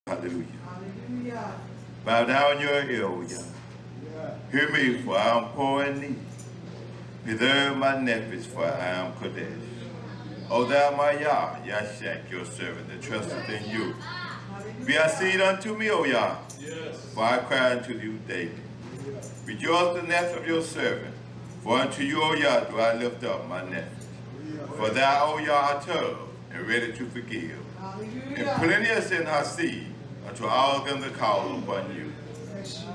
Hallelujah. Hallelujah. Bow down your ear, O Yah. Hear me, for I am poor and needy. Preserve my nefesh, for I am Kodesh. O thou my Yah, Yashak, your servant, that trusteth in you. Be a seed unto me, O Yah, for I cry unto you daily. Rejoice the nest of your servant, for unto you, O Yah, do I lift up my nefesh. For thou, O Yah, art tough and ready to forgive. And plenteous in her seed, unto all them that call upon you.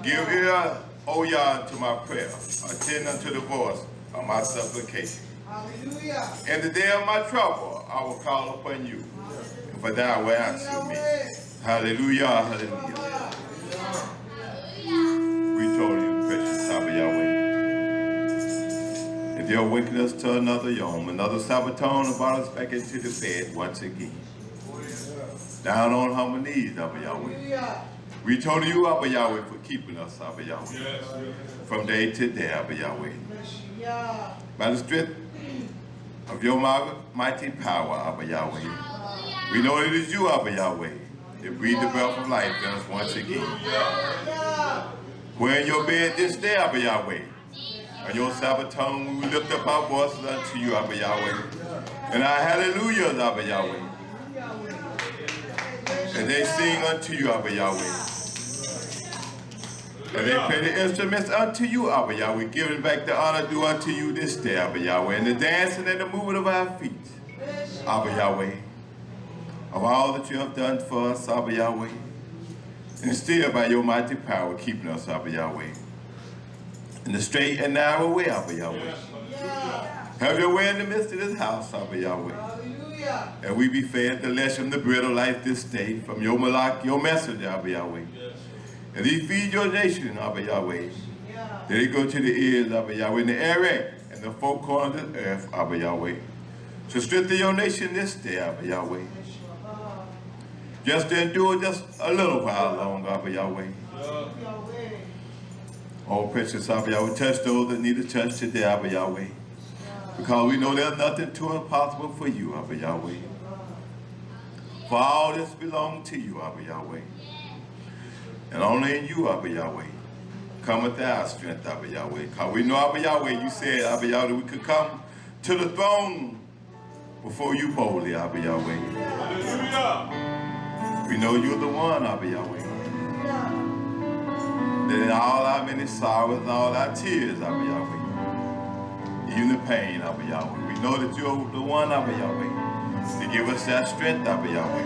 Give ear, O Yah, to my prayer. Attend unto the voice of my supplication. Hallelujah. In the day of my trouble, I will call upon you, and for thou will answer me. Hallelujah, hallelujah. We told you, precious Sabbath Yahweh. If you're waking us to another Yom, another Sabbaton, and brought us back into the bed once again. Down on humble knees, Abba Yahweh. We told you, Abba Yahweh, for keeping us, Abba Yahweh. From day to day, Abba Yahweh. By the strength of your mighty power, Abba Yahweh. We know it is you, Abba Yahweh, that breathe the breath of life in us once again. We're in your bed this day, Abba Yahweh. On your Sabbaton, we will lift up our voices unto you, Abba Yahweh. And our hallelujahs, Abba Yahweh. And they sing unto you, Abba Yahweh. And they play the instruments unto you, Abba Yahweh, giving back the honor due unto you this day, Abba Yahweh, and the dancing and the moving of our feet, Abba Yahweh, of all that you have done for us, Abba Yahweh, and still by your mighty power keeping us, Abba Yahweh, in the straight and narrow way, Abba Yahweh. Have your way in the midst of this house, Abba Yahweh. And we be fed the lesson, the bread of life this day from your Malak, your messenger, Abba Yahweh. And he feed your nation, Abba Yahweh. That it go to the ears, Abba Yahweh, in the area and the four corners of the earth, Abba Yahweh. So strengthen your nation this day, Abba Yahweh. Just to endure just a little while longer, Abba Yahweh. Oh, precious Abba Yahweh, touch those that need a touch today, Abba Yahweh. Because we know there's nothing too impossible for you, Abba Yahweh. For all this belongs to you, Abba Yahweh. And only in you, Abba Yahweh, cometh our strength, Abba Yahweh. Because we know, Abba Yahweh, you said, Abba Yahweh, we could come to the throne before you boldly, Abba Yahweh. We know you're the one, Abba Yahweh. That in all our many sorrows and all our tears, Abba Yahweh, even the pain, Abba Yahweh, we know that you're the one, Abba Yahweh, to give us that strength, Abba Yahweh.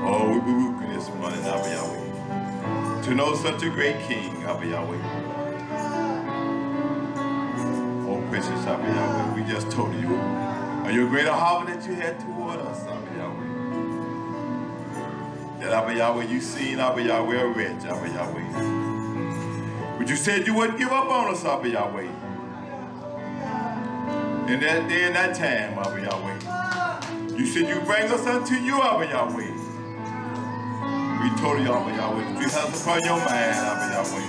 Oh, we rebuke you this morning, Abba Yahweh, to know such a great King, Abba Yahweh. Oh, precious Abba Yahweh, we just told you of your greater heart that you had toward us, Abba Yahweh. That, Abba Yahweh, you seen, Abba Yahweh, a wretch, Abba Yahweh. But you said you wouldn't give up on us, Abba Yahweh. In that day and that time, Abba Yahweh. You said you bring us unto you, Abba Yahweh. We told you, Abba Yahweh, that you have upon your mind, Abba Yahweh.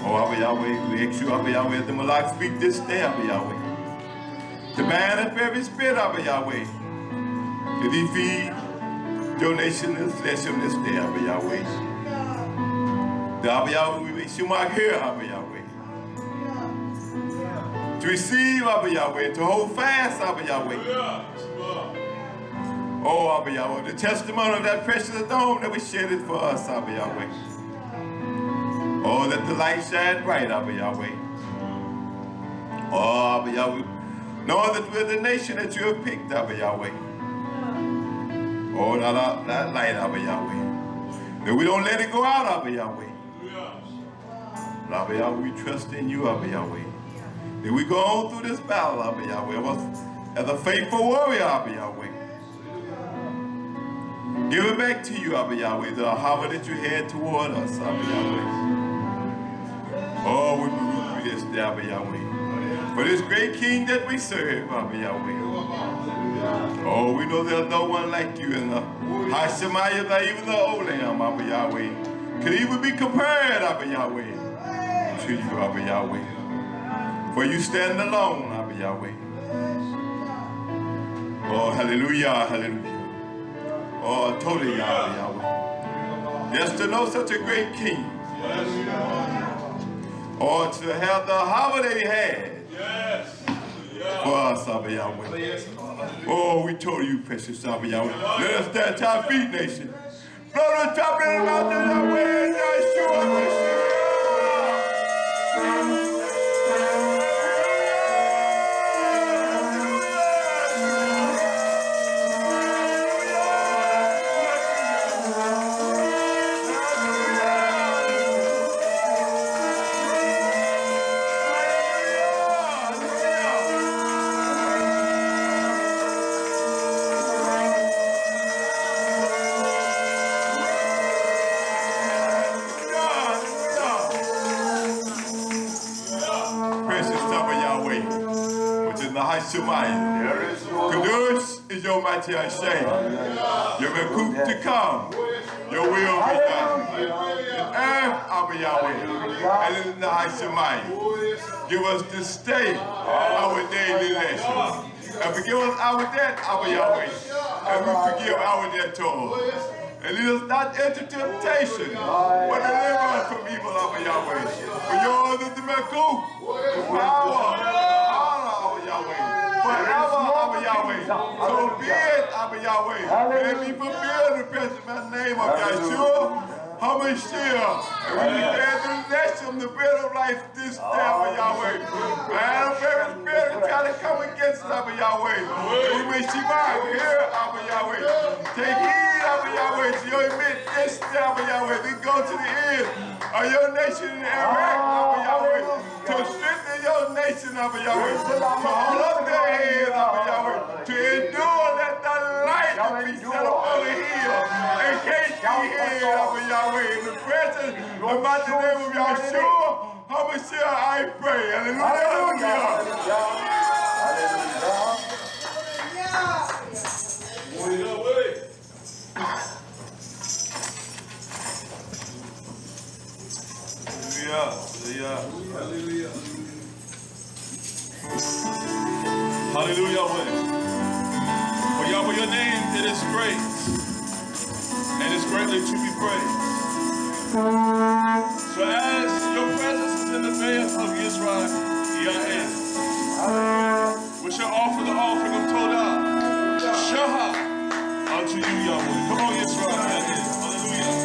Oh, Abba Yahweh, we ask you, Abba Yahweh, as the Malak speak this day, Abba Yahweh. To bind up every spirit, Abba Yahweh. That he feed your nation and flesh on this day, Abba Yahweh. The Abba Yahweh, we make you mark here, Abba Yahweh. To receive, Abba Yahweh, to hold fast, Abba Yahweh. Oh, Abba Yahweh, the testimony of that precious stone that was shedded for us, Abba Yahweh. Oh, let the light shine bright, Abba Yahweh. Oh, Abba Yahweh, knowing that we're the nation that you have picked, Abba Yahweh. Oh, that light, Abba Yahweh. That we don't let it go out, Abba Yahweh. Abba Yahweh, we trust in you, Abba Yahweh. That we go on through this battle, Abba Yahweh, as a faithful warrior, Abba Yahweh. Give it back to you, Abba Yahweh, the power that you had toward us, Abba Yahweh. Oh, we believe this, Abba Yahweh. For this great King that we serve, Abba Yahweh. Oh, we know there's no one like you in the YHWH, not even the old Lamb, Abba Yahweh, could even be compared, Abba Yahweh, to you, Abba Yahweh. For you stand alone, Abba Yahweh. Oh, hallelujah, hallelujah. Oh, totally Yahweh, Yahweh. Yes, to know such a great king. Or to have the holiday he had for us, Abba Yahweh. Oh, we told you, precious Abba Yahweh. Let us stand to our feet, nation. Blow the trumpet in the mountain, Yahweh, and YHWH. Kadosh is your mighty Hashem. Your recoup to come. Your will be done. And Abba Yahweh. And in the Hashemayim. Give us this day our daily lesson. And forgive us our debt, Abba Yahweh. And we forgive our debtors. And lead us not into temptation, but deliver us from evil, Abba Yahweh. For yours is the recoup, the power, honor, Abba Yahweh. Forever, Abba Yahweh. So be it, Abba Yahweh. May it be fulfilled in the precious name of YHWH, HWH. And we declare the nation the bread of life this day, Abba Yahweh. And the very spirit is trying to come against us, Abba Yahweh. We may Shema here, Abba Yahweh. Take heed, Abba Yahweh, to your admit this day, Abba Yahweh. Then go to the end of your nation in Iraq, Abba Yahweh. To strengthen your nation, Abba Yahweh. To hold up their heads, Abba Yahweh. To endure that the light be set up on the hill. And can't be hid, Abba Yahweh. In the presence of the name of YHWH, HWH, I pray. Hallelujah. Hallelujah. Hallelujah. For Yahweh, your name, it is great, and is greatly to be praised. So as your presence is in the midst of YisraYah'ale, we shall offer the offering of Torah, Shahah, unto you, Yahweh. Come on, YisraYah'ale. Hallelujah.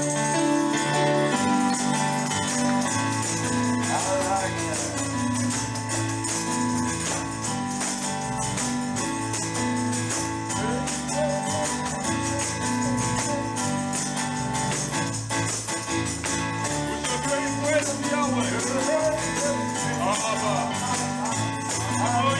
Come on,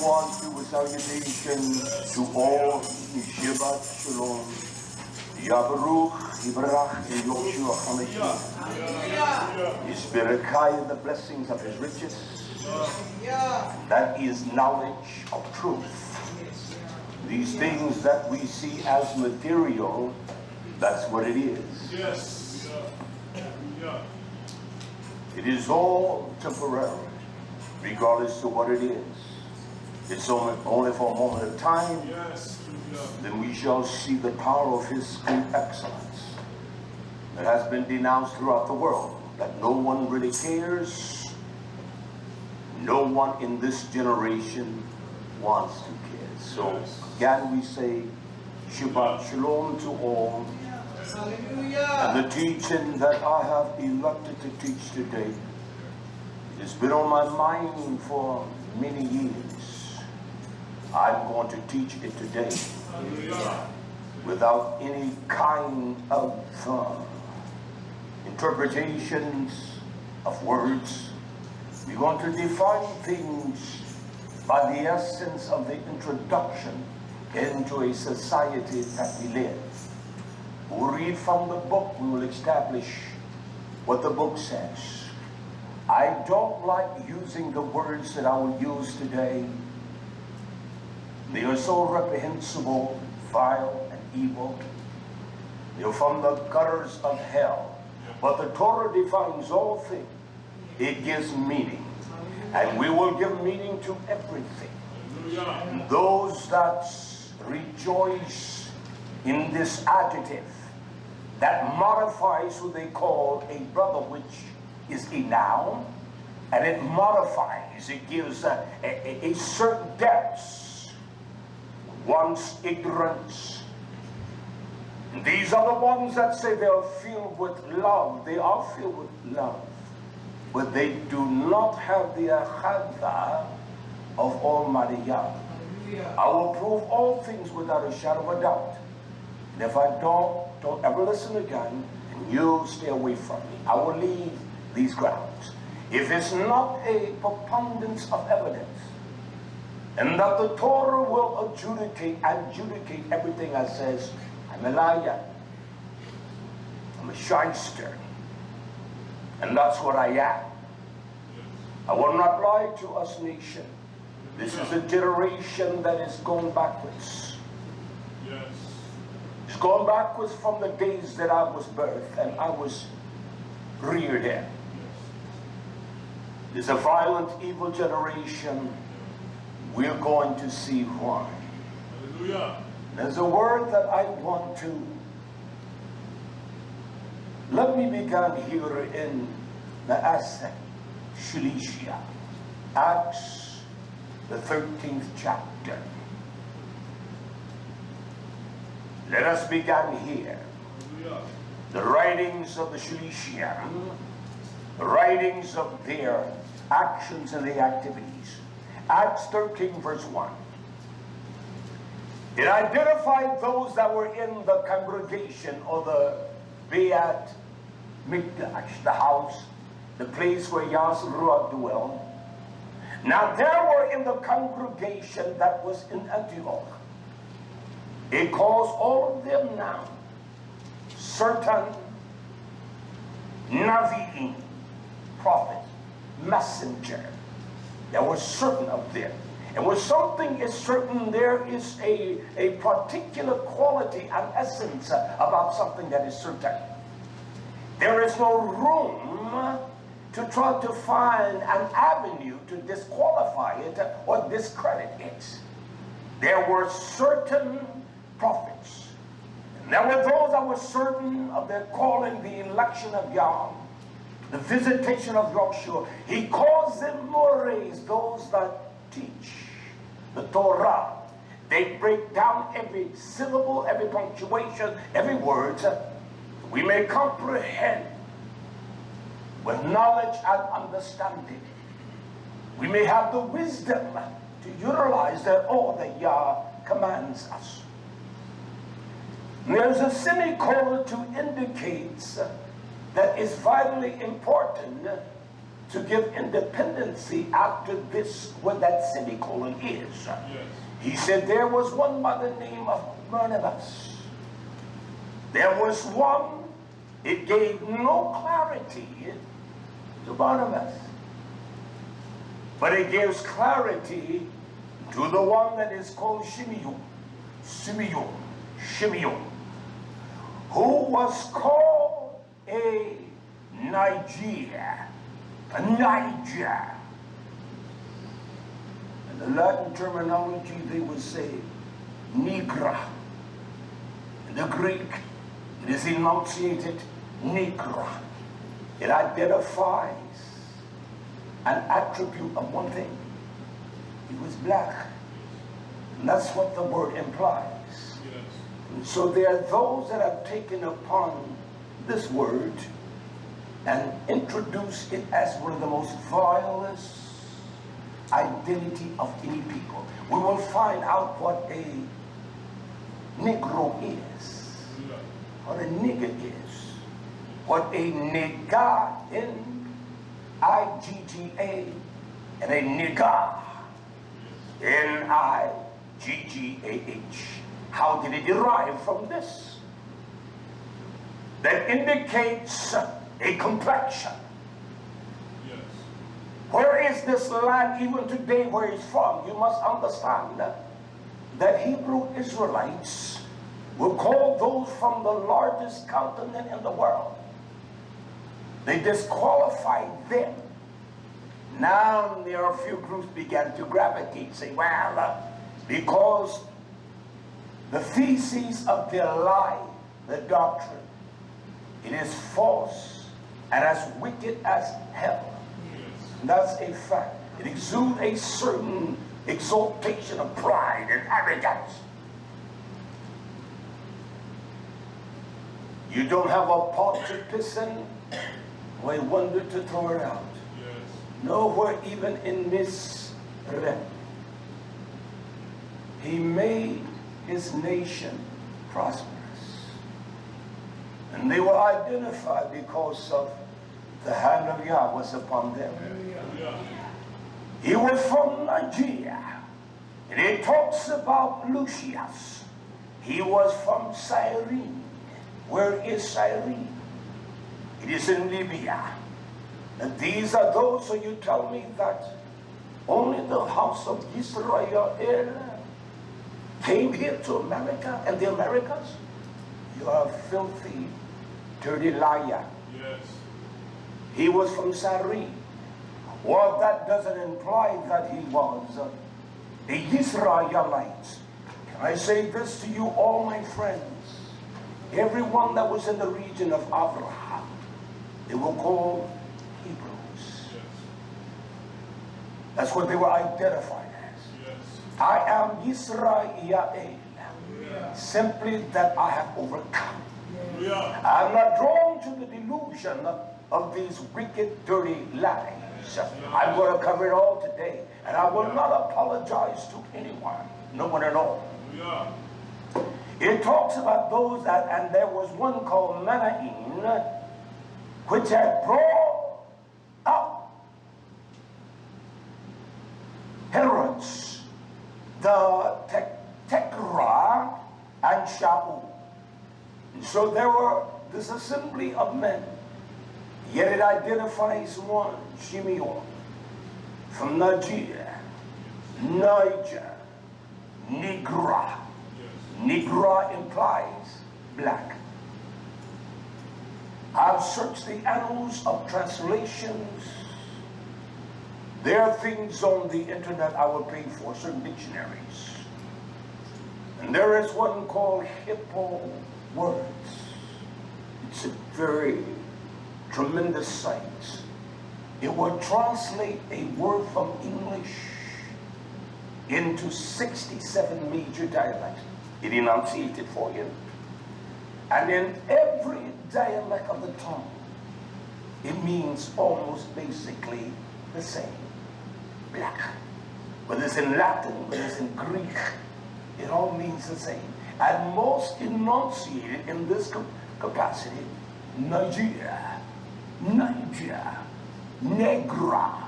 on to a salutation to all in Shabbat Shalom. Yabaruch, Yibrach, and Yoshua HaMashiach. His Berekai and the blessings of his riches. That is knowledge of truth. These things that we see as material, that's what it is. Yes. It is all temporary, regardless of what it is. It's only for a moment of time. Yes. Then we shall see the power of his great excellence that has been denounced throughout the world, that no one really cares. No one in this generation wants to care. So again we say Shabbat Shalom to all. And the teaching that I have elected to teach today has been on my mind for many years. I'm going to teach it today without any kind of interpretations of words. We're going to define things by the essence of the introduction into a society that we live. We'll read from the book, we will establish what the book says. I don't like using the words that I will use today. They are so reprehensible, vile, and evil. They're from the gutters of hell. But the Torah defines all things. It gives meaning. And we will give meaning to everything. Those that rejoice in this adjective that modifies who they call a brother, which is a noun, and it modifies, it gives a certain depth, one's ignorance. And these are the ones that say they are filled with love. They are filled with love, but they do not have the achada of Almighty Yah. I will prove all things without a shadow of a doubt. And if I don't ever listen again, and you'll stay away from me. I will leave these grounds. If it's not a preponderance of evidence, and that the Torah will adjudicate everything that says, I'm a liar, I'm a shyster, and that's what I am. I will not lie to us, nation. This is a generation that is going backwards. Yes. It's going backwards from the days that I was birthed and I was reared in. It's a violent, evil generation. We're going to see why. Hallelujah. There's a word that I want to. Let me begin here in the Asset Shilishia, Acts, the 13th chapter. Let us begin here. The writings of the Shilishim, the writings of their actions and their activities. Acts 13 verse 1. It identified those that were in the congregation, or the Beit Mikdash, the house, the place where YHWH dwelled. Now there were in the congregation that was in Antioch. It calls all of them now certain Navi'im, prophets, messenger. There were certain of them. And when something is certain, there is a particular quality and essence about something that is certain. There is no room to try to find an avenue to disqualify it or discredit it. There were certain prophets. And there were those that were certain of their calling, the election of Yah, the visitation of Yahshua. He calls them mores, those that teach the Torah. They break down every syllable, every punctuation, every word. We may comprehend with knowledge and understanding. We may have the wisdom to utilize that all that Yah commands us. There's a semicolon to indicate that it's vitally important to give independency after this, what that semicolon is. Yes. He said there was one by the name of Barnabas. There was one, it gave no clarity to Barnabas, but it gives clarity to the one that is called Simeon, who was called a Niger. In the Latin terminology, they would say Nigger. In the Greek, it is enunciated Nigger. It identifies an attribute of one thing. He was black. And that's what the word implies. Yes. And so there are those that have taken upon this word and introduced it as one of the most vilest identity of any people. We will find out what a Negro is, what a nigger is, what a NIGGAH, N-I-G-G-A, and a NIGGAH, N-I-G-G-A-H. How did it derive from this? That indicates a complexion. Yes. Where is this land even today where he's from? You must understand that Hebrew Israelites were called those from the largest continent in the world. They disqualified them. Now there are a few groups began to gravitate, say, well, because the theses of their lie, the doctrine, it is false and as wicked as hell. Yes. That's a fact. It exudes a certain exaltation of pride and arrogance. You don't have a pot to piss in, or a wonder to throw it out. Yes. Nowhere even in Mizraim. He made his nation prosperous. And they were identified because of the hand of Yah was upon them. Yeah. He was from Nigeria. And it talks about Lucius. He was from Cyrene. Where is Cyrene? It is in Libya. And these are those, so you tell me that only the house of YisraYah'ale came here to America and the Americas? You are a filthy, dirty liar. Yes. He was from Cyrene. Well, that doesn't imply that he was a Israelite. Can I say this to you, all my friends? Everyone that was in the region of Abraham, they were called Hebrews. Yes. That's what they were identified as. Yes. I am YisraYah'ale. Simply that I have overcome. Yeah. I'm not drawn to the delusion of these wicked, dirty lies. I'm going to cover it all today. And I will not apologize to anyone. No one at all. Yeah. It talks about those that, and there was one called Manaim, which had brought up Herods, the Tekra, and Shaul. So there were this assembly of men, yet it identifies one, Simeon, from Niger, Nigger. Nigger implies black. I've searched the annals of translations. There are things on the internet I will pay for, certain dictionaries. And there is one called Hippo Words. It's a very tremendous site. It will translate a word from English into 67 major dialects. It enunciated for you. And in every dialect of the tongue, it means almost basically the same. Black. Whether it's in Latin, whether it's in Greek, it all means the same. And most enunciated in this capacity, Nigeria. negra.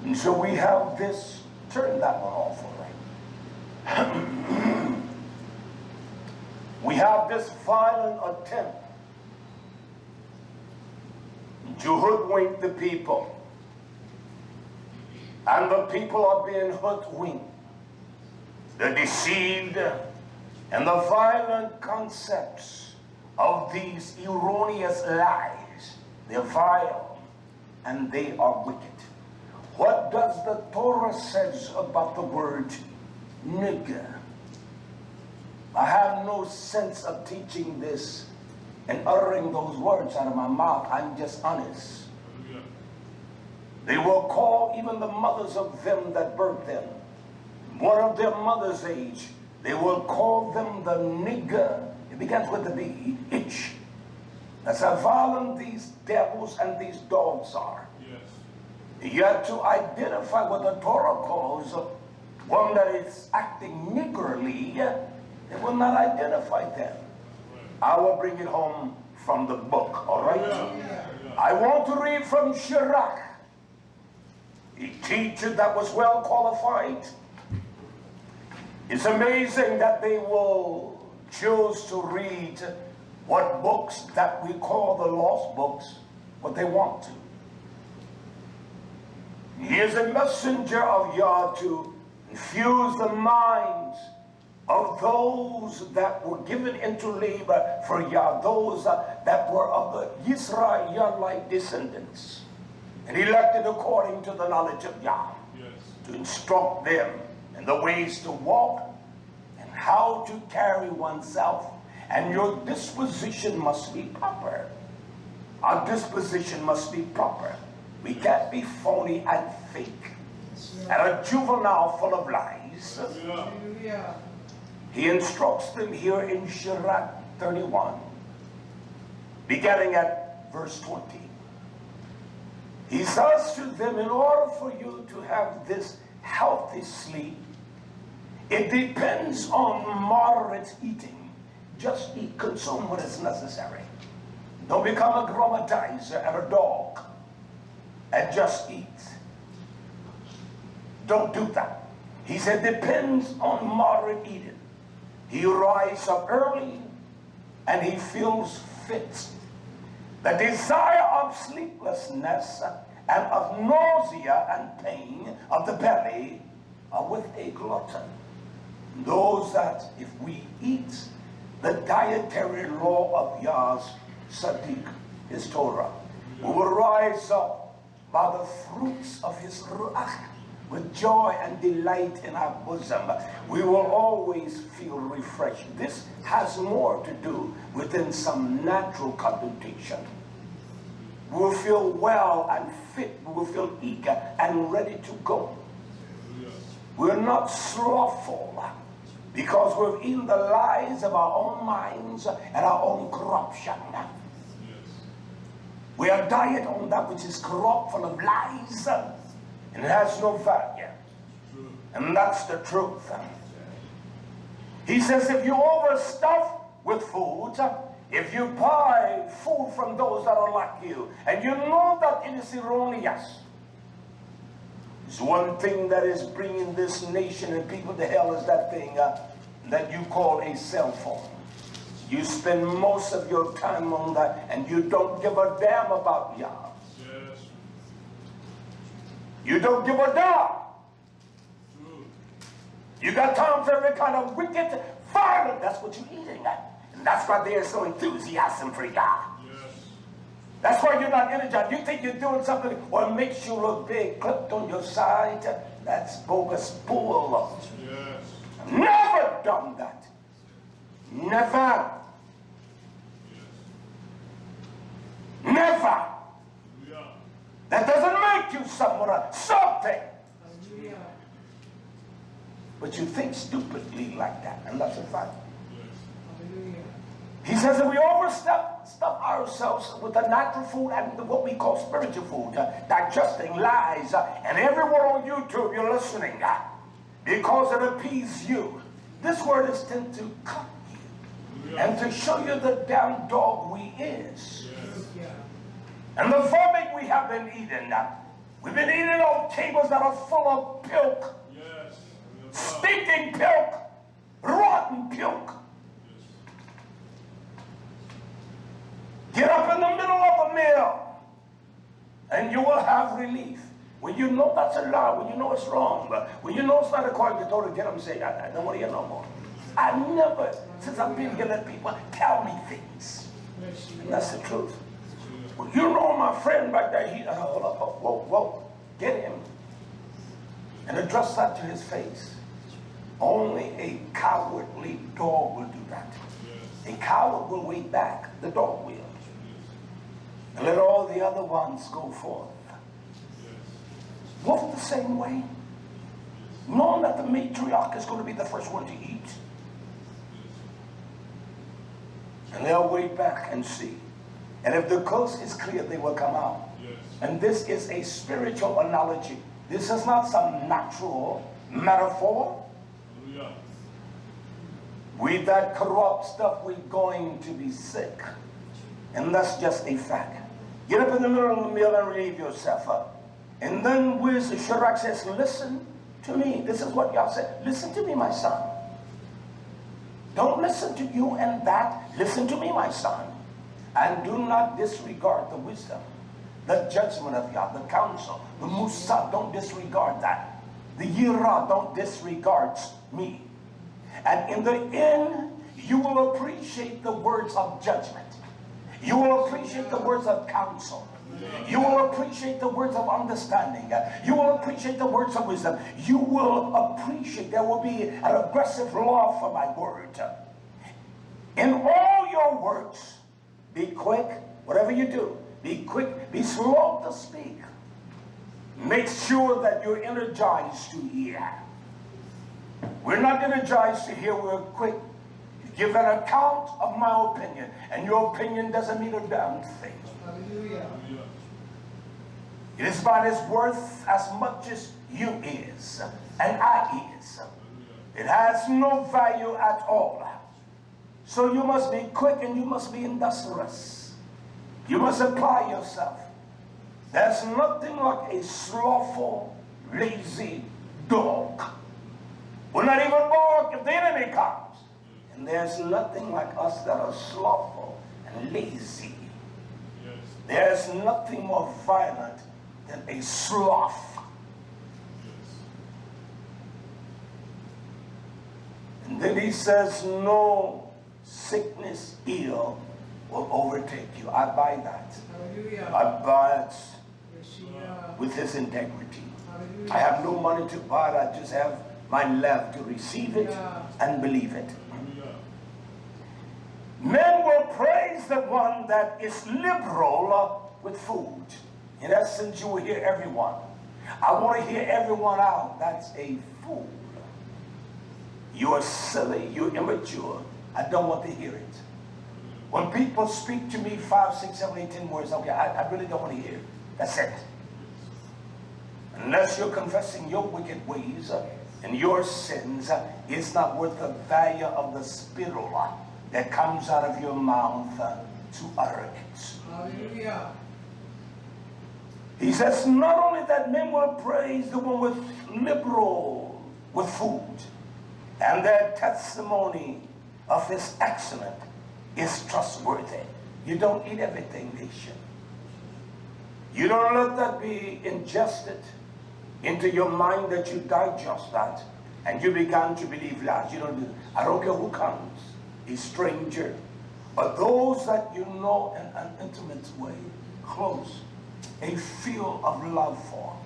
And so we have this, turn that one off, all right. We have this violent attempt to hoodwink the people. And the people are being hoodwinked. They're deceived, and the violent concepts of these erroneous lies, they're vile and they are wicked. What does the Torah says about the word nigger? I have no sense of teaching this and uttering those words out of my mouth. I'm just honest. They will call even the mothers of them that birthed them, one of their mother's age, they will call them the nigger. It begins with the B-H. That's how violent these devils and these dogs are. Yes. You have to identify what the Torah calls one that is acting niggerly. It will not identify them. I will bring it home from the book, all right? I want to read from Sirach, a teacher that was well qualified. It's amazing that they will choose to read what books that we call the lost books, what they want to. He is a messenger of Yah to infuse the minds of those that were given into labor for Yah, those that were of the YisraYah'ale descendants, and elected according to the knowledge of Yah, to instruct them in the ways to walk and how to carry oneself. And your disposition must be proper. Our disposition must be proper. We can't be phony and fake. And a juvenile full of lies. He instructs them here in Sirach 31, beginning at verse 20. He says to them, in order for you to have this healthy sleep, it depends on moderate eating. Just eat, consume what is necessary. Don't become a grammatizer and a dog and just eat. Don't do that. He said, depends on moderate eating. He rises up early and he feels fit. The desire of sleeplessness and of nausea and pain of the belly are with a glutton. Those that if we eat the dietary law of Yah's Sadiq, his Torah, we will rise up by the fruits of his Ruach with joy and delight in our bosom. We will always feel refreshed. This has more to do within some natural connotation. We will feel well and fit. We will feel eager and ready to go. We're not slothful because we've eaten the lies of our own minds and our own corruption. We are diet on that which is corrupt, full of lies, and it has no value. And that's the truth. He says if you overstuff with food, if you buy food from those that are like you, and you know that it is erroneous, it's one thing that is bringing this nation and people to hell is that thing that you call a cell phone. You spend most of your time on that, and you don't give a damn about Yah. Yes. You don't give a damn. True. You got time for every kind of wicked, violent. That's what you're eating at. And that's why there's so enthusiasm for Yah. Yes. That's why you're not energized. You think you're doing something what makes you look big, clipped on your side. That's bogus bull. Yes. I've never done that. Never. Never. Yeah. That doesn't make you something. Yeah. But you think stupidly like that, and that's a fact. Yes. He says that we overstuff ourselves with the natural food and what we call spiritual food, digesting lies, and everyone on YouTube you're listening because it appeases you. This word is tend to cut you. and to show you the damn dog we is. Yes. And the vomit we have been eating. We've been eating on tables that are full of pilk, Yes. stinking pilk, rotten pilk. Get up in the middle of a meal and you will have relief. When you know that's a lie, when you know it's wrong, but when you know it's not according to Torah, get up and say, I don't want to hear no more. I never, since I've been here, let people tell me things. And that's the truth. Well, you know my friend back there, hold up, whoa, get him. And address that to his face. Only a cowardly dog will do that. A coward will wait back, the dog will. And let all the other ones go forth. Walk the same way. Knowing that the matriarch is going to be the first one to eat. And they'll wait back and see. And if the coast is clear, they will come out. Yes. And this is a spiritual analogy. This is not some natural metaphor. Hallelujah. With that corrupt stuff, we're going to be sick. And that's just a fact. Get up in the middle of the meal and relieve yourself up. And then YisraYah'ale says, listen to me. This is what y'all said. Listen to me, my son. Don't listen to you and that. Listen to me, my son. And do not disregard the wisdom, the judgment of Yah, the counsel, the Musa. Don't disregard that. The Yirah, don't disregard me. And in the end, you will appreciate the words of judgment. You will appreciate the words of counsel. You will appreciate the words of understanding. You will appreciate the words of wisdom. You will appreciate, there will be an aggressive love for my word. In all your words, be quick, whatever you do, be quick, be slow to speak. Make sure that you're energized to hear. We're not energized to hear, we're quick. Give an account of my opinion, and your opinion doesn't mean a damn thing. Hallelujah. It is about as worth as much as you is, and I is. It has no value at all. So you must be quick and you must be industrious. You must apply yourself. There's nothing like a slothful, lazy dog. Will not even bark if the enemy comes. And there's nothing like us that are slothful and lazy. Yes. There's nothing more violent than a sloth. Yes. And then he says, no sickness, ill will overtake you. I buy that. Hallelujah. I buy it YesHWH. with his integrity. Hallelujah. I have no money to buy it. I just have my love to receive it and believe it. Men will praise the one that is liberal with food. In essence, you will hear everyone. I want to hear everyone out. That's a fool. You are silly. You're immature. I don't want to hear it. When people speak to me 5, 6, 7, 8, 10 words, okay, I really don't want to hear it. That's it. Unless you're confessing your wicked ways and your sins, it's not worth the value of the spittle that comes out of your mouth to utter it. Hallelujah. He says, not only that men will praise the one with liberal with food, and their testimony of his excellent is trustworthy. You don't eat everything, nation. You don't let that be ingested into your mind that you digest that and you begin to believe lies. You don't do that. I don't care who comes, a stranger, but those that you know in an intimate way, close, a feel of love for.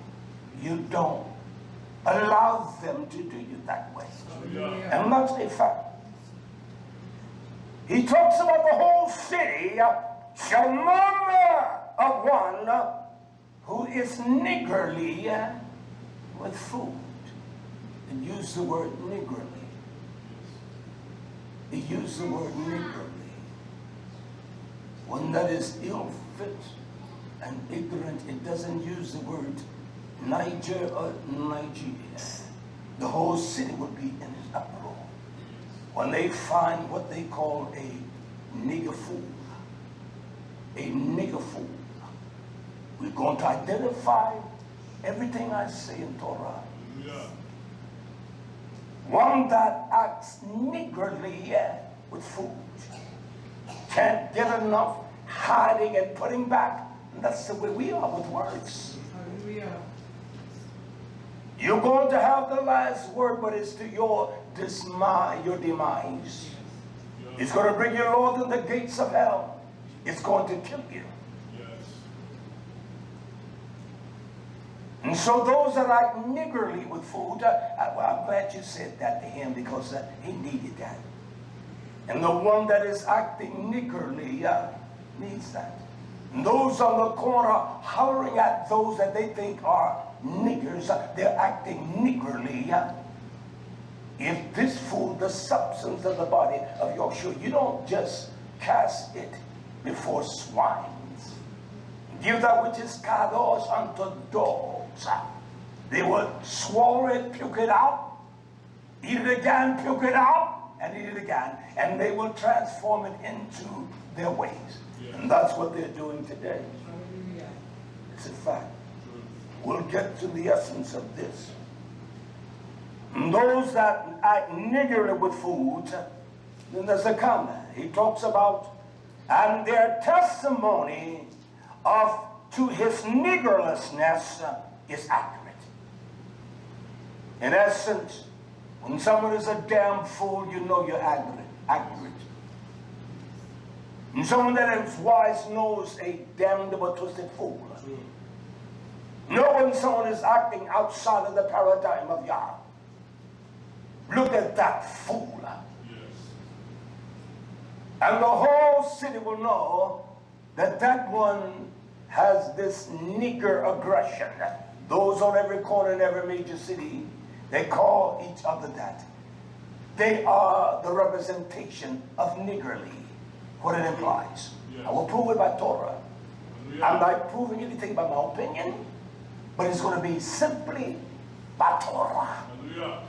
You don't allow them to do you that way. Hallelujah. And that's a fact. He talks about the whole city shall murmur of one who is niggardly with food. And use the word niggardly. He used the word niggardly. One that is ill-fit and ignorant. It doesn't use the word Niger or Nigeria. The whole city would be in an uproar. when they find what they call a nigger fool. A nigger fool. We're going to identify everything I say in Torah. Hallelujah. One that acts niggerly with food. Can't get enough, hiding and putting back. And that's the way we are with words. Hallelujah. You're going to have the last word, but it's to your demise. It's going to bring you lower than the gates of hell. It's going to kill you. Yes. And so those that act niggerly with food, well, I'm glad you said that to him, because he needed that. And the one that is acting niggerly needs that. And those on the corner hollering at those that they think are niggers, they're acting niggerly. If this food, the substance of the body of Yahushua, you don't just cast it before swines. Give that which is kadosh unto dogs. They will swallow it, puke it out, eat it again, puke it out, and eat it again. And they will transform it into their ways. Yeah. And that's what they're doing today. Hallelujah. It's a fact. True. We'll get to the essence of this. And those that act niggerly with food, then there's a comment. He talks about, and their testimony of to his niggerlessness is accurate. In essence, when someone is a damn fool, you know you're accurate. And someone that is wise knows a damned but twisted fool. True. Know when someone is acting outside of the paradigm of Yah. Look at that fool. Yes. And the whole city will know that that one has this nigger aggression. Those on every corner in every major city, they call each other that. They are the representation of niggerly, what it implies. Yes. I will prove it by Torah. Hallelujah. I'm not proving anything by my opinion, but it's going to be simply by Torah. Hallelujah.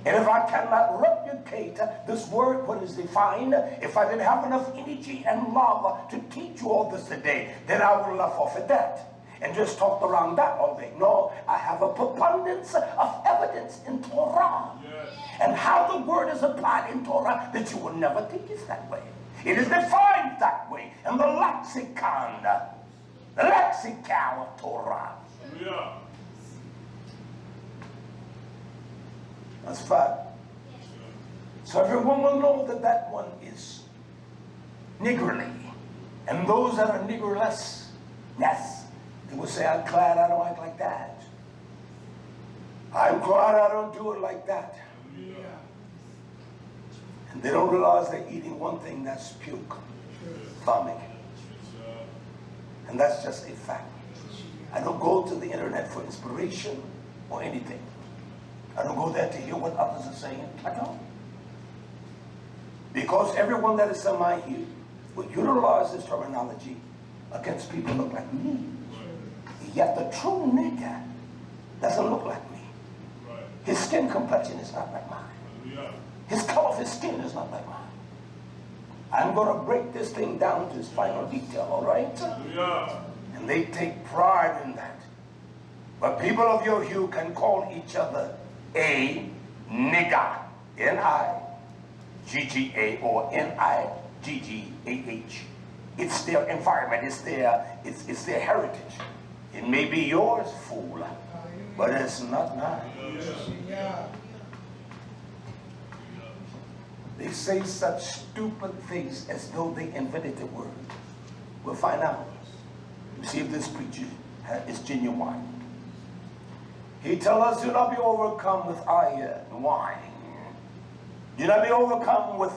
And if I cannot replicate this word when it's defined, if I didn't have enough energy and love to teach you all this today, then I would have left off at that and just talked around that all day. No, I have a preponderance of evidence in Torah. Yes. And how the word is applied in Torah that you will never think it's that way. It is defined that way in the lexicon of Torah. Hallelujah. That's fact. So everyone will know that that one is niggerly. And those that are niggerless, yes, they will say, I'm glad I don't act like that. I'm glad I don't do it like that. Hallelujah. And they don't realize they're eating one thing, that's puke, vomit. And that's just a fact. I don't go to the internet for inspiration or anything. I don't go there to hear what others are saying. I don't. Because everyone that is semi here will utilize this terminology against people who look like me. Yet the true nigger doesn't look like me. Right. His skin complexion is not like mine. Hallelujah. His color of his skin is not like mine. I'm going to break this thing down to its final detail, all right? Hallelujah. And they take pride in that. But people of your hue can call each other a nigger, N-I-G-G-A or N-I-G-G-A-H. It's their environment, it's their heritage. It may be yours, fool, but it's not mine. Hallelujah. They say such stupid things as though they invented the word. We'll find out. See if this preacher is genuine. He tells us, do not be overcome with iron and wine. Do not be overcome with,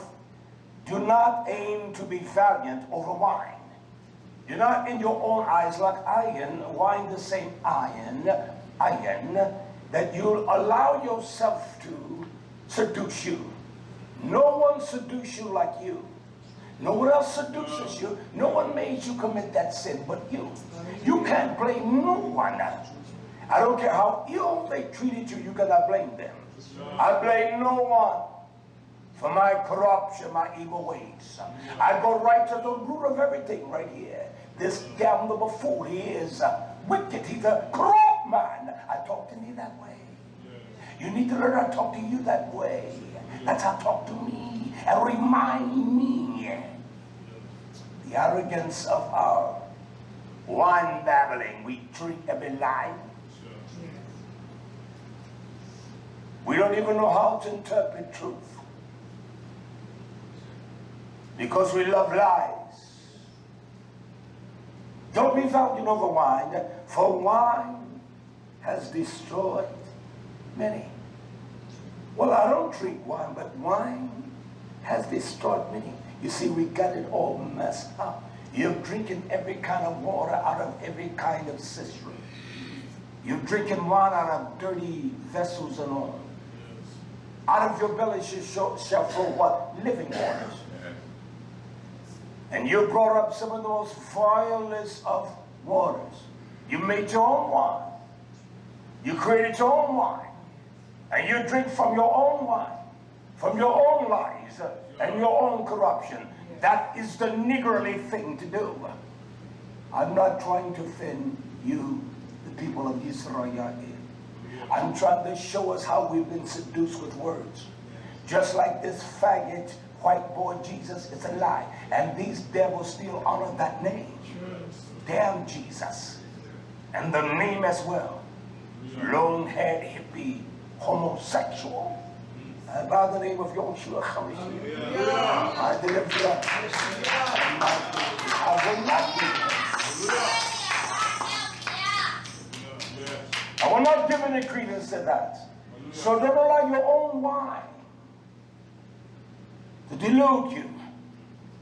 do not aim to be valiant over wine. Do not in your own eyes like iron, wine the same iron, that you'll allow yourself to seduce you. No one seduces you like you. No one else seduces you. No one made you commit that sin but you. You can't blame no one. I don't care how ill they treated you, you cannot blame them. I blame no one for my corruption, my evil ways. I go right to the root of everything right here. This damnable fool, he is wicked. He's a corrupt man. I talk to me that way. You need to learn how to talk to you that way. That's how to talk to me and remind me the arrogance of our wine babbling. We drink every lie. We don't even know how to interpret truth because we love lies. Don't be fountain over wine, for wine has destroyed many. Well, I don't drink wine, but wine has destroyed many. You see, we got it all messed up. You're drinking every kind of water out of every kind of cistern. You're drinking wine out of dirty vessels and all. Out of your belly shall flow what? Living waters. And you brought up some of those vilest of waters. You made your own wine. You created your own wine. And you drink from your own wine, from your own lies, and your own corruption. That is the niggardly thing to do. I'm not trying to offend you, the people of YisraYah'ale. I'm trying to show us how we've been seduced with words. Just like this faggot, white boy Jesus, it's a lie. And these devils still honor that name. Damn Jesus. And the name as well. Long-haired hippie homosexual. By the name of YHWH, I deliver you. I will not do it. I will not give any credence to that. So don't allow your own wine to delude you.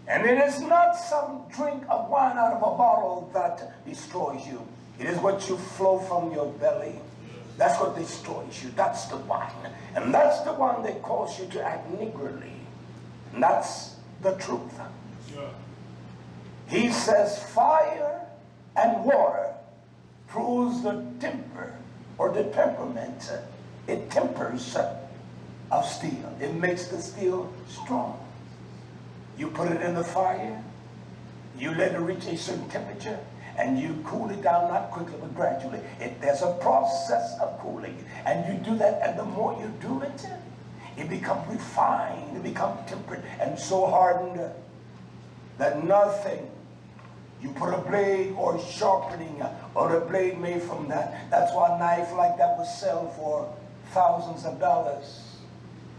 And it is not some drink of wine out of a bottle that destroys you. It is what you flow from your belly. That's what destroys you. That's the wine. And that's the one that causes you to act niggardly. And that's the truth. He says fire and water proves the temper or the temperament. It tempers of steel. It makes the steel strong. You put it in the fire, you let it reach a certain temperature, and you cool it down, not quickly but gradually. There's a process of cooling, and you do that, and the more you do it, it becomes refined, it becomes tempered, and so hardened that nothing. You put a blade or sharpening or a blade made from that. That's why a knife like that would sell for thousands of dollars.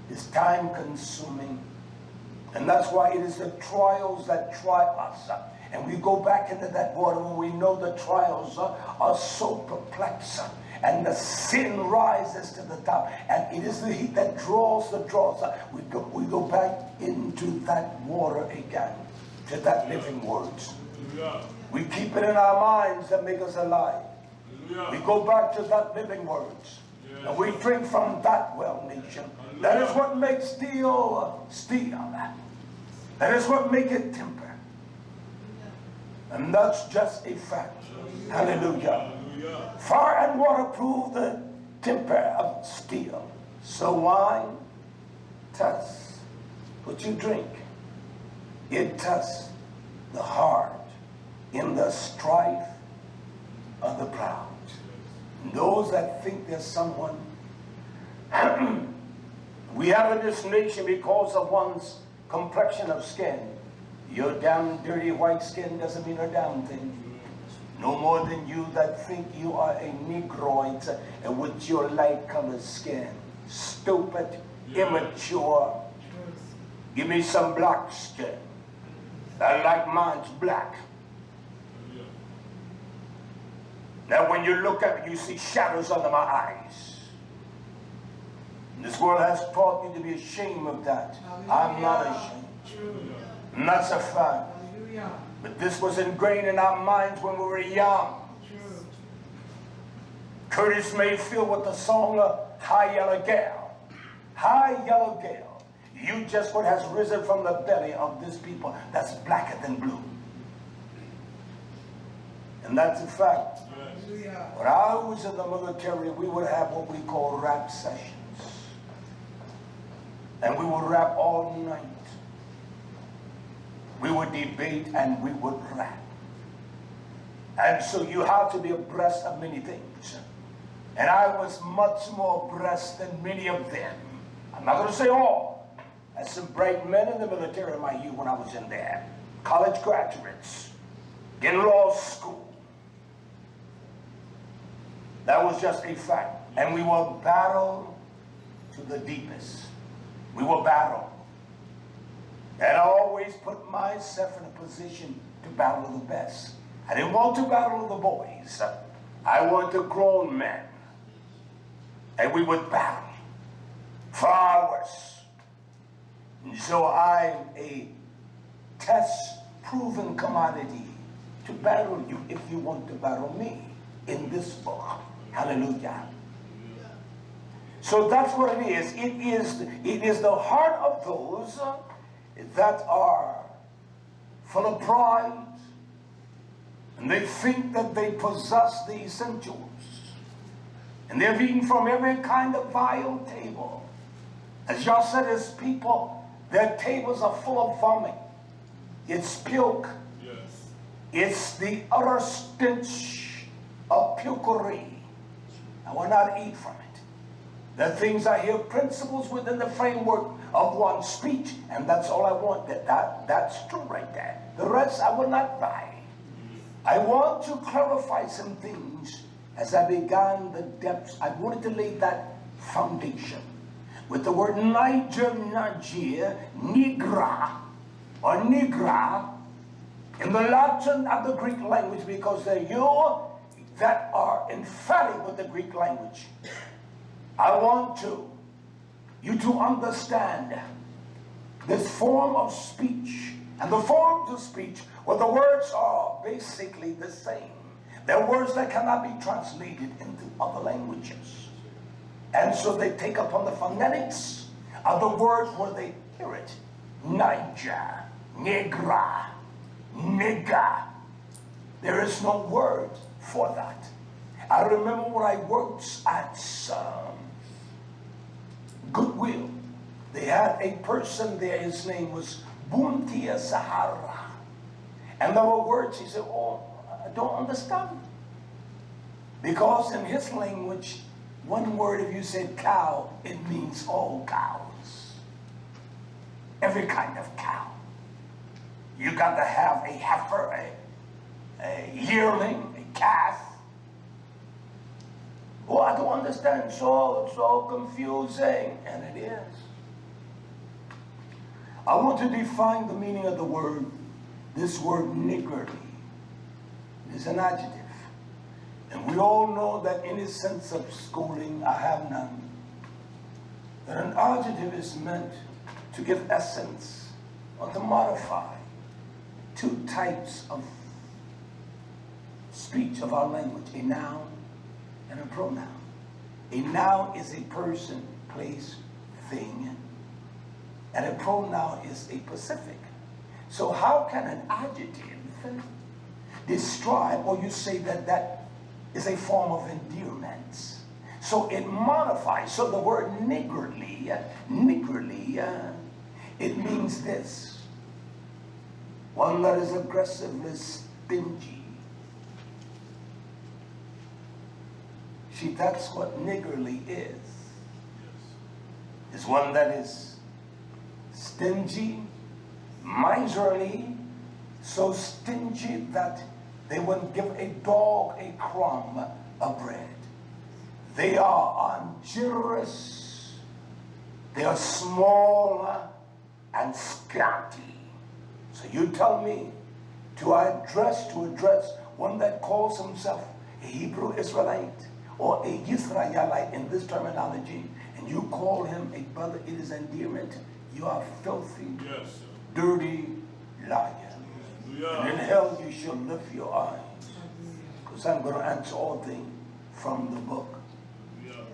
It's time consuming. And that's why it is the trials that try us. And we go back into that water when we know the trials are so perplexed. And the sin rises to the top. And it is the heat that draws the draws. We go back into that water again, to that living words. We keep it in our minds that make us alive. We go back to that living words. And we drink from that well, nation. That is what makes steel steel. That is what makes it temper. And that's just a fact. Hallelujah. Fire and water prove the temper of steel. So wine tests what you drink. It tests the heart in the strife of the proud. And those that think there's someone we have in this nation because of one's complexion of skin. Your damn dirty white skin doesn't mean a damn thing. No more than you that think you are a Negroid with your light colored skin. Stupid, immature. Give me some black skin. I like mine's black. Now when you look at me, you see shadows under my eyes. And this world has taught me to be ashamed of that. I'm not ashamed. And that's a fact. But this was ingrained in our minds when we were young. Curtis Mayfield with the song High Yellow Gale. High Yellow Gale. You just what has risen from the belly of this people that's blacker than blue. And that's a fact. When I was in the military, we would have what we call rap sessions. and we would rap all night. We would debate and we would rap. And so you have to be abreast of many things. And I was much more abreast than many of them. I'm not going to say all. I had some bright men in the military in my youth when I was in there. College graduates. In law school. That was just a fact. And we will battle to the deepest. We will battle. And I always put myself in a position to battle the best. I didn't want to battle the boys. I wanted the grown men. And we would battle for hours. And so I'm a test-proven commodity to battle you if you want to battle me in this book. Hallelujah. So that's what it is. It is the heart of those that are full of pride, and they think that they possess the essentials. And they're eating from every kind of vile table. As y'all said, as people, their tables are full of vomit. It's puke. Yes. It's the utter stench of pukery. I will not eat from it. The things I hear, principles within the framework of one's speech, and that's all I want. That's true right there. The rest I will not buy. I want to clarify some things as I began the depths. I wanted to lay that foundation with the word Niger, Niger, Nigra, or Nigra, in the Latin and the Greek language, because they're you that are emphatic with the Greek language. I want you to understand this form of speech, and the forms of speech where the words are basically the same. They're words that cannot be translated into other languages. And so they take upon the phonetics of the words where they hear it. Niger, Nigra, Nigga. There is no word for that. I remember when I worked at Goodwill. They had a person there, his name was Buntia Sahara. And there were words, he said, oh, I don't understand. Because in his language, one word, if you said cow, it means all cows. Every kind of cow. You got to have a heifer, a yearling, a calf. Oh, I don't understand. So confusing. And it is. I want to define the meaning of the word. This word niggerly is an adjective. And we all know that in a sense of schooling, I have none. That an adjective is meant to give essence or to modify two types of speech of our language, a noun and a pronoun. A noun is a person, place, thing, and a pronoun is a specific. So how can an adjective describe, or you say that that is a form of endearment? So it modifies. So the word niggerly, it means this. One that is aggressively stingy. See, that's what niggerly is. It's one that is stingy, miserly, so stingy that they wouldn't give a dog a crumb of bread. They are ungenerous, they are small and scanty. So you tell me to address one that calls himself a Hebrew Israelite or a YisraYah'ale in this terminology, and you call him a brother, it is endearment. You are filthy, Yes, dirty liar. Hallelujah. And in hell you shall lift your eyes, because I'm going to answer all things from the book. Hallelujah.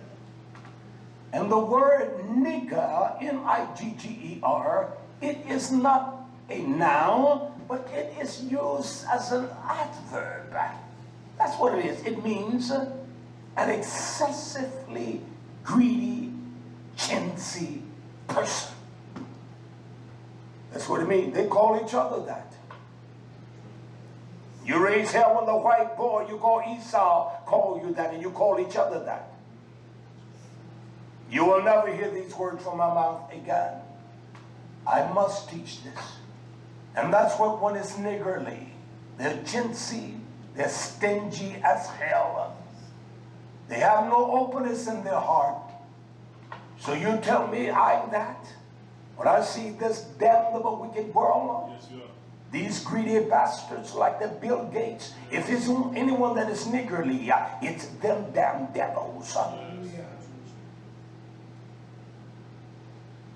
And the word nigger, N-I-G-G-E-R, it is not a noun, but it is used as an adverb. That's what it is. It means an excessively greedy, chintzy person. That's what it means. They call each other that. You raise hell with a white boy, you call Esau, call you that, and you call each other that. You will never hear these words from my mouth again. I must teach this. And that's what one is niggardly. They're chintzy, they're stingy as hell. They have no openness in their heart. So you tell me I'm that? When I see this damnable wicked world, Yes, you are. these greedy bastards like the Bill Gates, if there's anyone that is niggardly, it's them damn devils.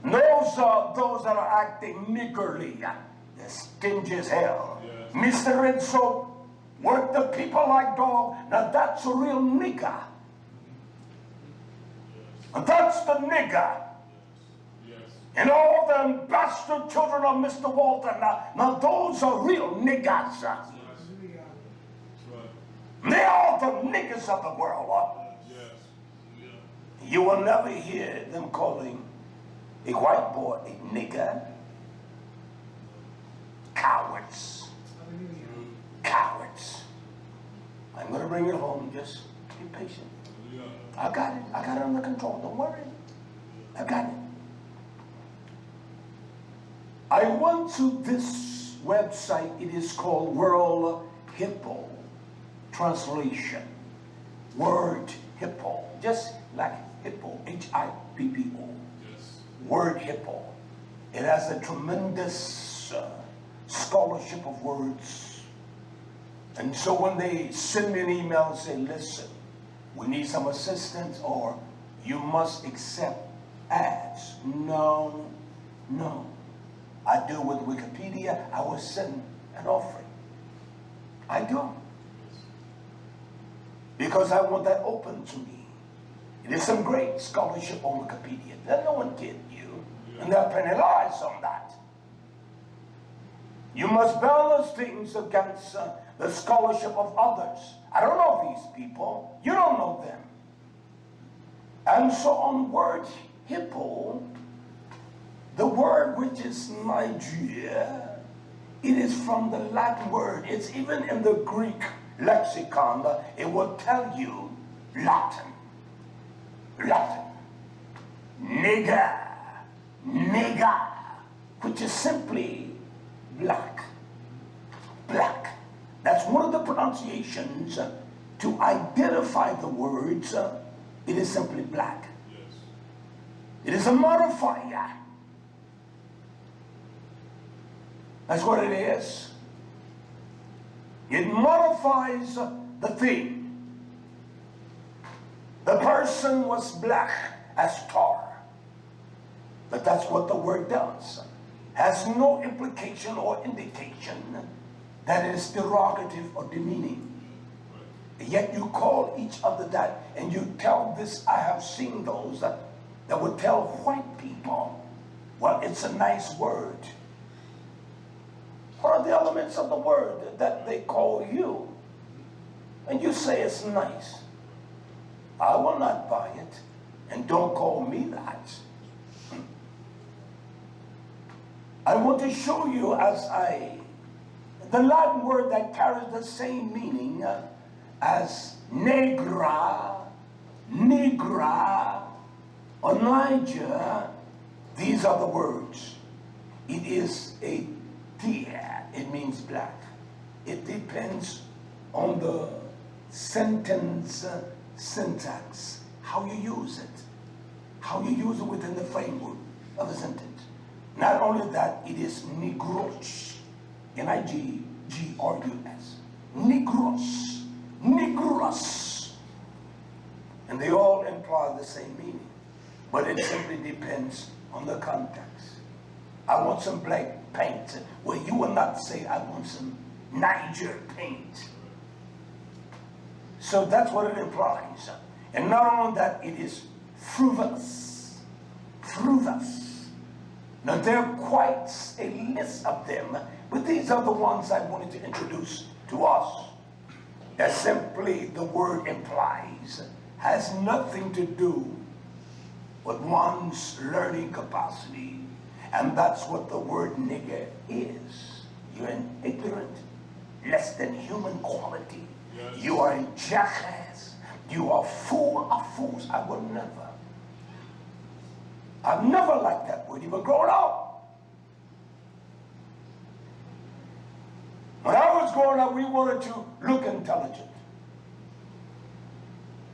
Those are those that are acting niggardly. They're stingy as hell. Yes. Mr. Red Soap, work the people like dog. Now that's a real nigger. And that's the nigger. Yes. And all them bastard children of Mr. Walter, now those are real niggers. That's right. They are the niggers of the world. Yes. Yeah. You will never hear them calling a white boy a nigger. Cowards. Cowards. I'm going to bring it home. Just be patient. Yeah. I got it. I got it under control. Don't worry. I got it. I went to this website. It is called World Hippo Translation. Word Hippo. Just like Hippo. H-I-P-P-O. Yes. Word Hippo. It has a tremendous scholarship of words. And so when they send me an email and say, listen, we need some assistance, or you must accept ads. No, no. I do with Wikipedia. I will send an offering. I do. Because I want that open to me. There's some great scholarship on Wikipedia. That no one kidding you. And there are plenty of lies on that. You must balance things against the scholarship of others. I don't know these people. You don't know them. And so on word hippo, the word which is Niger, it is from the Latin word. It's even in the Greek lexicon. It will tell you Latin. Latin. Nigger. Nigger. Which is simply black. Black. That's one of the pronunciations to identify the words. It is simply black. Yes. It is a modifier. That's what it is. It modifies the thing. The person was black as tar. But that's what the word does. Has no implication or indication that it is derogative or demeaning. Yet you call each other that, and you tell this. I have seen those that would tell white people, well, it's a nice word. What are the elements of the word that they call you? And you say it's nice. I will not buy it, and don't call me that. I want to show you the Latin word that carries the same meaning as negra, nigra, or Niger. These are the words. It is a dia. It means black. It depends on the sentence syntax, how you use it. How you use it within the framework of a sentence. Not only that, it is Negros, N-I-G-G-R-U-S. Negros, Negros. And they all imply the same meaning. But it simply depends on the context. I want some black paint. Well, you will not say, I want some Niger paint. So that's what it implies. And not only that, it is frivolous. Frivolous. Now, there are quite a list of them, but these are the ones I wanted to introduce to us. That simply the word implies, has nothing to do with one's learning capacity, And that's what the word nigger is. You're an ignorant, less than human quality. Yes. You are a jackass. You are fool of fools. I've never liked that word, even growing up. When I was growing up, we wanted to look intelligent.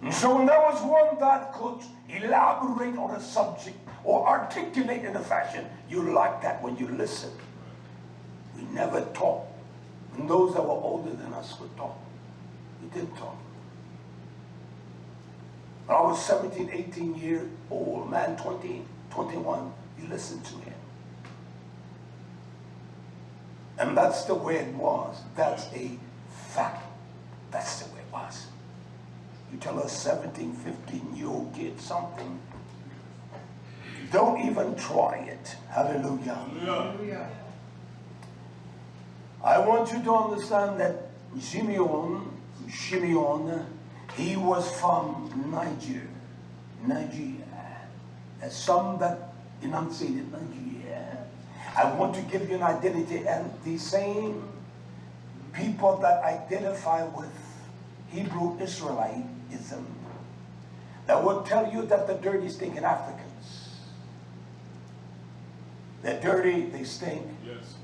And so when there was one that could elaborate on a subject or articulate in a fashion, you liked that when you listened. We never talked. And those that were older than us could talk. We did talk. When I was 17, 18 years old, man, 20, 21, you listened to him. And that's the way it was. That's a fact. That's the way it was. You tell a 17, 15-year-old kid something, don't even try it. Hallelujah. Hallelujah. I want you to understand that Simeon, he was from Niger. There's some that enunciated Nigeria. I want to give you an identity, and the same people that identify with Hebrew Israelitism that will tell you that the dirty stinking Africans. They're dirty, they stink. Yes.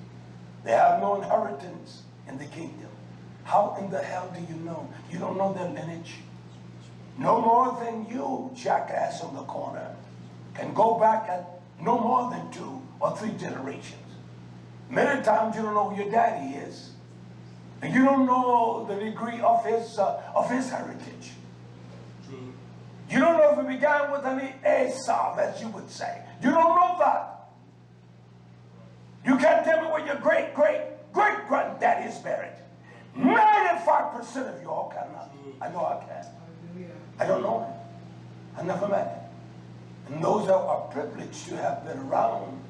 They have no inheritance in the kingdom. How in the hell do you know? You don't know their lineage. No more than you, jackass on the corner, can go back at no more than 2 or 3 generations. Many times you don't know who your daddy is. And you don't know the degree of his heritage. True. You don't know if it began with any Esau, as you would say. You don't know that. You can't tell me where your great-great-great-granddaddy is buried. 95% of y'all cannot. I know I can. Hallelujah. I don't know him. I never met him. And those that are privileged to have been around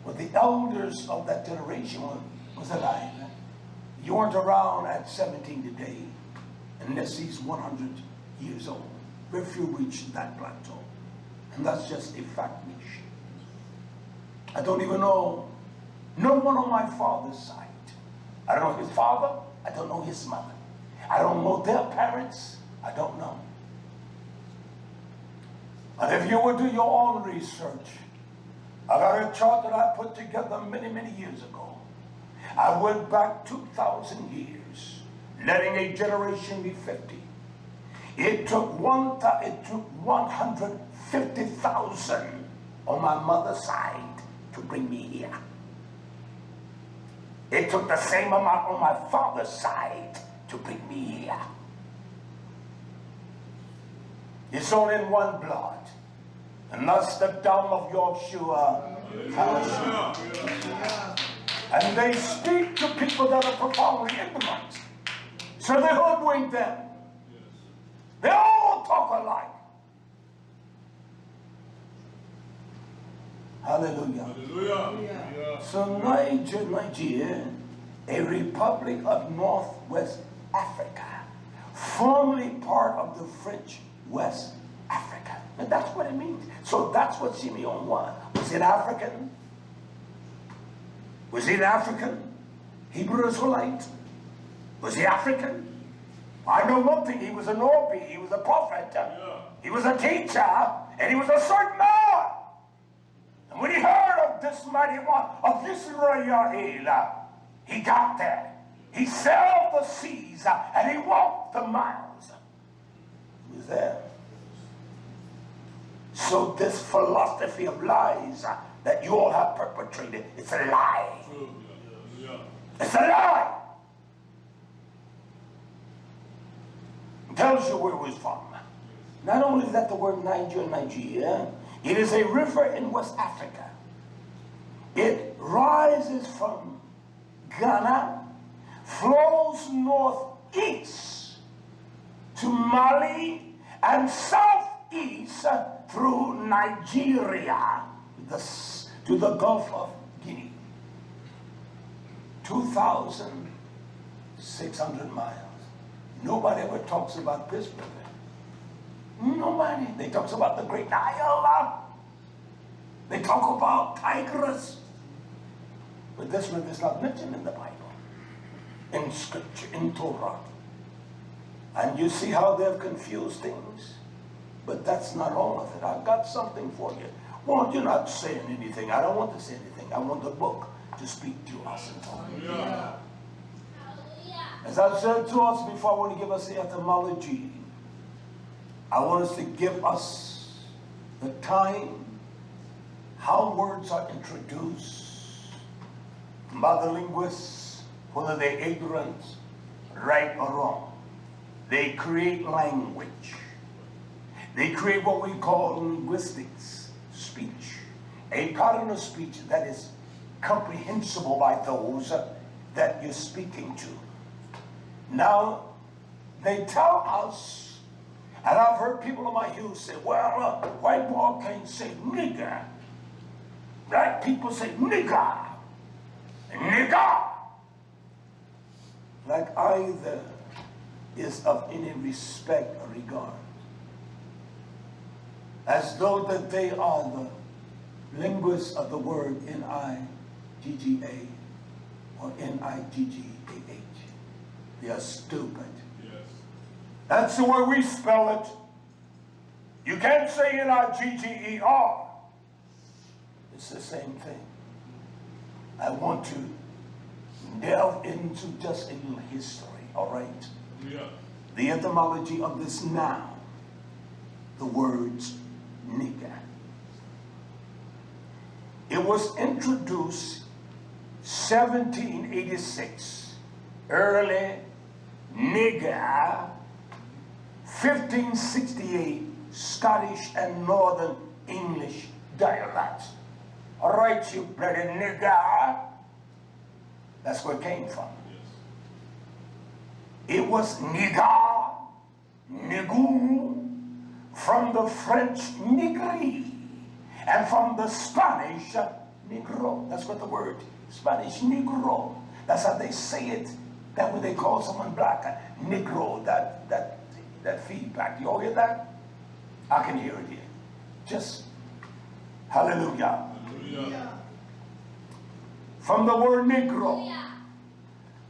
with the elders of that generation was alive. You weren't around at 17 today unless he's 100 years old. Very few reach that plateau. And that's just a fact, nation. I don't even know no one on my father's side. I don't know his father. I don't know his mother. I don't know their parents. I don't know. And if you would do your own research, I got a chart that I put together many, many years ago. I went back 2,000 years, letting a generation be 50. It took 150,000 on my mother's side to bring me here. It took the same amount on my father's side to bring me here. It's all in one blood. And that's the dam of YHWH. And they speak to people that are profoundly ignorant. So they hoodwink them. They all talk alike. Hallelujah. Hallelujah. So Niger, a republic of Northwest Africa, formerly part of the French West Africa. And that's what it means. So that's what Simeon was. Was it African? Was he an African? Hebrew Israelite? Was he African? I know one thing. He was a Nobi. He was a prophet. He was a teacher. And he was a certain man. And when he heard of this mighty one, of YisraYah'ale, he got there. He sailed the seas and he walked the miles. He was there. So this philosophy of lies that you all have perpetrated, it's a lie. It's a lie. It tells you where it was from. Not only is that the word Nigeria, it is a river in West Africa. It rises from Ghana, flows northeast to Mali, and southeast through Nigeria to the Gulf of Guinea. 2,600 miles. Nobody ever talks about this river. Nobody. They talk about the Great Nile. They talk about Tigris. But this river is not mentioned in the Bible, in Scripture, in Torah. And you see how they've confused things? But that's not all of it. I've got something for you. Well, you're not saying anything. I don't want to say anything. I want the book to speak to us. Yeah. As I've said to us before, I want to give us the etymology. I want us to give us the time, how words are introduced by the linguists, whether they're ignorant, right or wrong. They create language. They create what we call linguistics, speech. A pattern of speech that is comprehensible by those that you're speaking to. Now, they tell us, and I've heard people in my youth say, well, white boy can't say nigger. Black people say nigger. Nigger. Like either is of any respect or regard. As though that they are the linguists of the word N-I-G-G-A or N-I-G-G-A-H. They are stupid. Yes. That's the way we spell it. You can't say N-I-G-G-E-R. It's the same thing. I want to delve into just a little history, all right? Yeah. The etymology of this noun, the words nigger. It was introduced 1786, early nigger, 1568, Scottish and Northern English dialect. All right, you bloody nigger. That's where it came from. Yes. It was nigger, nigou, from the French nigri, and from the Spanish negro. That's what the word, Spanish negro. That's how they say it. That when they call someone black, negro, that feedback. You all hear that? I can hear it here. Just hallelujah. Hallelujah. From the word negro.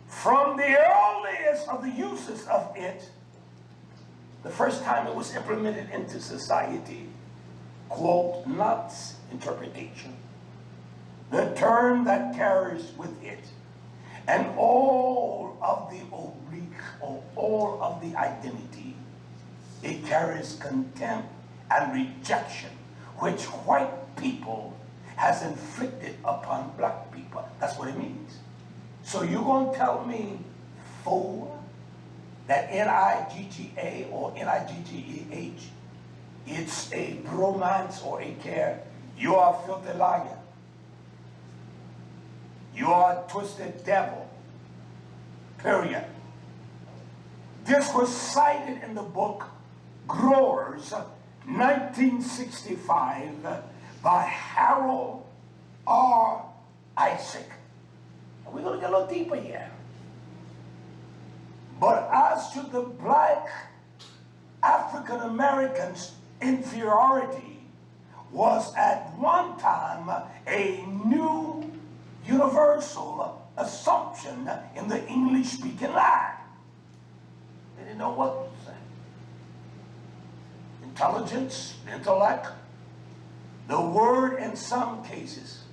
From the earliest of the uses of it, the first time it was implemented into society, quote, Knott's interpretation, the term that carries with it, and all of the oblique, or all of the identity, it carries contempt and rejection, which white people has inflicted upon black people. That's what it means. So you're going to tell me, fool, that N-I-G-G-A or N-I-G-G-E-H, it's a bromance or a care. You are a filthy liar. You are a twisted devil. Period. This was cited in the book Growers, 1965, by Harold R. Isaac. And we're going to get a little deeper here. But as to the black African Americans' inferiority was at one time a new universal assumption in the English-speaking land. They didn't know what to say. Intelligence, intellect. The word in some cases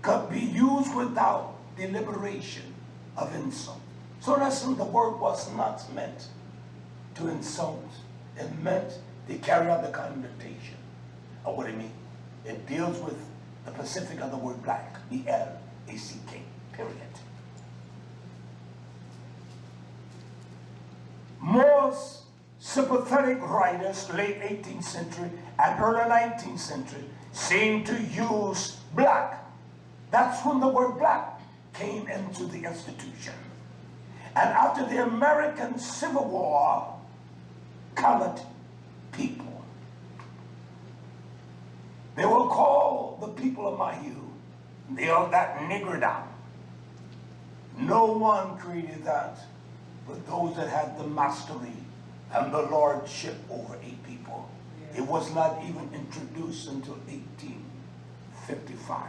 could be used without deliberation of insult. So in essence, the word was not meant to insult. It meant to carry out the connotation of what it means. It deals with the Pacific of the word black, B-L-A-C-K, period. Most sympathetic writers, late 18th century and early 19th century, seem to use black. That's when the word black came into the institution. And after the American Civil War, colored people. They will call the people of my youth, they are that nigger down. No one created that but those that had the mastery and the lordship over a people. It was not even introduced until 1855.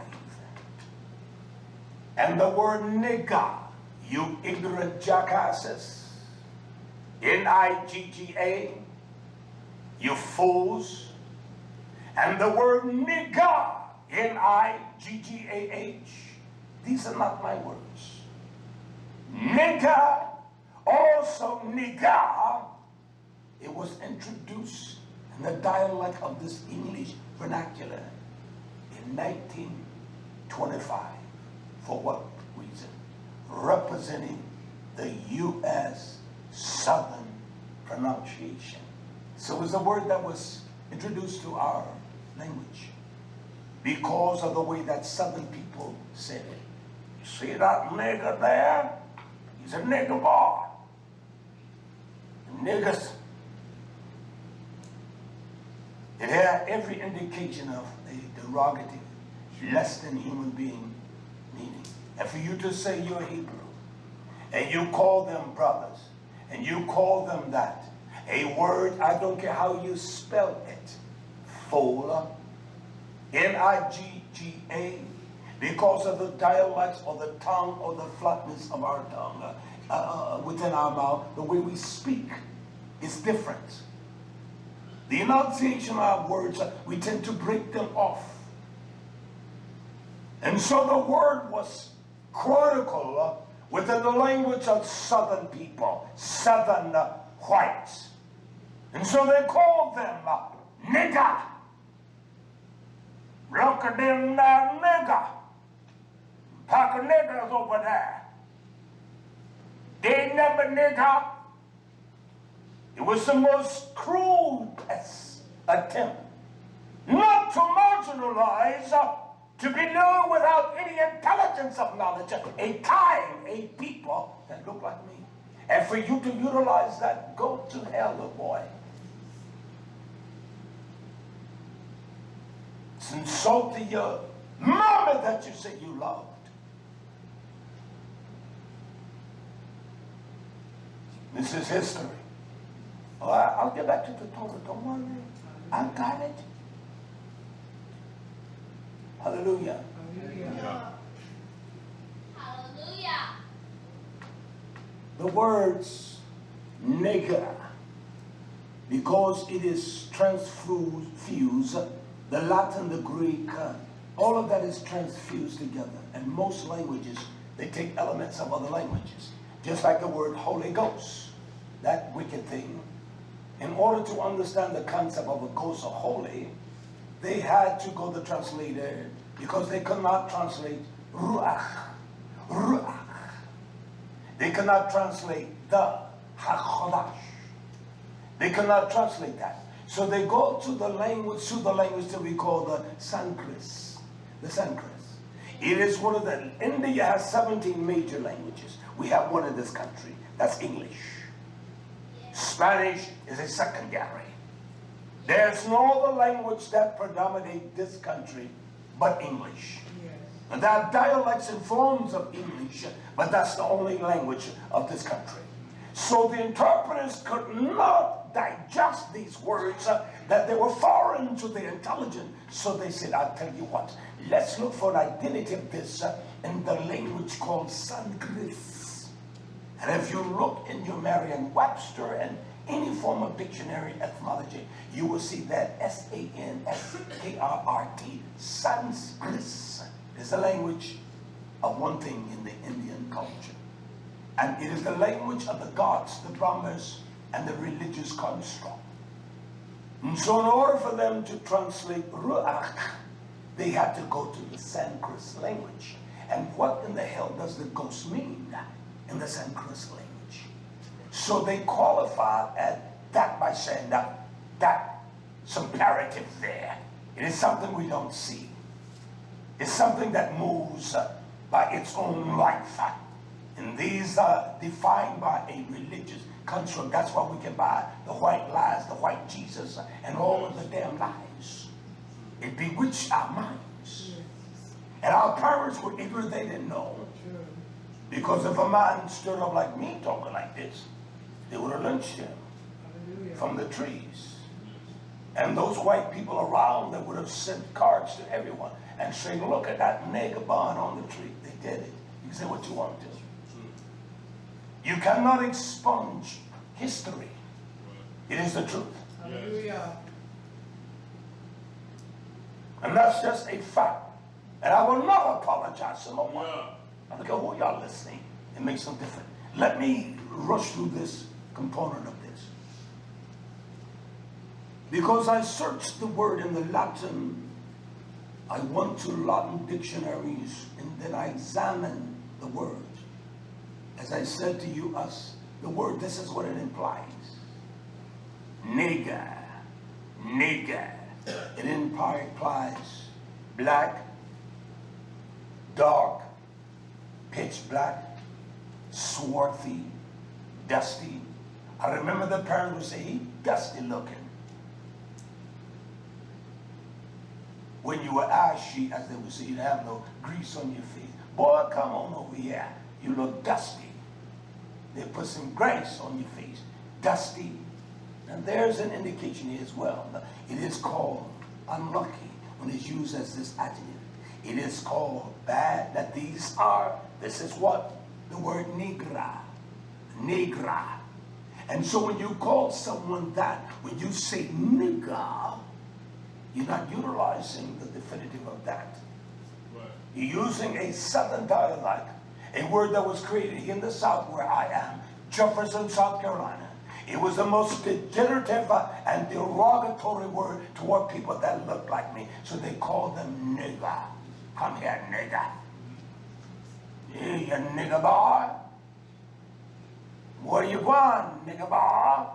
And the word nigga, you ignorant jackasses, N-I-G-G-A, you fools. And the word nigga, N-I-G-G-A-H, these are not my words. Nigger, also nigga, it was introduced in the dialect of this English vernacular in 1925. For what reason? Representing the U.S. Southern pronunciation. So it was a word that was introduced to our language because of the way that Southern people said it. See that nigger there? He's a nigger boy. Niggers. It had every indication of a derogative, less than human being meaning. And for you to say you're Hebrew, and you call them brothers, and you call them that, a word, I don't care how you spell it, fool, N-I-G-G-A, because of the dialects or the tongue or the flatness of our tongue within our mouth, the way we speak is different. The enunciation of words, we tend to break them off. And so the word was critical within the language of Southern people, Southern whites. And so they called them nigger. Look at them now, nigger. Pack of niggers over there. They never nigger. It was the most cruel attempt not to marginalize, to be known without any intelligence of knowledge, a kind, a people that look like me. And for you to utilize that, go to hell, little boy. It's insulting your mama that you say you loved. This is history. Oh, I'll get back to the Torah. Don't worry. I got it. Hallelujah. Hallelujah. Hallelujah. The words nigger, because it is transfused, the Latin, the Greek, all of that is transfused together. And most languages, they take elements of other languages. Just like the word Holy Ghost, that wicked thing. In order to understand the concept of a ghost or holy, they had to go to the translator because they could not translate ruach, ruach. They could not translate the hachodash. They could not translate that. So they go to the language that we call the Sanskrit. The Sanskrit. It is one of the, India has 17 major languages. We have one in this country. That's English. Spanish is a secondary. There's no other language that predominates this country but English. Yes. And there are dialects and forms of English, but that's the only language of this country. So the interpreters could not digest these words, that they were foreign to their intelligence. So they said, I'll tell you what, let's look for an identity of this in the language called Sanskrit. And if you look in your Merriam-Webster and any form of dictionary etymology, you will see that S-A-N-S-K-R-I-T, Sanskrit, is the language of one thing in the Indian culture. And it is the language of the gods, the Brahmas, and the religious construct. And so in order for them to translate Ruach, they had to go to the Sanskrit language. And what in the hell does the ghost mean in the Sanskrit language? So they qualified at that by saying that some imperative there. It is something we don't see. It's something that moves by its own life. And these are defined by a religious construct. That's why we can buy the white lies, the white Jesus, and all of the damn lies. It bewitched our minds. And our parents were ignorant, they didn't know. Because if a man stood up like me talking like this, they would have lynched him from the trees. And those white people around, they would have sent cards to everyone and saying, look at that nigger bun on the tree. They did it. You can say what you want to. True. You cannot expunge history. It is the truth. Hallelujah. And that's just a fact. And I will not apologize to no one. Yeah. I don't care who y'all listening. It makes no difference. Let me rush through this component of this. Because I searched the word in the Latin, I went to Latin dictionaries and then I examined the word. As I said to you, the word, this is what it implies. Nigger. Nigger. It implies black, dark, pitch black, swarthy, dusty. I remember the parents would say, he dusty looking. When you were ashy, as they would say, you'd have no grease on your feet. Boy, come on over here. You look dusty. They put some grease on your face. Dusty. And there's an indication here as well. It is called unlucky when it's used as this adjective. It is called bad. That this is what? The word nigra. Nigra. And so when you call someone that, when you say nigger, you're not utilizing the definitive of that. Right. You're using a southern dialect, a word that was created here in the South where I am, Jefferson, South Carolina. It was the most degenerative and derogatory word toward people that looked like me. So they called them nigger. Come here, nigger. Yeah, you nigger boy. What do you want, nigger boy?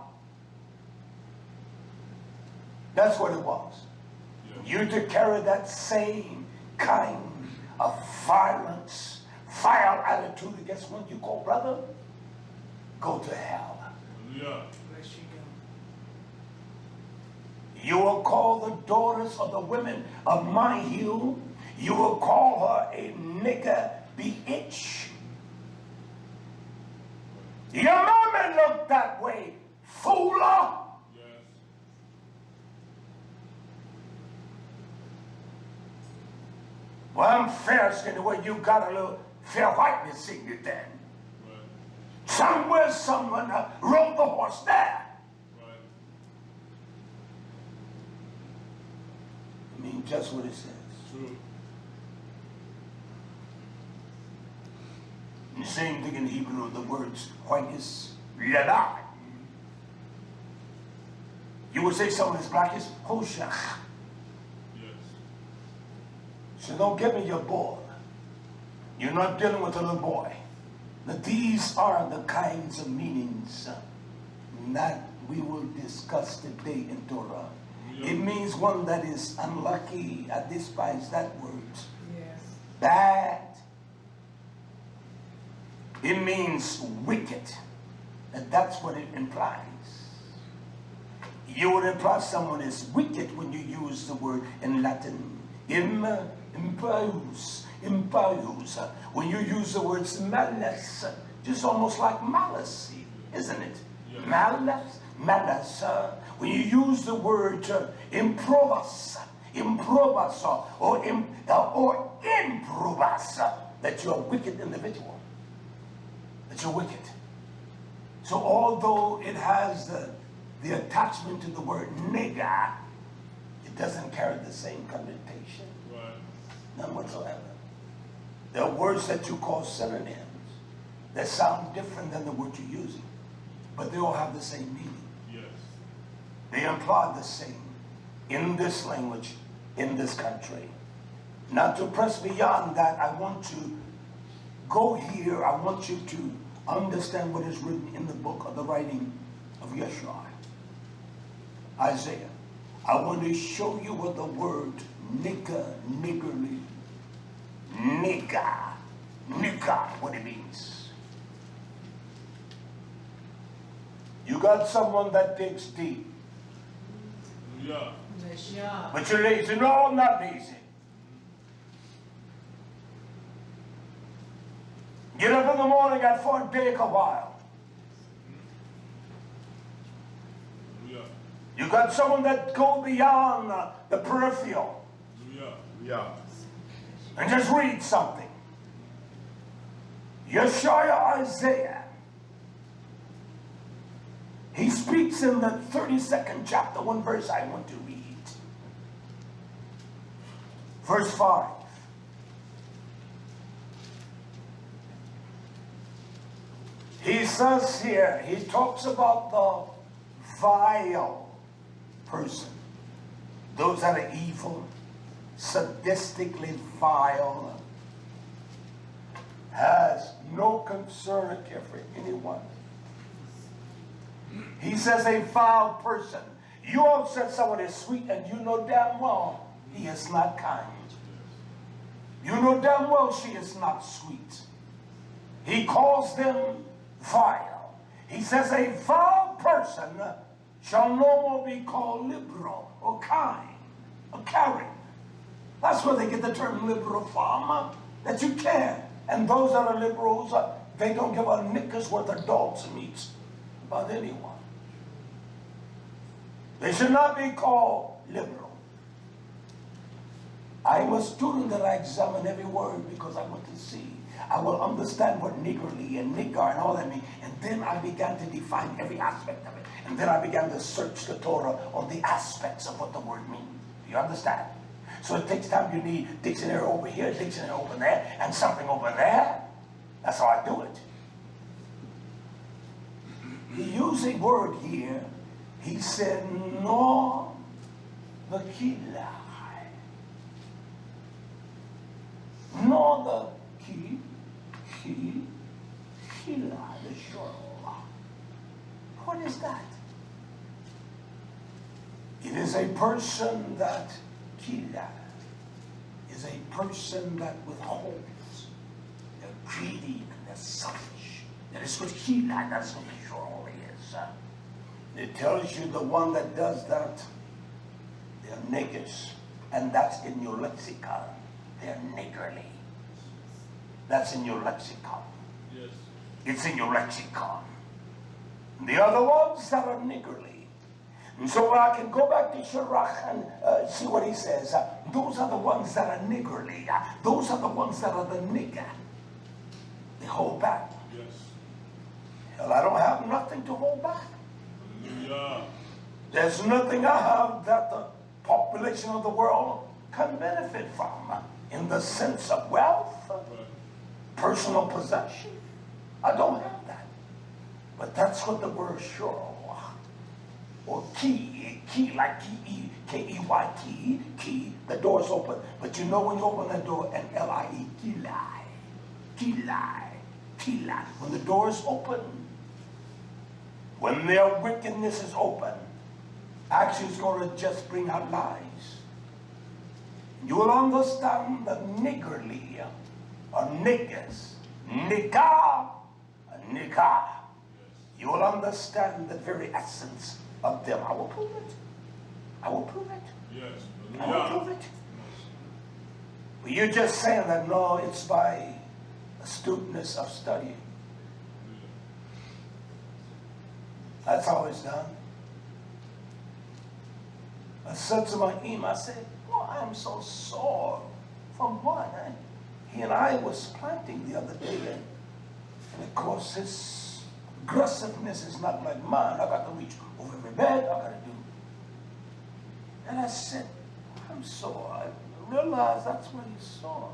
That's what it was. You to carry that same kind of violence, vile attitude against one you call brother, go to hell. Yeah. Bless you, God. You will call the daughters of the women of my hue, you will call her a nigger bitch. Your mama looked that way, fooler. Yes. Well, I'm fair-skinned the way you got a little fair whiteness in you then. Right. Somewhere someone rode the horse there. Right. I mean, just what it says. True. The same thing in Hebrew, the words whiteness, yada. You would say someone is black is hoshach. Yes. So don't give me your boy. You're not dealing with a little boy. Now, these are the kinds of meanings that we will discuss today in Torah. Yeah. It means one that is unlucky. I despise that word. Yes. Bad. It means wicked. And that's what it implies. You would imply someone is wicked when you use the word in Latin. Impious. When you use the words malice, just almost like malice, isn't it? Yeah. Malice. When you use the word improbus, or improbus, that you're a wicked individual. That you're wicked. So although it has the attachment to the word nigger, it doesn't carry the same connotation. Right. None whatsoever. There are words that you call synonyms that sound different than the word you're using, but they all have the same meaning. Yes. They imply the same in this language, in this country. Now, to press beyond that, I want to go here. I want you to understand what is written in the book of the writing of Yeshua, Isaiah. I want to show you what the word nigger, niggerly, nigger, what it means. You got someone that digs deep, Yeah. Bless ya. but you're lazy. No, I'm not lazy. Get up in the morning at 4 and take a while. Yeah. You got someone that go beyond the peripheral Yeah. Yeah. and just read something. Yeshaya Isaiah, he speaks in the 32nd chapter, one verse I want to read. Verse 5. He says here, he talks about the vile person. Those that are evil, sadistically vile, has no concern or care for anyone. He says a vile person. You all said someone is sweet and you know damn well he is not kind. You know damn well she is not sweet. He calls them vile. He says a vile person shall no more be called liberal or kind or caring. That's where they get the term liberal from, that you care. And those that are liberals, they don't give a knicker's worth of dog's meat about anyone. They should not be called liberal. I'm a student that I examine every word because I want to see. I will understand what niggerly and nigger and all that mean. And then I began to define every aspect of it. And then I began to search the Torah on the aspects of what the word means. Do you understand? So it takes time. You need dictionary over here, dictionary over there, and something over there. That's how I do it. He used a word here. He said, no, the kilai. No, the kilai, the shore. What is that? It is a person that kilai is a person that withholds. They're greedy and they're selfish. That is what kilai, that's what the shore is. It tells you the one that does that, they're niggers. And that's in your lexicon. They're niggerly. That's in your lexicon. Yes. It's in your lexicon. The other ones that are niggerly. And so I can go back to Shirach and see what he says. Those are the ones that are niggerly. Those are the ones that are the nigger. They hold back. Yes. Hell, I don't have nothing to hold back. Hallelujah. There's nothing I have that the population of the world can benefit from in the sense of wealth, Right. personal possession. I don't have that. But that's what the word sure or key like K-E-Y, key, the door's open. But you know when you open that door, and L-I-E, kilai. When the door is open, when their wickedness is open, actually it's going to just bring out lies. You will understand the niggerly or niggers, NIGGAH, NIGGAH. You will understand the very essence of them. I will prove it. I will prove it. Yes. I will prove it. But you're just saying that, no, it's by astuteness of study. That's how it's done. I said to my imam, I said, oh, I am so sore. From what? He and I was planting the other day, and of course his aggressiveness is not like mine. I got to reach over every bed, I got to do. And I said, I'm sore. I realized that's what he's sore.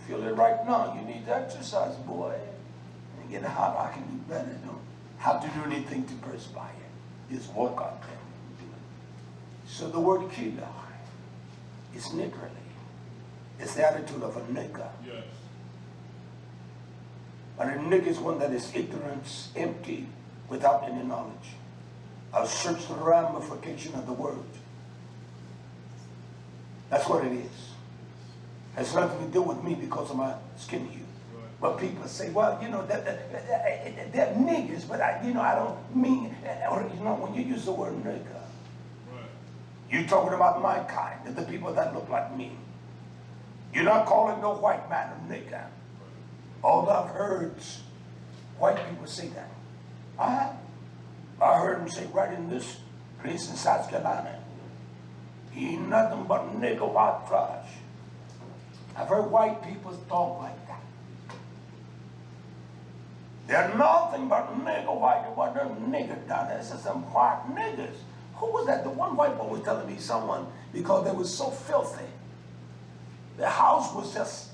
Feel it right now. You need to exercise, boy. And get hot, I can do better. Don't have to do anything to perspire. Just walk out there and do it. So the word kilai is niggerly. It's the attitude of a nigger. Yes. And a nigger is one that is ignorant, empty, without any knowledge. I'll search the ramification of the word. That's what it is. It has nothing to do with me because of my skin hue. Right. But people say, well, you know, they're niggers, but I don't mean, or when you use the word nigger, Right. you're talking about my kind, the people that look like me. You're not calling no white man a nigger. All I've heard white people say that. I heard them say right in this place in South Carolina, he ain't nothing but nigger white trash. I've heard white people talk like that. They're nothing but nigger white. What the nigger down there? It's just some white niggers. Who was that? The one white boy was telling me someone, because they were so filthy. The house was just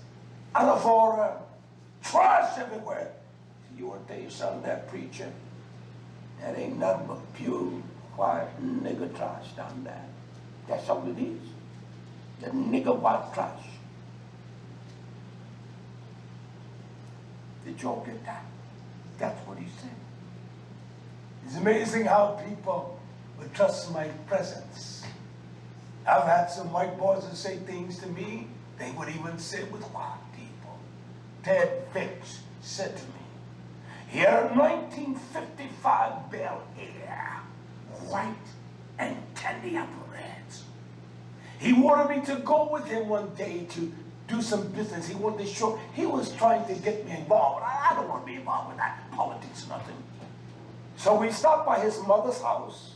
out of order, trash everywhere. You want to tell you something, that preacher? That ain't nothing but pure white nigger trash down there. That's all it is. The nigger white trash. Did y'all get that? That's what he said. It's amazing how people would trust my presence. I've had some white boys that say things to me they would even say with white people. Ted Fitch said to me, here in 1955 Bel Air, white and candy apparatus. He wanted me to go with him one day to do some business. He wanted to show, he was trying to get me involved. I don't want to be involved with that politics, nothing. So we stopped by his mother's house,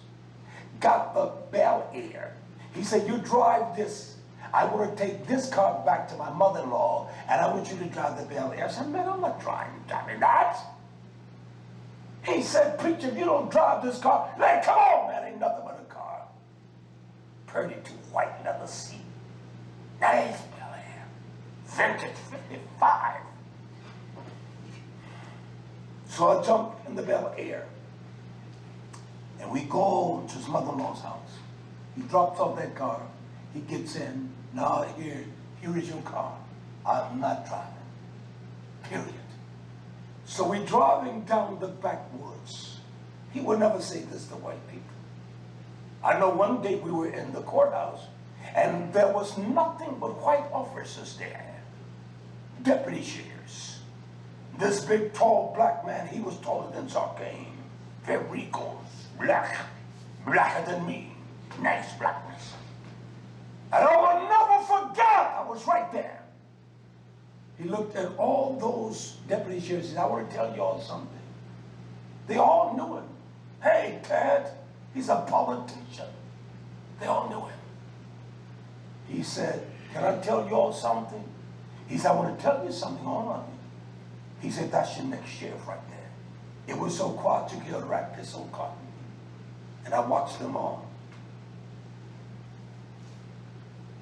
got the Bel Air. He said, you drive this. I want to take this car back to my mother-in-law, and I want you to drive the Bel Air. I said, man, I'm not driving that. He said, preacher, if you don't drive this car, man, come on, man, ain't nothing but a car. Pretty to white leather seat. Nice Bel Air. Vintage 55. So I jumped in the Bel Air, and we go to his mother-in-law's house. He drops off that car. He gets in. Now here is your car. I'm not driving. Period. So we're driving down the backwoods. He would never say this to white people. I know one day we were in the courthouse, and there was nothing but white officers there. Deputy sheriffs. This big, tall black man, he was taller than Zarkane. Very cool. Blacker than me. Nice blackness. And I will never forget, I was right there. He looked at all those deputy sheriffs and said, I want to tell you all something. They all knew him. Hey, Ted, he's a politician. They all knew him. He said, can I tell you all something? He said, I want to tell you something, all of you. He said, that's your next sheriff right there. It was so quiet you could wrap this old cotton. And I watched them all.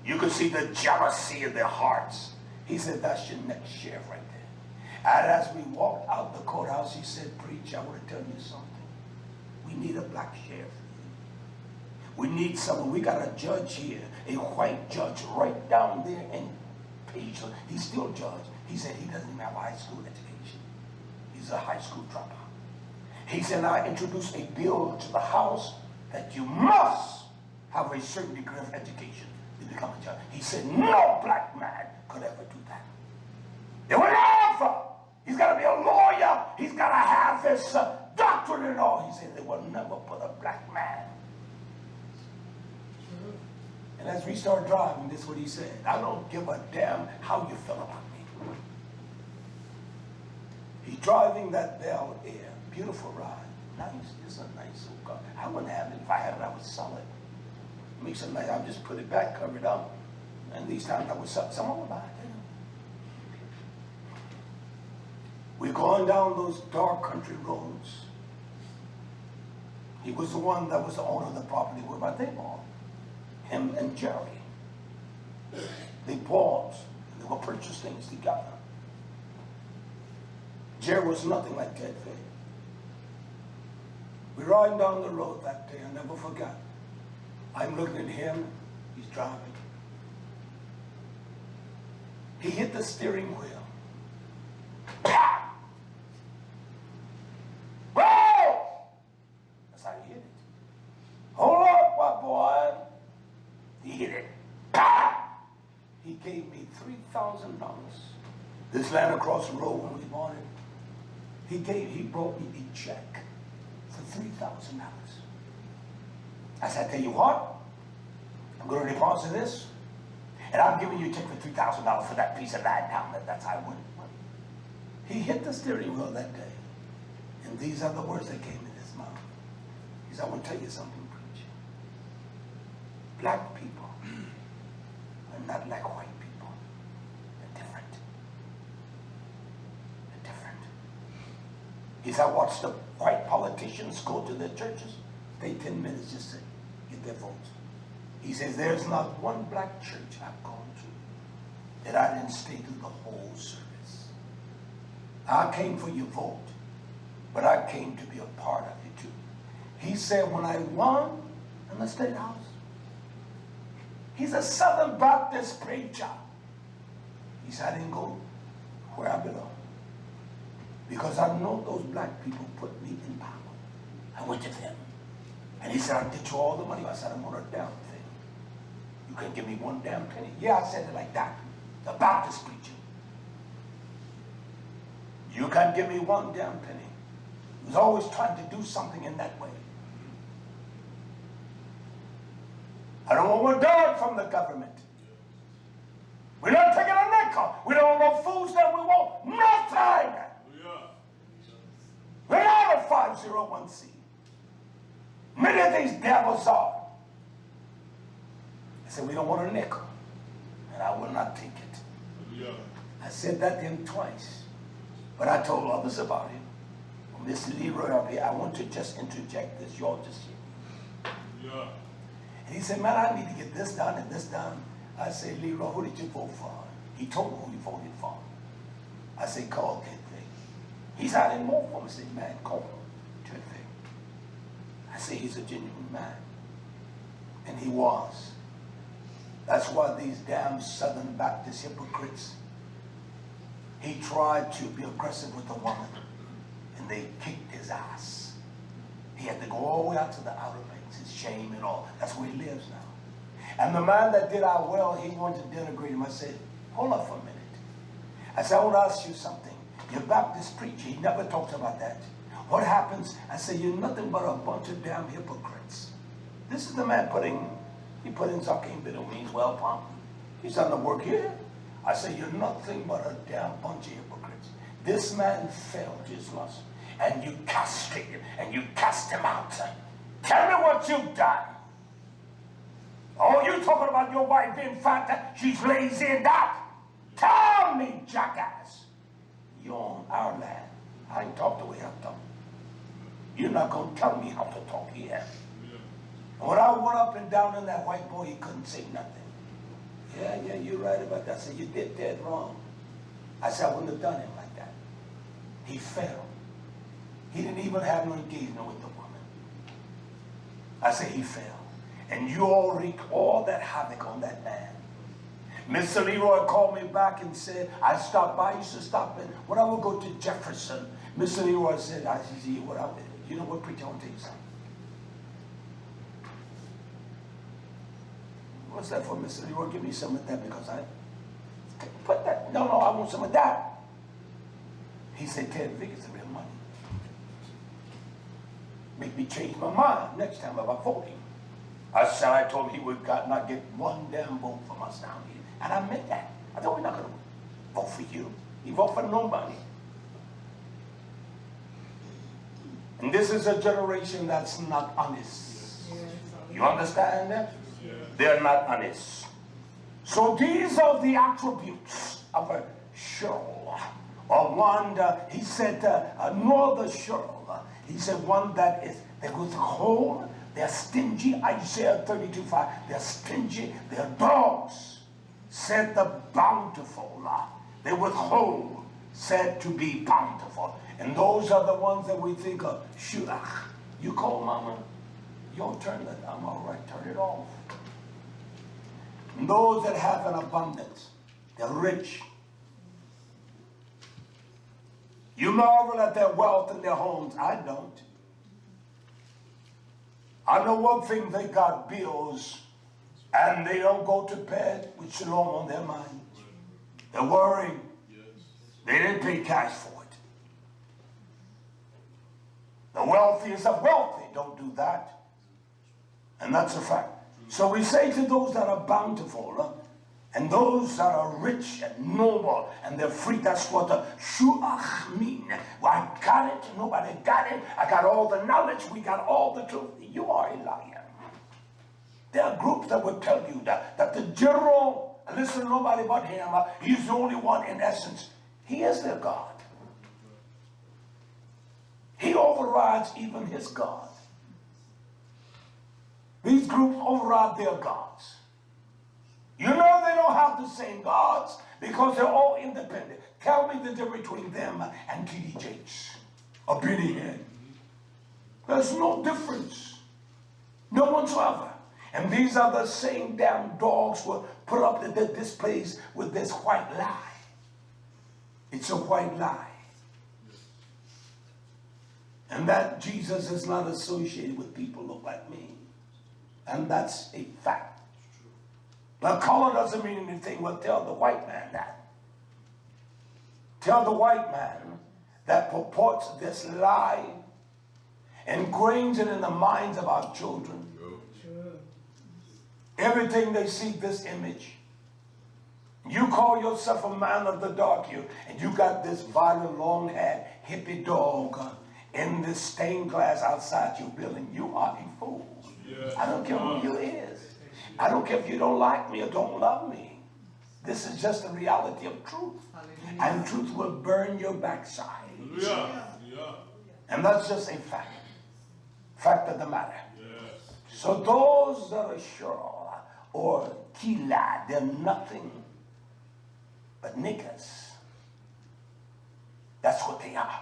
You could see the jealousy in their hearts. He said, that's your next sheriff right there. And as we walked out the courthouse, he said, preach, I want to tell you something. We need a black sheriff. We need someone. We got a judge here, a white judge right down there in Paisley. He's still judge. He said he doesn't even have a high school education. He's a high school dropout. He said, I introduced a bill to the House that you must have a certain degree of education to become a judge. He said, no black man could ever do that. They would never. He's got to be a lawyer. He's got to have this doctorate and all. He said, they will never put a black man. And as we start driving, this is what he said. I don't give a damn how you feel about me. He's driving that Bel Air. Beautiful ride. Nice. It's a nice old car. I wouldn't have it. If I had it, I would sell it. Make some nice. I would just put it back, cover it up. And these times I would sell it. Someone would buy it. We're going down those dark country roads. He was the one that was the owner of the property where my they bought. Him and Jerry. They paused. They will purchase things together. Jerry was nothing like Ted Fitch. We're riding down the road that day. I never forgot. I'm looking at him. He's driving. He hit the steering wheel. Whoa! That's how he hit it. Hold up, my boy. He hit it. He gave me $3,000. This land across the road when we bought it. He brought me a check for $3,000. I said, I tell you what, I'm going to deposit this, and I'm giving you a check for $3,000 for that piece of land down there. That's how it went. He hit the steering wheel that day, and these are the words that came in his mouth. He said, I want to tell you something, preacher. Black people are not like white people. They're different. They're different. He said, watch the white politicians go to their churches. Take 10 minutes just to get their votes. He says, there's not one black church I've gone to that I didn't stay through the whole service. I came for your vote, but I came to be a part of it too. He said, when I won in the State House, he's a Southern Baptist preacher. He said, I didn't go where I belong, because I know those black people put me in power. I went to them. And he said, I'll get you all the money. I said, I want a damn thing. You can't give me one damn penny. Yeah, I said it like that. The Baptist preacher. You can't give me one damn penny. He was always trying to do something in that way. I don't want $1 from the government. We're not taking a nickel. We don't want no foods that we want. Nothing. We're not a 501c. Many of these devils are. I said, we don't want a nickel. And I will not take it. I said that to him twice. But I told others about him. Mr. Leroy up here, I want to just interject this. Y'all just hear. And he said, man, I need to get this done and this done. I said, Leroy, who did you vote for? He told me who he voted for. I said, call that thing. He said, I didn't vote for him. I said, man, call him. I say he's a genuine man. And he was. That's why these damn Southern Baptist hypocrites, he tried to be aggressive with the woman, and they kicked his ass. He had to go all the way out to the Outer Banks, his shame and all. That's where he lives now. And the man that did our well, he wanted to denigrate him. I said, hold up for a minute. I said, I want to ask you something. Your Baptist preacher, he never talks about that. What happens? I say, you're nothing but a bunch of damn hypocrites. This is the man he put in Zakim Biddle means well pumped. He's done the work here. I say, you're nothing but a damn bunch of hypocrites. This man failed his lust, and you castrated him, and you cast him out. Tell me what you've done. Oh, you talking about your wife being fat, she's lazy and that. Tell me, jackass. You're on our land. I ain't talk the way I talk. You're not going to tell me how to talk here. And when I went up and down in that white boy, he couldn't say nothing. Yeah, you're right about that. I said, you did dead wrong. I said, I wouldn't have done him like that. He fell. He didn't even have no engagement with the woman. I said, he fell. And you all wreaked all that havoc on that man. Mr. Leroy called me back and said, I stopped by. I used to stop in. When I would go to Jefferson, Mr. Leroy said, I see what I did. You know what, preacher, I want to tell you something. What's that for, Mr. Leroy? Give me some of that because I put that. No, I want some of that. He said, Ted Vick is the real money. Make me change my mind next time about voting. I told him he would not get one damn vote from us down here. And I meant that. I thought, we're not going to vote for you. You vote for nobody. And this is a generation that's not honest. You understand that? They're not honest. So these are the attributes of a shirl. Or one, he said, nor the shirl. He said one that is, that goes whole. They're stingy. Isaiah 32:5. They're stingy. They're dogs. Said the bountiful. They withhold. Said to be bountiful. And those are the ones that we think of. YHWH. You call mama. You don't turn it. I'm all right. Turn it off. And those that have an abundance. They're rich. You marvel at their wealth and their homes. I don't. I know one thing, they got bills and they don't go to bed with shalom on their mind. They're worried. They didn't pay cash for it. The wealthiest of wealthy don't do that. And that's a fact. So we say to those that are bountiful and those that are rich and noble and they're free, that's what the YHWH mean. Well, I got it, nobody got it. I got all the knowledge, we got all the truth. You are a liar. There are groups that will tell you that the general, listen to nobody but him, he's the only one in essence. He is their God. overrides even his God. These groups override their gods. You know they don't have the same gods because they're all independent. Tell me the difference between them and T.D. Jakes or Benny Hinn. There's no difference. No whatsoever. And these are the same damn dogs who were put up at the displays with this white lie. It's a white lie. And that Jesus is not associated with people who look like me. And that's a fact. Now, color doesn't mean anything. Well, tell the white man that. Tell the white man that purports this lie, ingrains it in the minds of our children. True. Everything they see this image. You call yourself a man of the dark here, and you got this violent, long-haired, hippie dog in this stained glass outside your building. You are a fool. Yes. I don't care who you is. I don't care if you don't like me or don't love me. This is just the reality of truth. Hallelujah. And truth will burn your backside. Hallelujah. Yeah. And that's just a fact. Fact of the matter. Yes. So those that are sure or kila, they're nothing but niggers. That's what they are.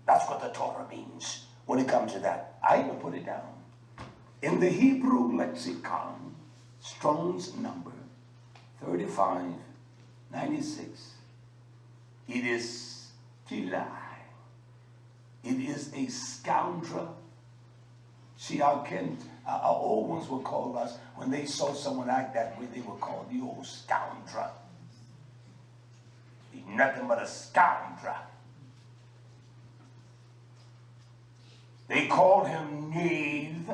That's what the Torah means when it comes to that. I even put it down. In the Hebrew lexicon, Strong's number 3596, it is kilai. It is a scoundrel. See, our old ones would call us, when they saw someone act that way, they would call the old scoundrel. He's nothing but a scoundrel. They called him knave.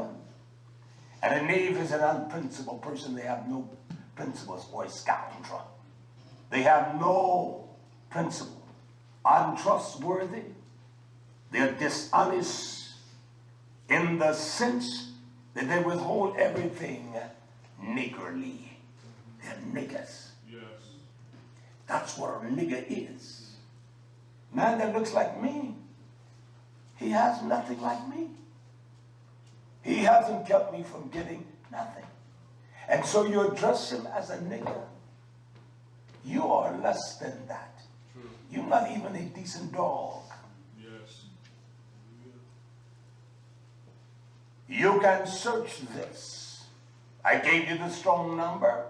And a knave is an unprincipled person. They have no principles, or a scoundrel. They have no principle. Untrustworthy. They're dishonest in the sense that they withhold everything niggerly. They're niggers. Yes. That's what a nigger is. Man that looks like me, he has nothing like me. He hasn't kept me from getting nothing. And so you address him as a nigger. You are less than that. True. You're not even a decent dog. Yes. You can search this. I gave you the strong number.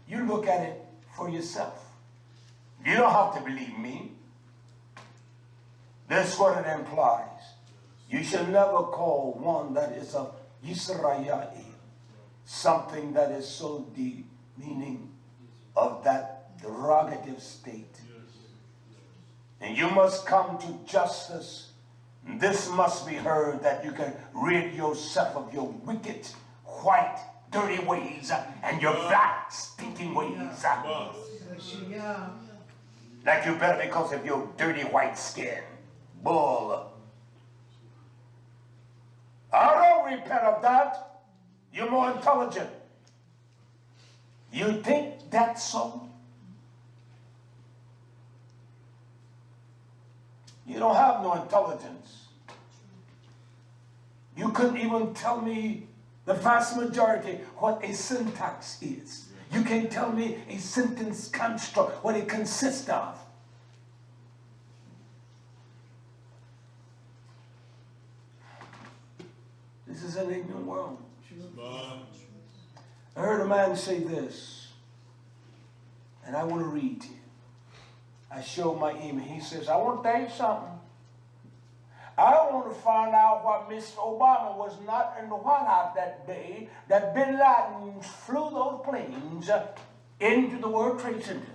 You look at it for yourself. You don't have to believe me. That's what it implies. You should never call one that is of YisraYah'ale something that is so deep, meaning of that derogative state. And you must come to justice. This must be heard, that you can rid yourself of your wicked, white, dirty ways and your black, stinking ways. Yeah. Like you better because of your dirty white skin. Bull. I don't repent of that. You're more intelligent. You think that's so? You don't have no intelligence. You couldn't even tell me the vast majority what a syntax is. You can't tell me a sentence construct, what it consists of. This is an ignorant world. I heard a man say this, and I want to read to you. I showed my email. He says, I want to tell you something. I want to find out why Mr. Obama was not in the White House that day that Bin Laden flew those planes into the World Trade Center.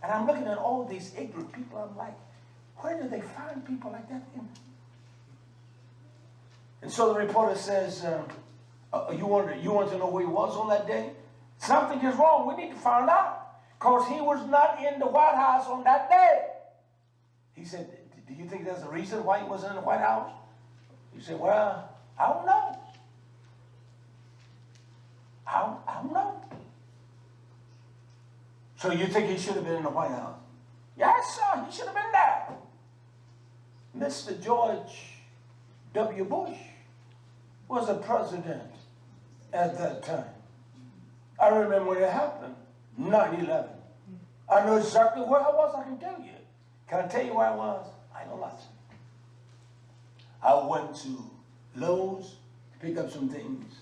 And I'm looking at all these ignorant people. I'm like, where do they find people like that? And so the reporter says, you want to know where he was on that day? Something is wrong. We need to find out. Because he was not in the White House on that day. He said, do you think there's a reason why he wasn't in the White House? He said, well, I don't know. I don't know. So you think he should have been in the White House? Yes, sir, he should have been there. Mr. George W. Bush was the president at that time. I remember when it happened, 9/11. I know exactly where I was, I can tell you. Can I tell you where I was? I know lots. I went to Lowe's to pick up some things.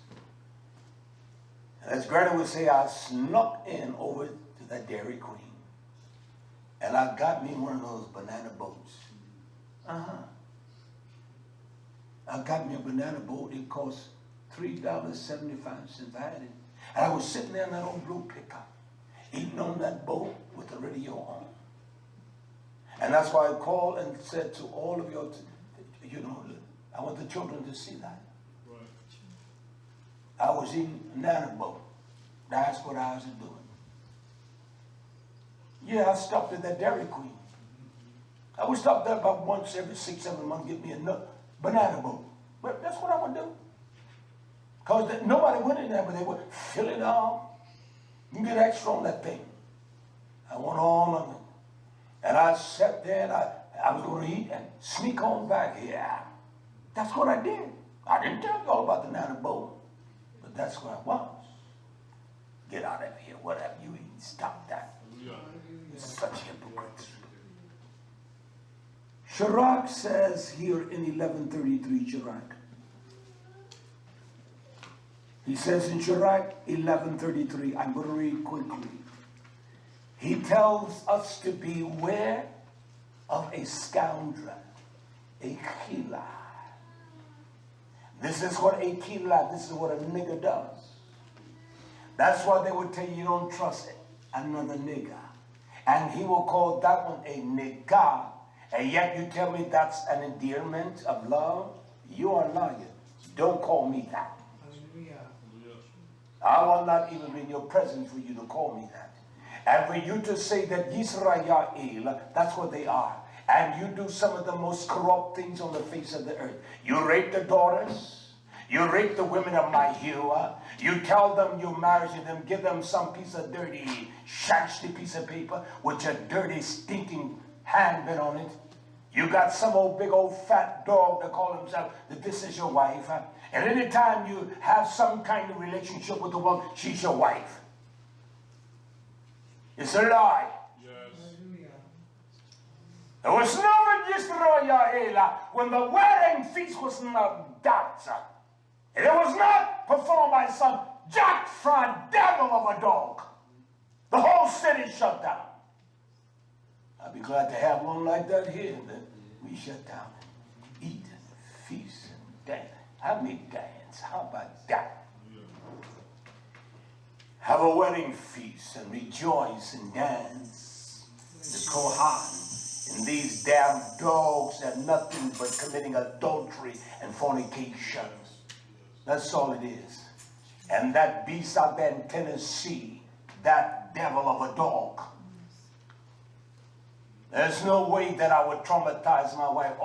And as Granny would say, I snuck in over to that Dairy Queen. And I got me one of those banana boats. I got me a banana boat. It cost $3.75. I had it. And I was sitting there in that old blue pickup, eating on that boat with the radio on. And that's why I called and said to all of you, I want the children to see that. Right. I was eating a banana boat. That's what I was doing. Yeah, I stopped at that Dairy Queen. I would stop there about once every 6-7 months, get me a banana boat. But that's what I would do. Because nobody went in there, but they would fill it up. You get extra on that thing. I want all of it. And I sat there and I was going to eat and sneak on back here. That's what I did. I didn't tell you all about the banana boat, but that's where I was. Get out of here, whatever you eat, stop that. You're such hypocrites. Sirach says here in 1133, Sirach. He says in Sirach 1133, I'm going to read quickly. He tells us to beware of a scoundrel, a killer. This is what a killer, this is what a nigger does. That's why they would tell you don't trust another nigger. And he will call that one a nigga. And yet you tell me that's an endearment of love? You are lying. Don't call me that. I will not even be in your presence for you to call me that. And for you to say that YisraYah'ale, that's what they are. And you do some of the most corrupt things on the face of the earth. You rape the daughters. You rape the women of my hue. You tell them you marry them, give them some piece of dirty, shasty piece of paper with your dirty, stinking handbit on it. You got some old big old fat dog that call himself that this is your wife. And anytime you have some kind of relationship with the woman, she's your wife. It's a lie. Yes. There was never YisraYah'ale when the wedding feast was not done. And it was not performed by some jack fried devil of a dog. The whole city shut down. I'd be glad to have one like that here. That we shut down and eat and feast and dance. Have me dance. How about that? Have a wedding feast and rejoice and dance. The Kohan and these damn dogs are nothing but committing adultery and fornication. That's all it is. And that beast out there in Tennessee, that devil of a dog. There's no way that I would traumatize my wife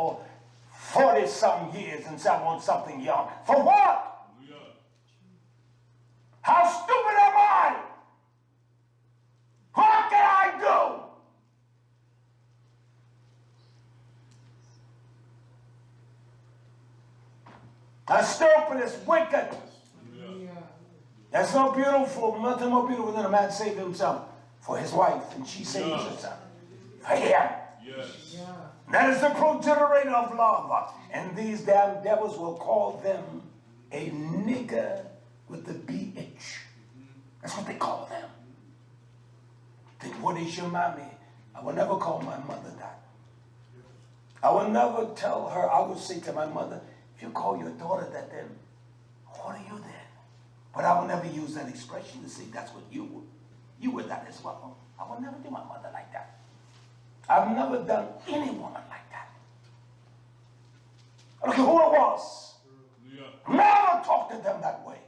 40-some years and say I want something young. For what? How stupid am I? What can I do? That's stupid, it's wicked. That's not beautiful, nothing more beautiful than a man save himself for his wife and she saves herself for him. Yes. That is the progenitor of love. And these damn devils will call them a nigger with the BH. That's what they call them. Then what is your mommy? I will never call my mother that. I will never tell her, I will say to my mother, if you call your daughter that, then what are you then? But I will never use that expression to say that's what you were. You were that as well. I will never do my mother like that. I've never done any woman like that. I don't care who it was. Never talk to them that way.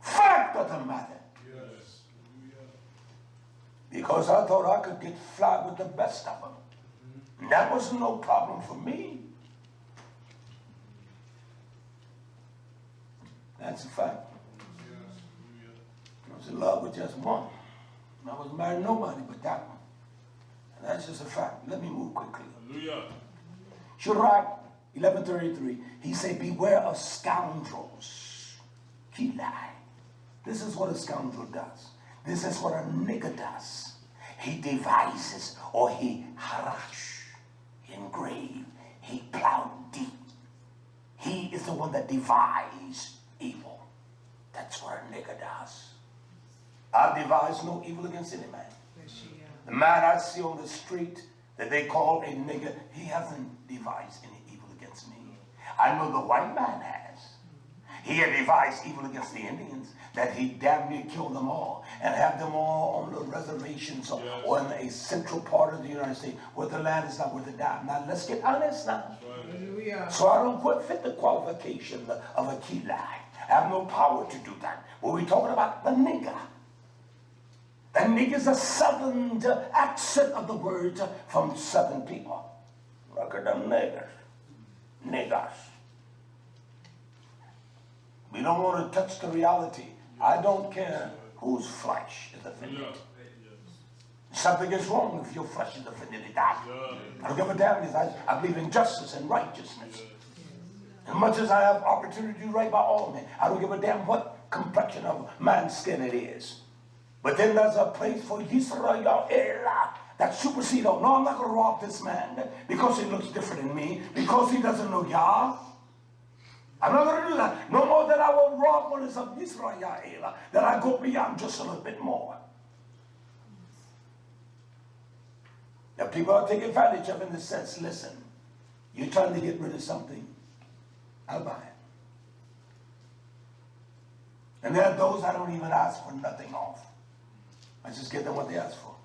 Fact of the matter. Yes. Because I thought I could get fly with the best of them. And that was no problem for me. That's a fact. I was in love with just one. I was married to nobody but that one. And that's just a fact. Let me move quickly. Hallelujah. Sirach 11:33. He said, beware of scoundrels. Kilai. This is what a scoundrel does. This is what a nigger does. He devises, or he harash, he engrave, he plowed deep. He is the one that devised evil. That's what a nigger does. I devise no evil against any man. The man I see on the street that they call a nigger, he hasn't devised any evil against me. I know the white man has. He had devised evil against the Indians, that he damn near killed them all and have them all on the reservations or in a central part of the United States where the land is not worth a dime. Now let's get honest now. Hallelujah. So I don't quite fit the qualification of a Kilai. I have no power to do that. But we're talking about the nigger. The nigger is a southern accent of the word from southern people. Look at them niggers. Niggers. We don't want to touch the reality. I don't care whose flesh is offended. Something is wrong if your flesh is offended. I don't give a damn because I believe in justice and righteousness. As much as I have opportunity to do right by all men, I don't give a damn what complexion of man's skin it is. But then there's a place for YisraYah'ale that supersedes all. No, I'm not going to rob this man because he looks different than me, because he doesn't know Yah. I'm not going to do that. No more than I will rob one of YisraYah'ale, that I go beyond just a little bit more. Now people are taking advantage of in the sense, listen, you're trying to get rid of something, I'll buy it. And there are those I don't even ask for nothing off. I just give them what they ask for.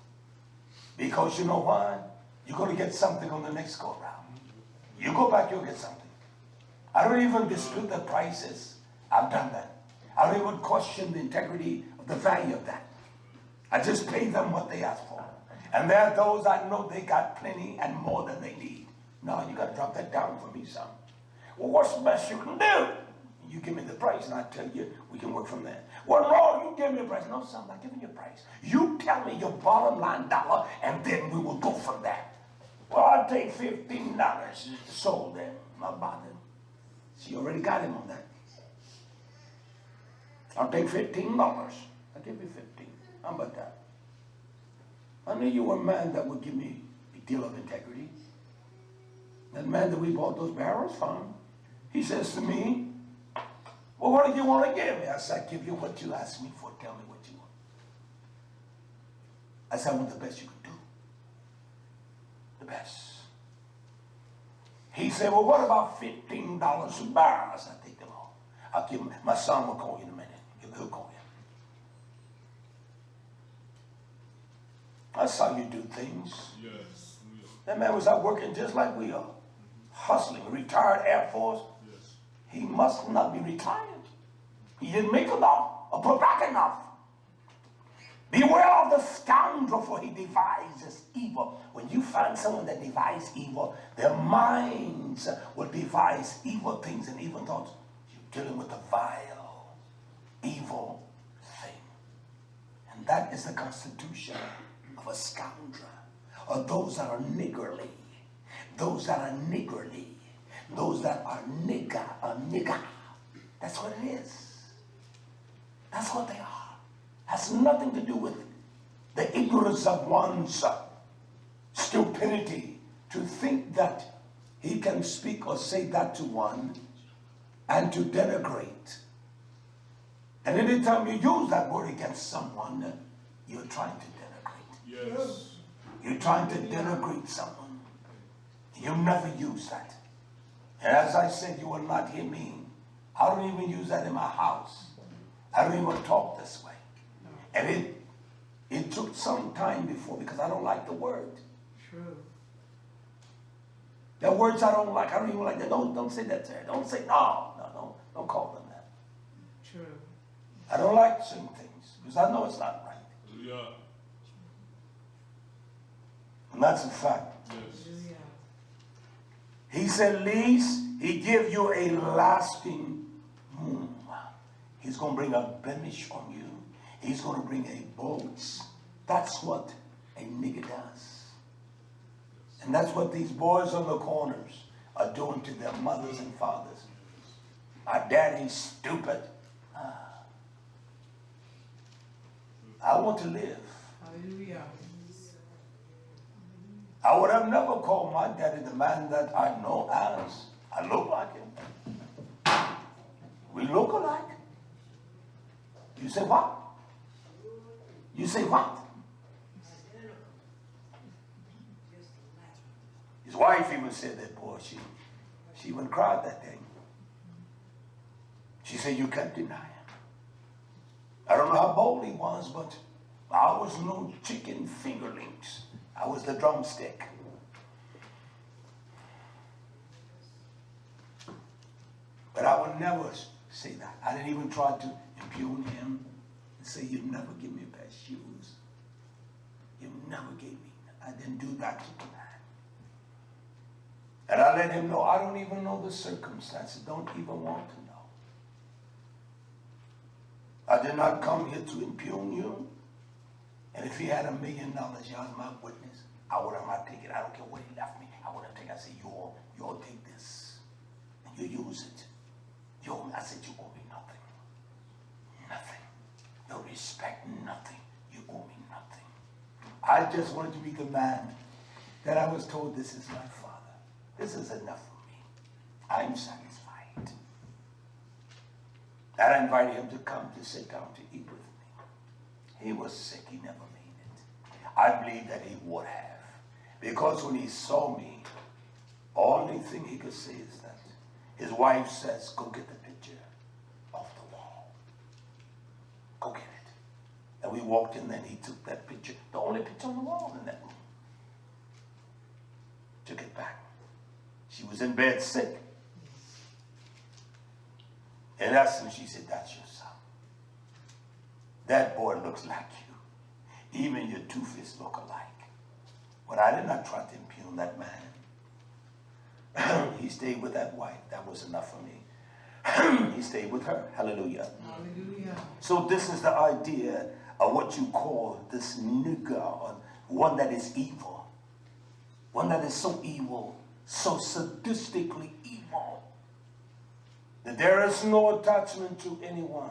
Because you know why? You're going to get something on the next go round. You go back, you'll get something. I don't even dispute the prices. I've done that. I don't even question the integrity of the value of that. I just pay them what they ask for. And there are those I know they got plenty and more than they need. No, you got to drop that down for me, son. Well, what's the best you can do? You give me the price and I tell you we can work from there. Well, no, you give me a price. No, son, I'm not giving you a price. You tell me your bottom line dollar and then we will go from there. Well, I'll take $15. Sold them. Not bothered. So you already got him on that. I'll take $15. I'll give you 15. How about that? I knew you were a man that would give me a deal of integrity. That man that we bought those barrels from, he says to me, well, what do you want to give me? I said, I give you what you asked me for. Tell me what you want. I said, I want the best you can do. The best. He said, well, what about $15 a barrel? I said, I'll take them all. I'll give him. My son will call you in a minute. He'll call you. That's how you do things. Yes. That man was out working just like we are. Hustling. Retired Air Force. Yes. He must not be retired. He didn't make enough or put back enough. Beware of the scoundrel, for he devises evil. When you find someone that devises evil, their minds will devise evil things and evil thoughts. You're dealing with a vile, evil thing. And that is the constitution of a scoundrel, or those that are niggardly, those that are niggardly, those that are nigger. That's what it is. That's what they are. Has nothing to do with the ignorance of one's stupidity to think that he can speak or say that to one and to denigrate. And anytime you use that word against someone, you're trying to denigrate. Yes. You're trying to denigrate someone. You never use that. And as I said, you will not hear me. I don't even use that in my house. I don't even talk this way. And it took some time before, because I don't like the word. True. There are words I don't like. I don't even like that. Don't say that, sir. Don't say no. Don't call them that. True. I don't like certain things because I know it's not right. Yeah. And that's a fact. Yes. Hallelujah. He said, least he give you a lasting wound. He's going to bring a blemish on you. He's going to bring a bulge. That's what a nigger does. And that's what these boys on the corners are doing to their mothers and fathers. Our daddy's stupid. I want to live. Hallelujah. I would have never called my daddy the man that I know as. I look like him. We look alike. You say what? You say what? His wife even said that, boy, she even cried that day. She said, you can't deny him. I don't know how bold he was, but I was no chicken fingerlings. I was the drumstick. But I would never say that. I didn't even try to impugn him and say, you never give me a pair of shoes. You never gave me. I didn't do that to the man. And I let him know, I don't even know the circumstances. Don't even want to know. I did not come here to impugn you. And if he had $1 million, y'all my witness, I would have not taken it. I don't care what he left me. I would have taken it. I said, you all take this. And you use it. I said, you owe me nothing. Nothing. No respect, nothing. You owe me nothing. I just wanted to be the man that I was told, this is my father. This is enough for me. I'm satisfied. And I invited him to come to sit down to eat with me. He was sick. He never made it. I believe that he would have. Because when he saw me, only thing he could say is that his wife says, go get the picture off the wall. Go get it. And we walked in there and he took that picture, the only picture on the wall in that room. Took it back. She was in bed sick. In essence, she said, that's your son. That boy looks like you. Even your two-fists look alike. But I did not try to impugn that man. He stayed with that wife. That was enough for me. He stayed with her. Hallelujah. Hallelujah. So this is the idea of what you call this nigger, or one that is evil. One that is so evil, so sadistically evil, that there is no attachment to anyone,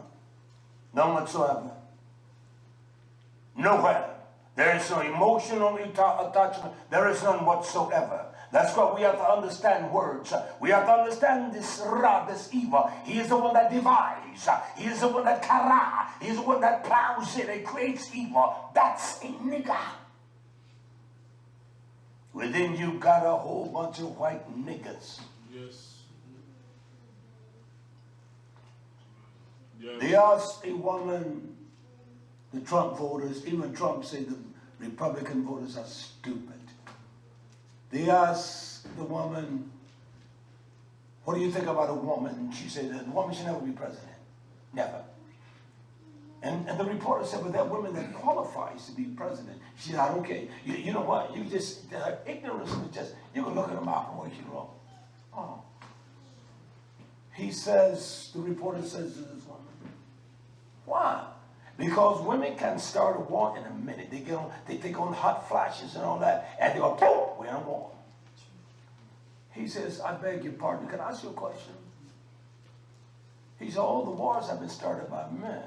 none whatsoever. Nowhere. There is no emotional attachment. There is none whatsoever. That's why we have to understand words. We have to understand this ra, this evil. He is the one that divides. He is the one that kara. He is the one that plows it and creates evil. That's a nigger. Within you got a whole bunch of white niggers. Yes. Yes. They asked a woman, the Trump voters, even Trump said the Republican voters are stupid. They asked the woman, what do you think about a woman? She said, the woman should never be president. Never. And the reporter said, but there are women that qualifies to be president. She said, I don't care. You know what? You just, their ignorance is just, you can look at them out and what you wrong. Oh. He says, the reporter says to this woman, why? Because women can start a war in a minute. They take on hot flashes and all that, and they go, boom, we're in war. He says, I beg your pardon, can I ask you a question? He said, all the wars have been started by men.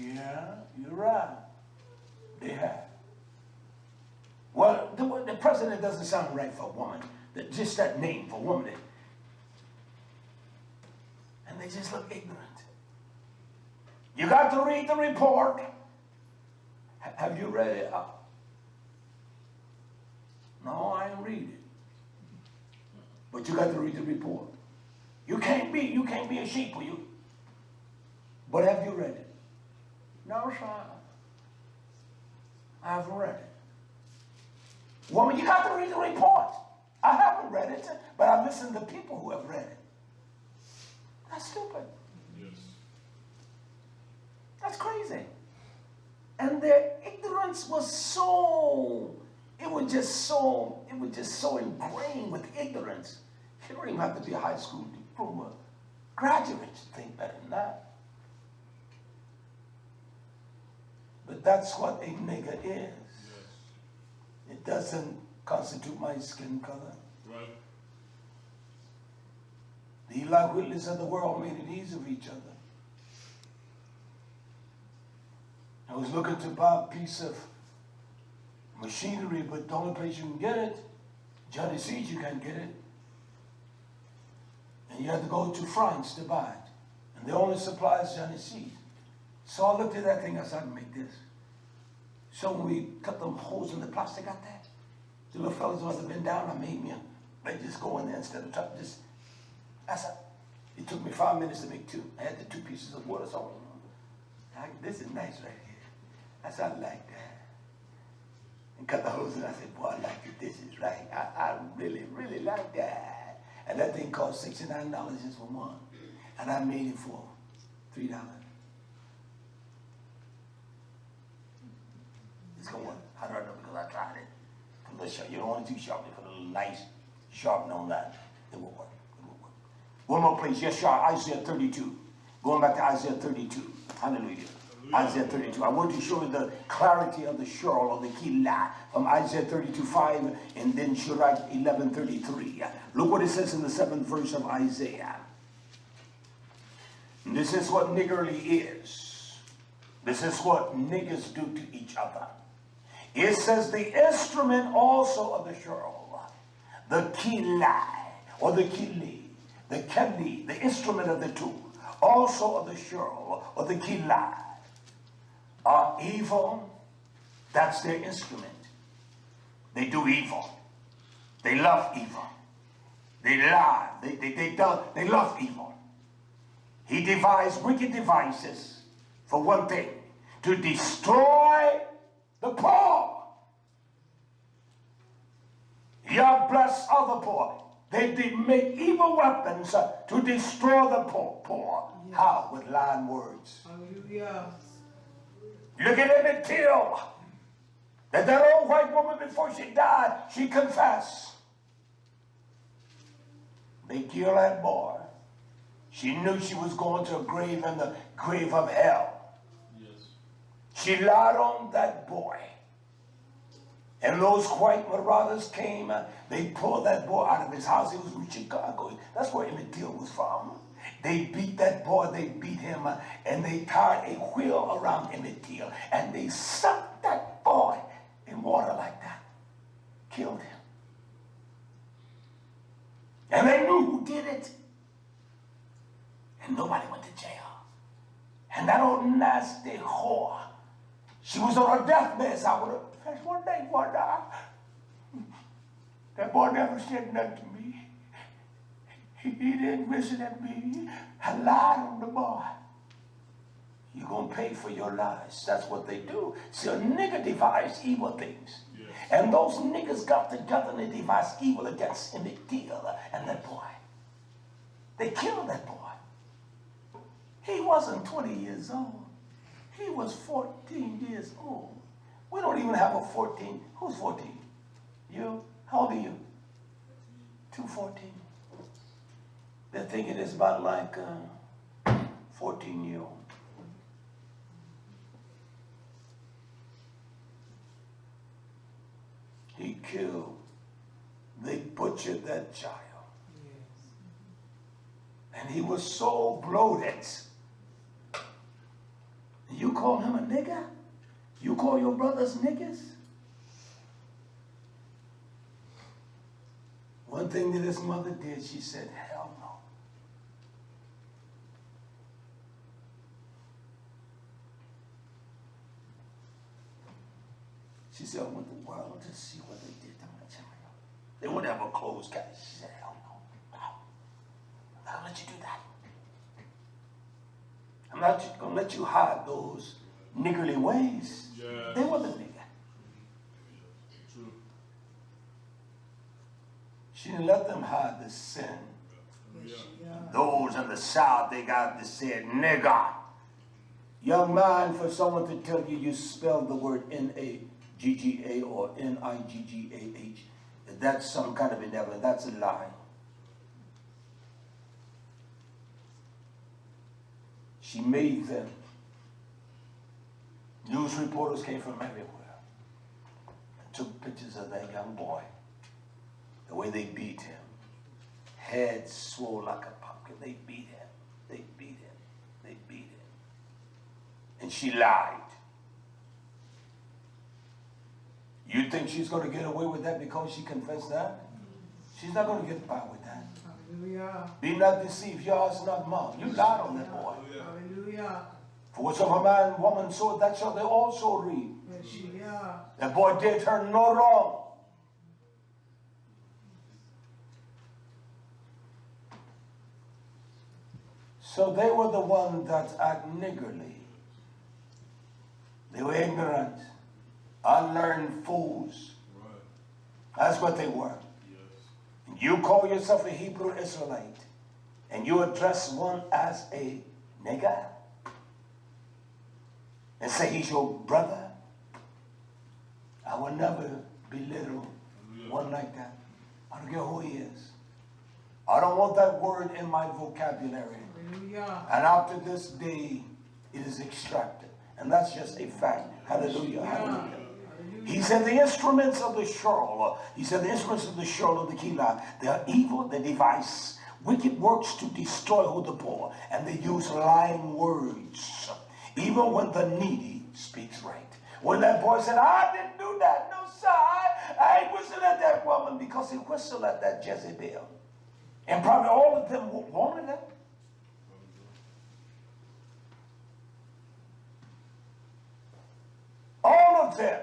Yeah, you're right. They have. Well, the president doesn't sound right for a woman. Just that name for woman. And they just look ignorant. You got to read the report. Have you read it? No, I didn't read it. But you got to read the report. You can't be a sheep, will you? But have you read it? No, sir. I haven't read it. Woman, you got to read the report. I haven't read it, but I've listened to people who have read it. That's stupid. Yes. That's crazy. And their ignorance was so, it was just so ingrained with ignorance. You don't even have to be a high school diploma graduate to think better than that. But that's what a nigger is. Yes. It doesn't constitute my skin color. Right. The Eli Whitleys of the world made it easy for each other. I was looking to buy a piece of machinery, but the only place you can get it, Johnny C's, you can't get it. And you have to go to France to buy it. And the only supply is Johnny C's. So I looked at that thing, I said, I can make this. So when we cut them holes in the plastic out there, the little fellas must have been down, I made me they just go in there instead of trying just, I said, it took me 5 minutes to make two. I had the 2 pieces of water, so this is nice right here. I said, I like that. And cut the holes in, I said, boy, I like it, this is right. I really, really like that. And that thing cost $69 just for one. And I made it for $3. It's going, how do I know? Because I tried it. From the sharp, you don't want it too sharp, you put a little nice sharpening on that. It will work. It will work. One more place, yes, sir, Isaiah 32. Going back to Isaiah 32. Hallelujah. Isaiah 32. I want to show you the clarity of the shurl, of the kilah, from Isaiah 32:5 and then Sirach 11:33. Look what it says in the 7th verse of Isaiah. And this is what niggerly is. This is what niggers do to each other. It says the instrument also of the shurl, the kilah, or the kili, the keli, the instrument of the tool, also of the shurl, or the kilah, are evil. That's their instrument. They do evil. They love evil. They lie. They love evil. He devised wicked devices for one thing, to destroy the poor. Yah bless other poor. They did make evil weapons to destroy the poor. Yes. How? With lying words. Hallelujah. Look at Emmett Till. That old white woman, before she died, she confessed. They killed that boy. She knew she was going to a grave in the grave of hell. Yes. She lied on that boy. And those white marauders came, they pulled that boy out of his house. He was from Chicago. That's where Emmett Till was from. They beat that boy, they beat him, and they tied a wheel around Emmett Till, and they sucked that boy in water like that. Killed him. And they knew who did it. And nobody went to jail. And that old nasty whore, she was on her deathbed. So I would have fetched one day for her. That boy never said nothing to me. He didn't visit at me. I lied on the boy. You're going to pay for your lies. That's what they do. See, a nigger devised evil things. Yes. And those niggas got together and they devised evil against Emmett Till and that boy. They killed that boy. He wasn't 20 years old. He was 14 years old. We don't even have a 14. Who's 14? You? How old are you? 214. They're thinking it's about like 14-year-old. He killed. They butchered that child. Yes. And he was so bloated. You call him a nigger? You call your brothers niggas? One thing that his mother did, she said, hell no. She said, I want the world to see what they did to my child. They wouldn't have a closed case. She said, hell no. No. I'm not going to let you do that. I'm not going to let you hide those niggerly ways. Yeah. They were the nigger. True. She didn't let them hide the sin. Yes, yeah. Those in the South, they got to say nigger. Young man, for someone to tell you you spell the word N-A-G-G-A or N-I-G-G-A-H, that's some kind of benevolence. That's a lie. She made them. News reporters came from everywhere and took pictures of that young boy. The way they beat him. Head swole like a pumpkin. They beat him. They beat him. They beat him. And she lied. You think she's going to get away with that because she confessed that? She's not going to get by with that. Hallelujah. Be not deceived, your heart's not mine. You lied on that boy. Hallelujah. For whatsoever man, woman soweth, that shall they also reap. YHWH. That boy did her no wrong. So they were the ones that act niggerly. They were ignorant, unlearned fools. Right. That's what they were. Yes. And you call yourself a Hebrew Israelite, and you address one as a nigger, and say he's your brother. I will never belittle one like that. I don't care who he is. I don't want that word in my vocabulary. Hallelujah. And after this day, it is extracted. And that's just a fact. Hallelujah. Hallelujah. He said the instruments of the Sheol, he said the instruments of the Sheol of the Keilah, they are evil, they devise wicked works to destroy who the poor, and they use lying words, even when the needy speaks right. When that boy said, I didn't do that, no sir, I ain't whistled at that woman, because he whistled at that Jezebel. And probably all of them wanted her. All of them.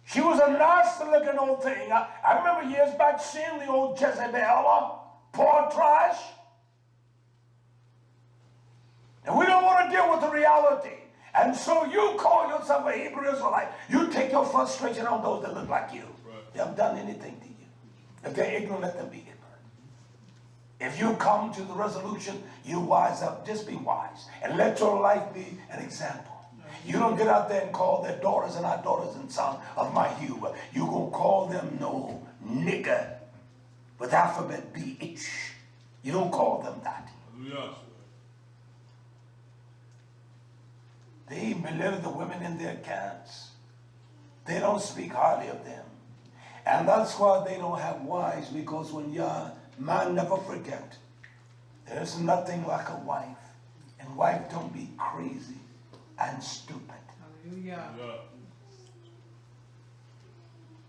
She was a nasty looking old thing. I remember years back seeing the old Jezebel, poor trash. And we don't want to deal with the reality. And so you call yourself a Hebrew Israelite. You take your frustration on those that look like you. Right. They haven't done anything to you. If they're ignorant, let them be ignorant. If you come to the resolution, you wise up. Just be wise. And let your life be an example. You don't get out there and call their daughters and our daughters and sons of my hue. You're going to call them no nigger with alphabet BH. You don't call them that. Hallelujah. They belittle the women in their camps. They don't speak highly of them. And that's why they don't have wives, because when you're man, never forget, there's nothing like a wife. And wife, don't be crazy and stupid. Hallelujah. Yeah.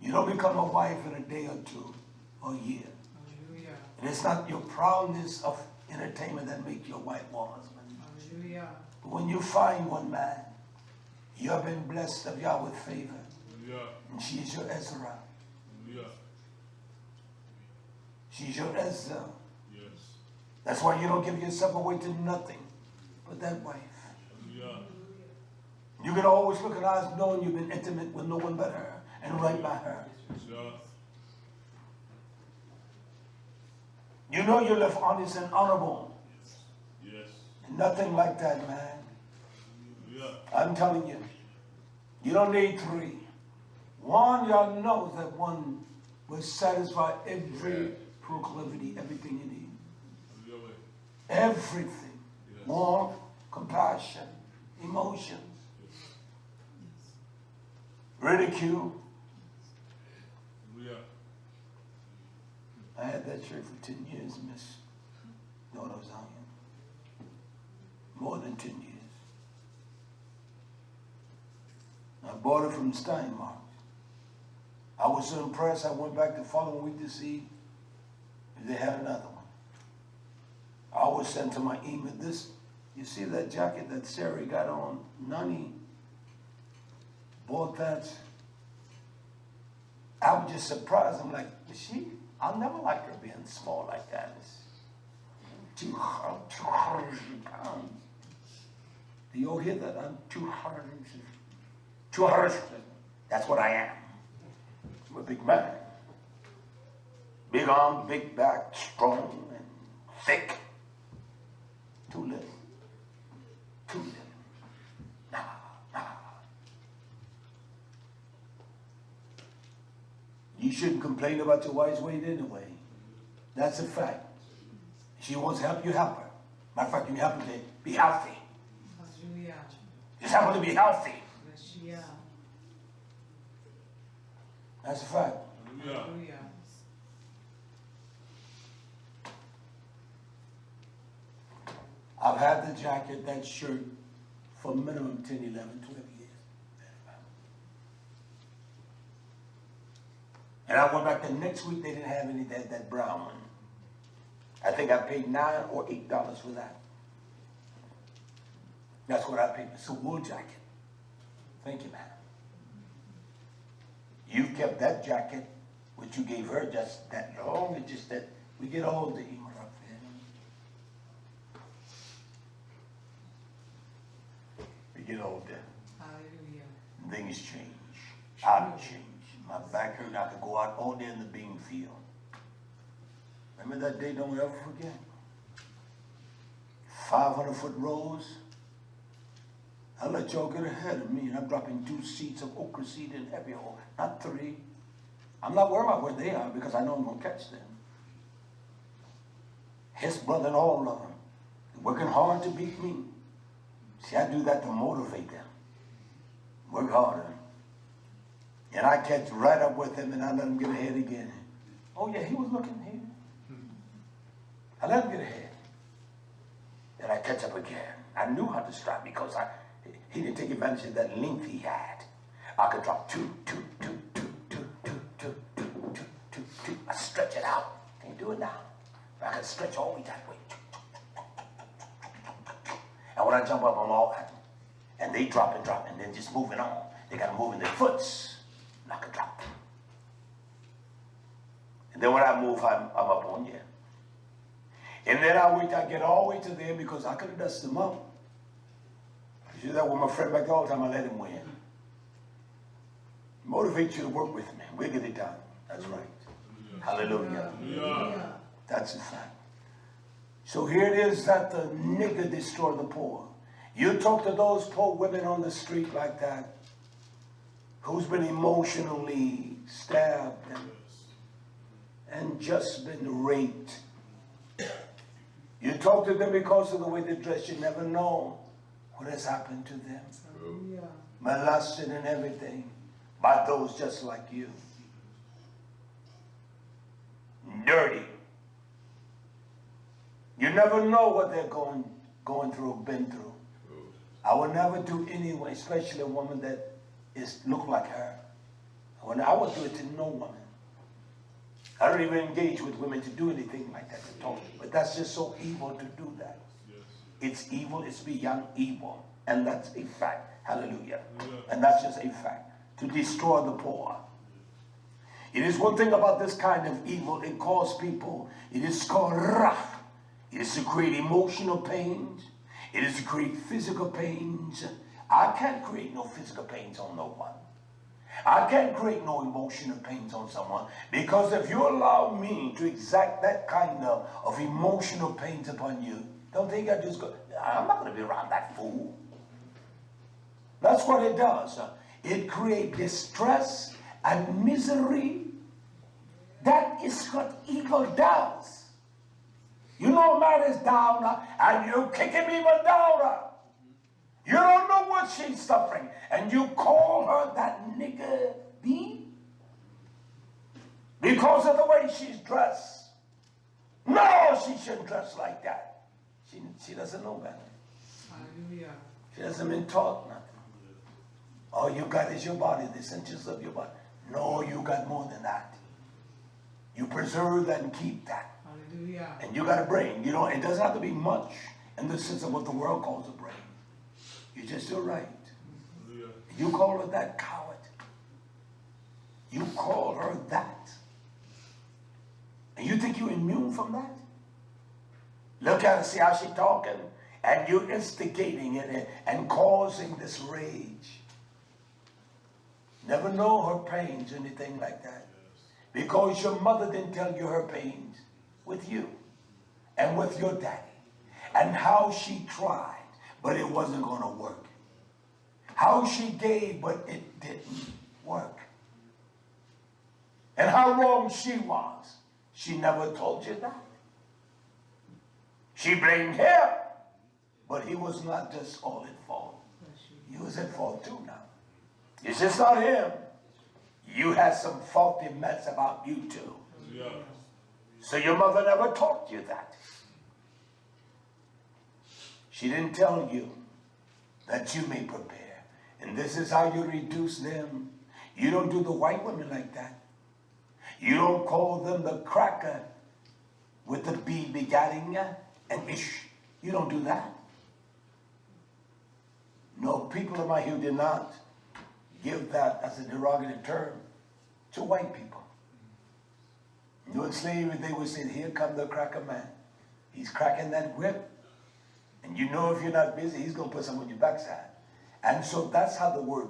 You don't become a wife in a day or two or a year. Hallelujah. And it's not your proudness of entertainment that makes your wife or husband. Hallelujah. But when you find one man, you have been blessed of Yahweh with favor. Hallelujah. And she is your Ezra. Hallelujah. She's your Ezra. Yes. That's why you don't give yourself away to nothing but that wife. Hallelujah. You can always look at her eyes knowing you've been intimate with no one but her and right by her. Yeah. You know you live honest and honorable. Yes. And nothing like that, man. Hallelujah. I'm telling you. You don't need three. One, y'all know that one will satisfy every proclivity, everything you need. Hallelujah. Everything. Yes. Warmth, compassion, emotions, ridicule. Hallelujah. I had that shirt for 10 years, Miss Daughter of Zion. More than 10 years. I bought it from Steinmark. I was so impressed, I went back the following week to see if they had another one. I always sent to my email this. You see that jacket that Sarah got on? Nani bought that. I was just surprised. I'm like, is she? I'll never like her being small like that. It's 200 pounds. Do you all hear that? I'm 200. 200. That's what I am. I'm a big man. Big arm, big back, strong and thick. Too little. Too little. Nah. You shouldn't complain about your wife's weight anyway. That's a fact. She wants to help you, help her. Matter of fact, you help her to be healthy. Hallelujah. Just happen to be healthy. Yeah. That's a fact. Hallelujah. Hallelujah. I've had the jacket, that shirt, for minimum 10, 11, 12 years. And I went back the next week, they didn't have any, that brown one. I think I paid $9 or $8 for that. That's what I paid. It's a wool jacket. Thank you, man. You kept that jacket, which you gave her just that long, it's just that we get older, Emma, up there. We get older. Hallelujah. Things change. I've changed. My back hurt, I could go out all day in the bean field. Remember that day, don't we ever forget? 500-foot rows. I let y'all get ahead of me, and I'm dropping 2 seeds of okra seed in heavy hole, not 3. I'm not worried about where they are because I know I'm going to catch them. His brother and all of them, working hard to beat me. See, I do that to motivate them. Work harder. And I catch right up with him, and I let him get ahead again. Oh yeah, he was looking here. I let him get ahead. Then I catch up again. I knew how to strike because he didn't take advantage of that length he had. I could drop 2, 2, 2, 2, 2, 2, 2, 2, 2, 2, 2. I stretch it out. Can't do it now. I can stretch all the way that way. And when I jump up, I'm all happy. And they drop and then just moving on. They got to move in their foots. And I can drop them. And then when I move, I'm up on you. And then I wait till I get all the way to there because I could have dusted them up. You see that with my friend back all the time, I let him win. Motivate you to work with me. We'll get it done. That's right. Hallelujah. Hallelujah. That's a fact. So here it is that the nigger destroy the poor. You talk to those poor women on the street like that, who's been emotionally stabbed and just been raped. You talk to them because of the way they dress, you never know what has happened to them. Hallelujah. Molested and everything by those just like you. Dirty. You never know what they're going through or been through. I would never do anyway, especially a woman that look like her. I would do it to no woman. I don't even engage with women to do anything like that at all. But that's just so evil to do that. Yes. It's evil, it's beyond evil. And that's a fact. Hallelujah. Yeah. And that's just a fact. To destroy the poor. It is one thing about this kind of evil, it causes people, it is called raf. It is to create emotional pains. It is to create physical pains. I can't create no physical pains on no one. I can't create no emotional pains on someone, because if you allow me to exact that kind of emotional pains upon you, don't think I just go, I'm not going to be around that fool. That's what it does. It creates distress and misery. That is what evil does. You know a man is down and you kick him even downer. You don't know what she's suffering, and you call her that nigger B because of the way she's dressed. No, she shouldn't dress like that. She doesn't know better. Hallelujah. She hasn't been taught nothing. All you got is your body, the inches of your body. No, you got more than that. You preserve that and keep that. Hallelujah. And you got a brain. You know, it doesn't have to be much in the sense of what the world calls a brain. You're just still right. Hallelujah. You call her that coward. You call her that. And you think you're immune from that? Look at her, see how she's talking? And you're instigating it and causing this rage. Never know her pains or anything like that. Because your mother didn't tell you her pains with you and with your daddy. And how she tried, but it wasn't going to work. How she gave, but it didn't work. And how wrong she was. She never told you that. She blamed him, but he was not just all at fault. You was at fault too now. It's just not him. You had some faulty mess about you too. Yeah. So your mother never taught you that. She didn't tell you that you may prepare. And this is how you reduce them. You don't do the white women like that. You don't call them the cracker with the B begatting and ish. You don't do that. No, people of my hue did not give that as a derogatory term to white people. You know, in slavery, they would say, here come the cracker man. He's cracking that whip. And you know if you're not busy, he's going to put something on your backside. And so that's how the word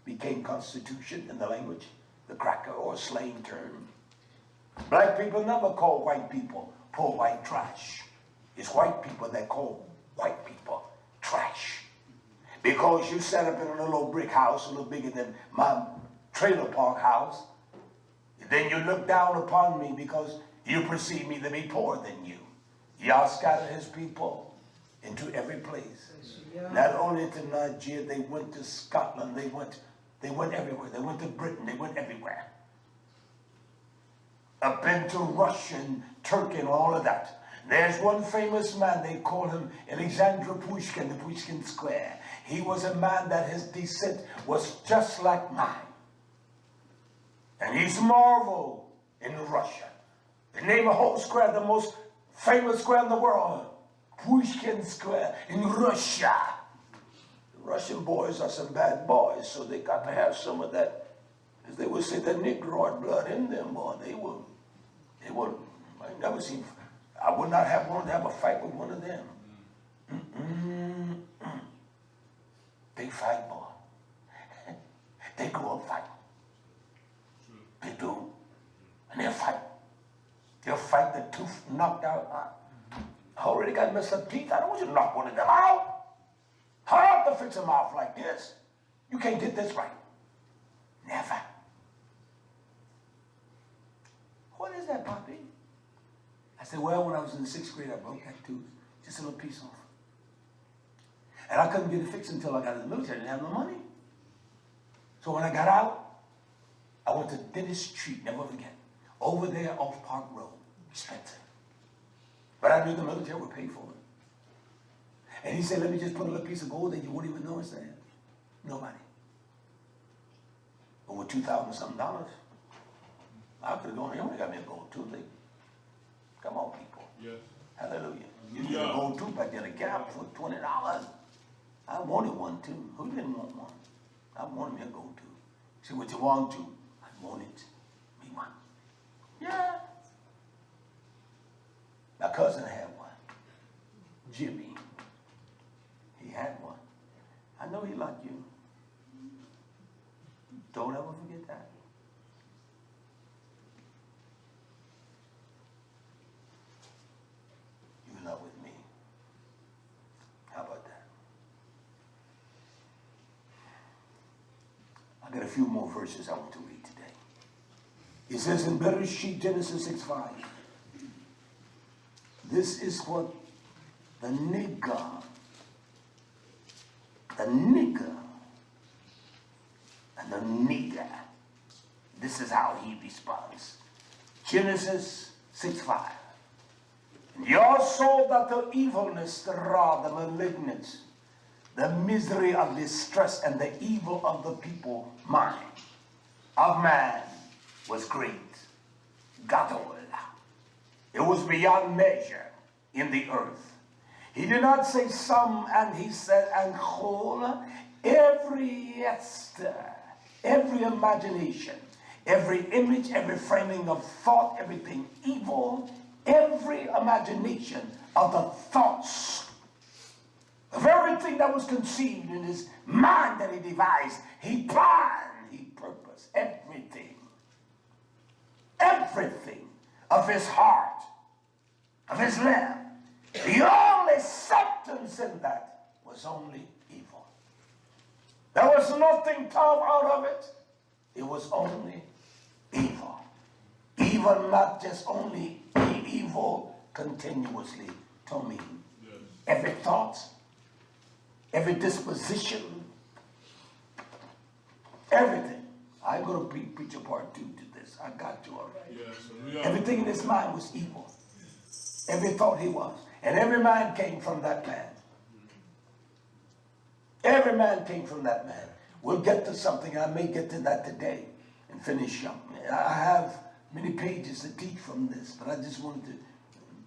became constitution in the language, the cracker or slang term. Black people never call white people poor white trash. It's white people that call white people trash. Because you set up in a little old brick house, a little bigger than my trailer park house, then you look down upon me because you perceive me to be poorer than you. Yah scattered his people into every place. Not only to Nigeria, they went to Scotland, they went everywhere. They went to Britain, they went everywhere. Up into Russia and Turkey and all of that. There's one famous man, they call him Alexander Pushkin, the Pushkin Square. He was a man that his descent was just like mine. And he's marveled in Russia. They name a whole square, the most famous square in the world, Pushkin Square in Russia. The Russian boys are some bad boys, so they got to have some of that, as they would say, that Negroid blood in them, boy. They would, I never seen, I would not have wanted to have a fight with one of them. They fight, boy. They go up fight. They do. And they'll fight. They'll fight the tooth knocked out. I already got messed up teeth. I don't want you to knock one of them out. How to fix them off like this? You can't get this right. Never. What is that, Poppy? I said, well, when I was in the 6th grade, I broke that tooth. Just a little piece off. And I couldn't get it fixed until I got in the military. I didn't have no money. So when I got out, I went to Dentistry, never forget. Over there off Park Road, expensive. But I knew the military would pay for it. And he said, let me just put a little piece of gold that you wouldn't even know it's there. Nobody. Over $2,000 something. I could have gone, he only got me a gold tooth. Come on, people. Yes. Hallelujah. You get a gold tooth back there, a gap for $20. I wanted one too. Who didn't want one? I wanted me a gold tooth. See what you want to. I wanted me one. Yeah. My cousin had one. Jimmy. He had one. I know he liked you. Don't ever forget that. You're not with me. How about that? I got a few more verses I want to read today. It says in Bereshit, Genesis 6:5. This is what the nigger, and the nigger, this is how he responds. Genesis 6:5. And you all saw that the evilness, the wrath, the malignance, the misery of distress, and the evil of the people, mind, of man, was great. Gadol. It was beyond measure in the earth. He did not say some, and he said, and whole, every yester, every imagination, every image, every framing of thought, everything evil, every imagination of the thoughts of everything that was conceived in his mind that he devised, he planned, he purposed, everything of his heart, of his life. The only substance in that was only evil. There was nothing carved out of it. It was only evil. Evil, not just only evil continuously, to me. Every thought, every disposition, Everything. I'm going to preach a part 2 to this. I got you already. Yes. Hallelujah. Everything in his mind was evil. Every thought he was. And every man came from that man. Every man came from that man. We'll get to something. I may get to that today and finish up. I have many pages to teach from this, but I just wanted to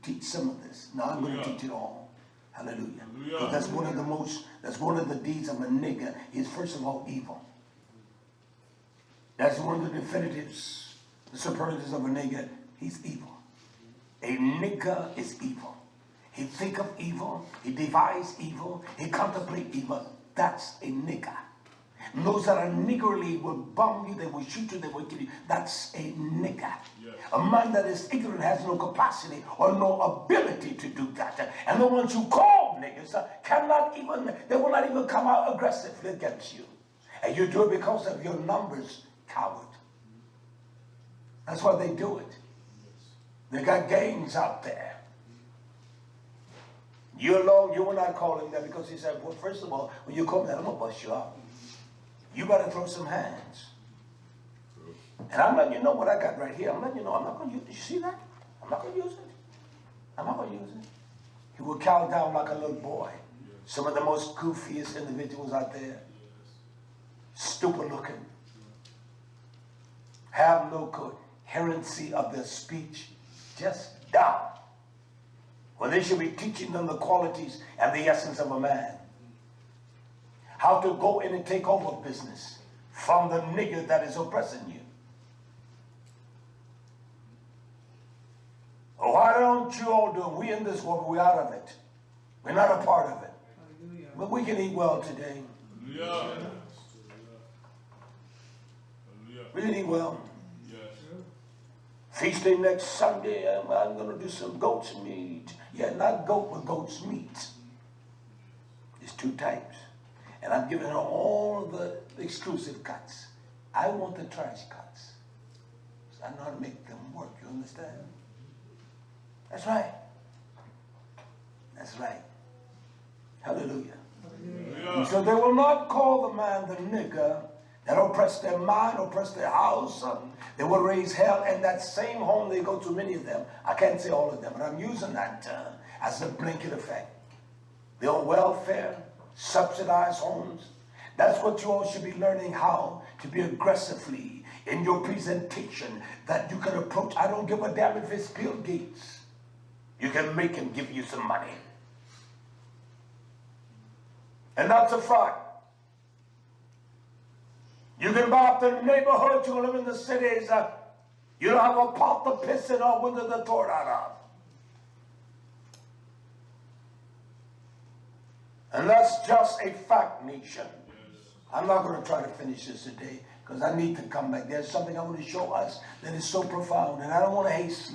teach some of this. Now I'm going to teach it all. Hallelujah. Because that's one of the deeds of a nigger. Is first of all evil. That's one of the definitives, the superlatives of a nigger. He's evil. A nigger is evil. He think of evil. He devise evil. He contemplate evil. That's a nigger. And those that are niggardly will bomb you. They will shoot you. They will kill you. That's a nigger. Yes. A man that is ignorant has no capacity or no ability to do that. And the ones you call niggers cannot even, they will not even come out aggressively against you. And you do it because of your numbers, coward. That's why they do it. They got gangs out there. You alone, you will not call him that because he said, well, first of all, when you come there, I'm going to bust you up. You better throw some hands. And I'm letting you know what I got right here. I'm letting you know I'm not going to use it. You see that? I'm not going to use it. I'm not going to use it. He will cow down like a little boy. Some of the most goofiest individuals out there. Stupid looking. Have no coherency of their speech. Just dumb. When they should be teaching them the qualities and the essence of a man. How to go in and take over business from the nigger that is oppressing you. Why don't you all do it? We in this world, we're out of it. We're not a part of it. Hallelujah. But we can eat well today. Hallelujah. We can eat well. Yes. Feast day next Sunday, I'm going to do some goat's meat. Yeah, not goat, but goat's meat. It's 2 types. And I'm giving her all the exclusive cuts. I want the trash cuts. So I know how to make them work, you understand? That's right. That's right. Hallelujah. And so they will not call the man the nigger that oppress their mind, oppress their house. They will raise hell, and that same home they go to, many of them. I can't say all of them, but I'm using that as a blanket effect. They're on welfare, subsidized homes. That's what you all should be learning, how to be aggressively in your presentation that you can approach. I don't give a damn if it's Bill Gates. You can make him give you some money. And that's a fact. You can buy up the neighborhoods, you live in the cities. You don't have a pot to piss in or window the door out of. And that's just a fact, nation. I'm not going to try to finish this today because I need to come back. There's something I want to show us that is so profound, and I don't want to haste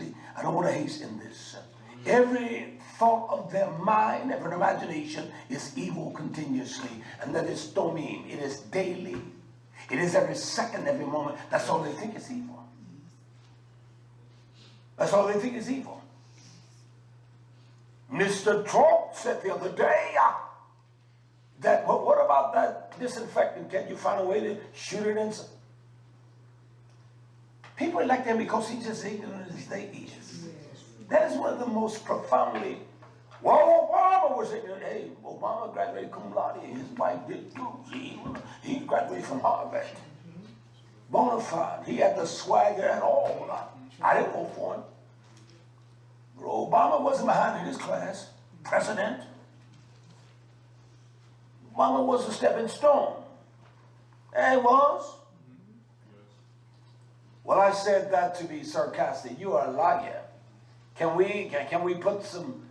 in this. Every thought of their mind, every imagination is evil continuously, and that is domine. It is daily. It is every second, every moment. That's all they think is evil. That's all they think is evil. Mr. Trump said the other day that, well, what about that disinfectant? Can you find a way to shoot it in? People elect him because he's just ignorant as they is. That is one of the most profoundly, well, Obama was ignorant. Hey, Obama graduated cum laude. His wife did too. He graduated from Harvard. Bona fide. He had the swagger and all. I didn't vote for him. But Obama wasn't behind in his class. President. Obama was a stepping stone. And he was. Well, I said that to be sarcastic. You are a liar. Can we put some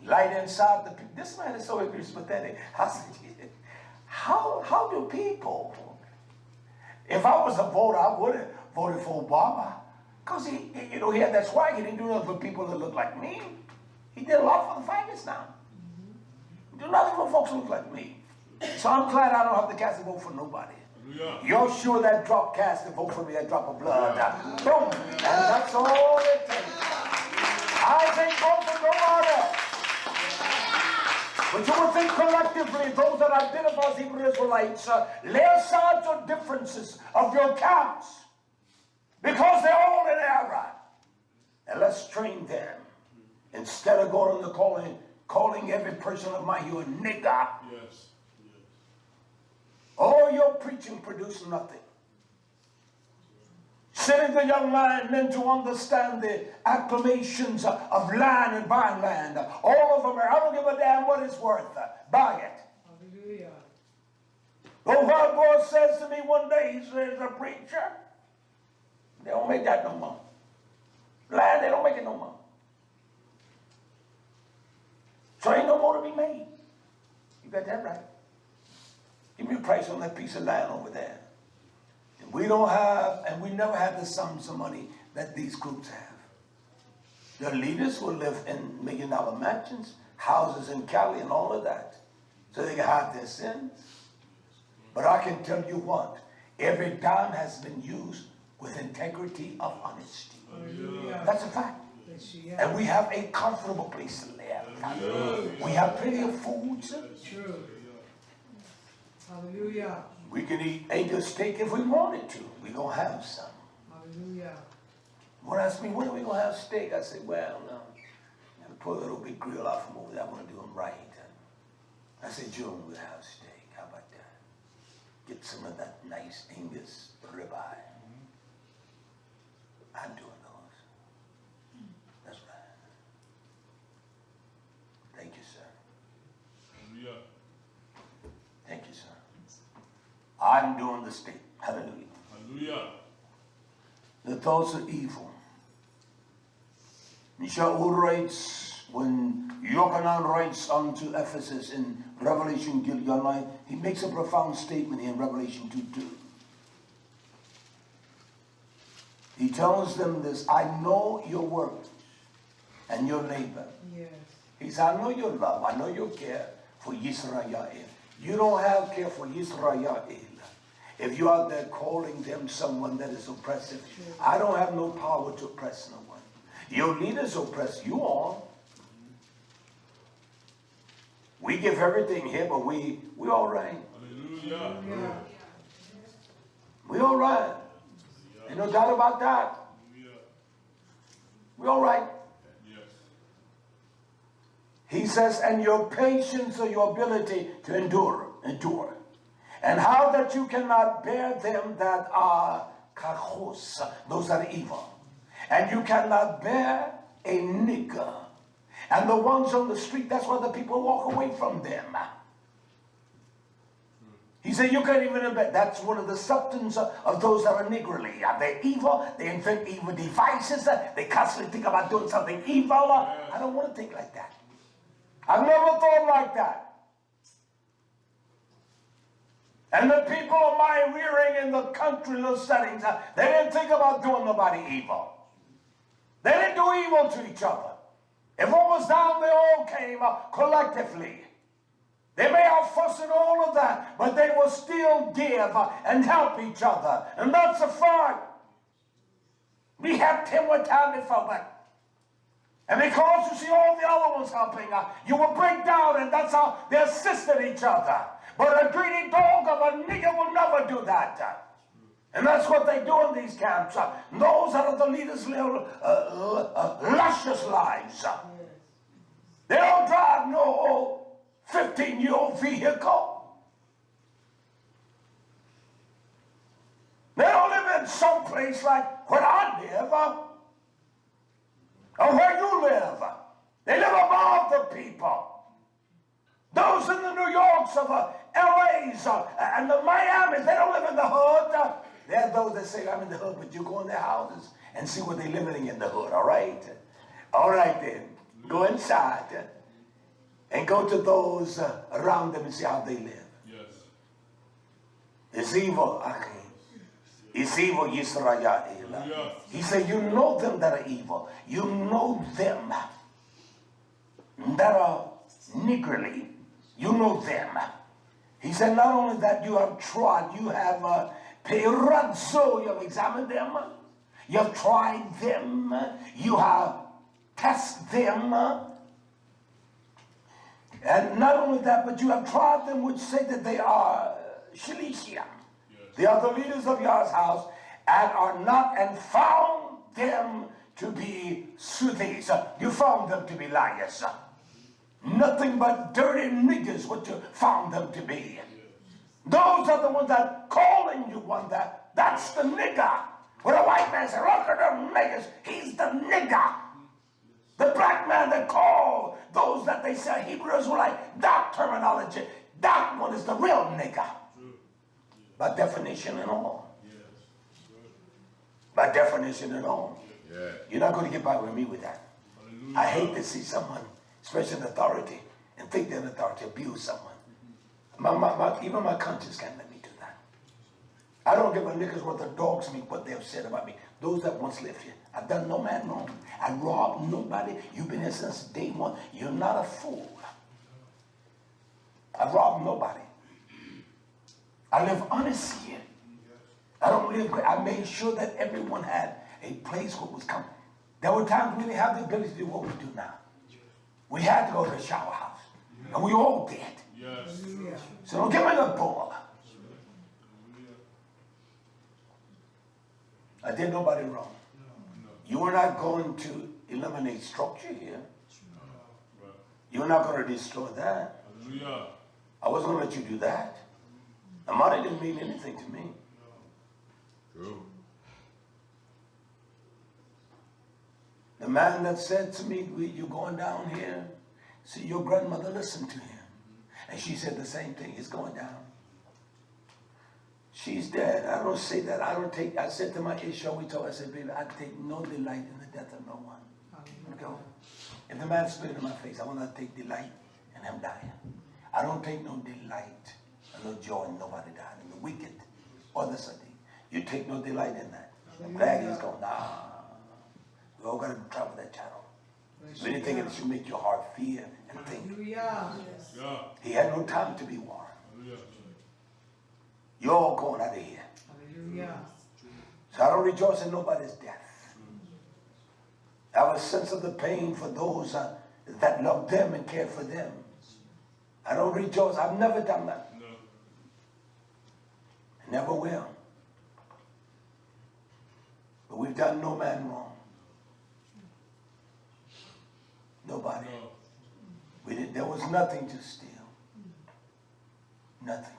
light inside the people? This man is so pathetic. How do people? If I was a voter, I would have voted for Obama. Because he had that swag. He didn't do nothing for people that look like me. He did a lot for the faggots now. He did nothing for folks who look like me. So I'm glad I don't have to cast a vote for nobody. You're sure that drop cast a vote for me, that drop of blood. Boom. And that's all it takes. I think vote for no order. But you would think think collectively, those that identify as Hebrew Israelites, lay aside your differences of your camps, because they're all in error. And let's train them. Instead of going to calling every person of mine you a nigger. Yes. All your preaching produced nothing. Setting the young man then to understand the acclamations of land and buying land. All of them are, I don't give a damn what it's worth. Buy it. Hallelujah. The white boy says to me one day, he says, a preacher, they don't make that no more. Land, they don't make it no more. So ain't no more to be made. You got that right. Give me a price on that piece of land over there. And we don't have, and we never had the sums of money that these groups have. Their leaders will live in million-dollar mansions, houses in Cali and all of that, so they can hide their sins. But I can tell you what, every dime has been used with integrity of honesty. Hallelujah. That's a fact. And we have a comfortable place to live. We have plenty of foods. True. Hallelujah. We can eat Angus steak if we wanted to. We're going to have some. Hallelujah. When ask me, when are we going to have steak? I say, well, no. I pull a little big grill out from over there. I want to do them right. I say, June, we'll have steak. How about that? Get some of that nice Angus ribeye. I'm doing those. That's right. Thank you, sir. Hallelujah. Thank you, sir. I'm doing the steak. Hallelujah. Hallelujah. The thoughts of evil. YHWH writes, when Yochanan writes unto Ephesus in Revelation, he makes a profound statement in Revelation 2:2. He tells them this, I know your works and your labor. Yes. He said, I know your love, I know your care for YisraYah'ale. You don't have care for YisraYah'ale. If you're out there calling them someone that is oppressive, I don't have no power to oppress no one. Your leaders oppress you all. We give everything here, but we all right. Hallelujah. We all right. Ain't no doubt about that. Hallelujah. We all right. Yes. He says, and your patience or your ability to endure. And how that you cannot bear them that are kachos, those that are evil. And you cannot bear a nigger. And the ones on the street, that's why the people walk away from them. He said, you can't even embed. That's one of the substance of those that are niggardly. They're evil. They invent evil devices. They constantly think about doing something evil. I don't want to think like that. I've never thought like that. And the people of my rearing in the country little settings, they didn't think about doing nobody evil. They didn't do evil to each other. If what was down, they all came collectively. They may have fussed and all of that, but they will still give and help each other. And that's a fact. We helped him one time before, but and because you see all the other ones helping, you will break down, and that's how they assisted each other. But a greedy dog of a nigger will never do that. And that's what they do in these camps. Those that are the leaders live luscious lives. They don't drive no 15-year-old vehicle. They don't live in some place like where I live. Or where you live. They live above the people. Those in the New Yorks of LA's and the Miamis, they don't live in the hood. There are those that say, I'm in the hood, but you go in their houses and see what they're living in the hood, all right? All right then, go inside and go to those around them and see how they live. Yes. It's evil, okay. It's evil, YisraYah'ale. He said, you know them that are evil. You know them that are niggardly. You know them. He said, not only that you have tried, you have perazzo, you have examined them. You have tried them. You have tested them. And not only that, but you have tried them which say that they are Shilishim. They are the leaders of Yah's house, and are not, and found them to be soothsays. You found them to be liars. Nothing but dirty niggers what you found them to be. Those are the ones that calling you one that. That's the nigger. When a white man says, look at them niggers, he's the nigger. The black man that call those that they say Hebrew Israelite, that terminology, that one is the real nigger. By definition and all. By definition and all. You're not going to get by with me with that. I hate to see someone, especially in authority, and think they're in authority, abuse someone. Even my conscience can't let me do that. I don't give a nigger's what the dogs mean, what they have said about me. Those that once lived here. I've done no man wrong. I robbed nobody. You've been here since day one. You're not a fool. I robbed nobody. I live honest here. I don't live, I made sure that everyone had a place where it was coming. There were times we didn't have the ability to do what we do now. We had to go to the shower house. And we all did. Yes. So don't give me the bull. I did nobody wrong. You were not going to eliminate structure here. You were not going to destroy that. I wasn't going to let you do that. The money didn't mean anything to me. True. The man that said to me, you're going down here, see your grandmother listened to him. And she said the same thing, he's going down. She's dead. I don't say that. I said to my YHWH, I said, baby, I take no delight in the death of no one. Okay? If the man spit in my face, I will not take delight in him dying. I don't take no delight, no joy in nobody dying, in the wicked or the Sunday. You take no delight in that. I'm glad he's gone. Nah. We all got to travel that channel. If anything, it should make your heart fear and think. He had no time to be warned. You're all going out of here. So I don't rejoice in nobody's death. I have a sense of the pain for those that love them and care for them. I don't rejoice. I've never done that. I never will. But we've done no man wrong. Nobody. There was nothing to steal. Nothing.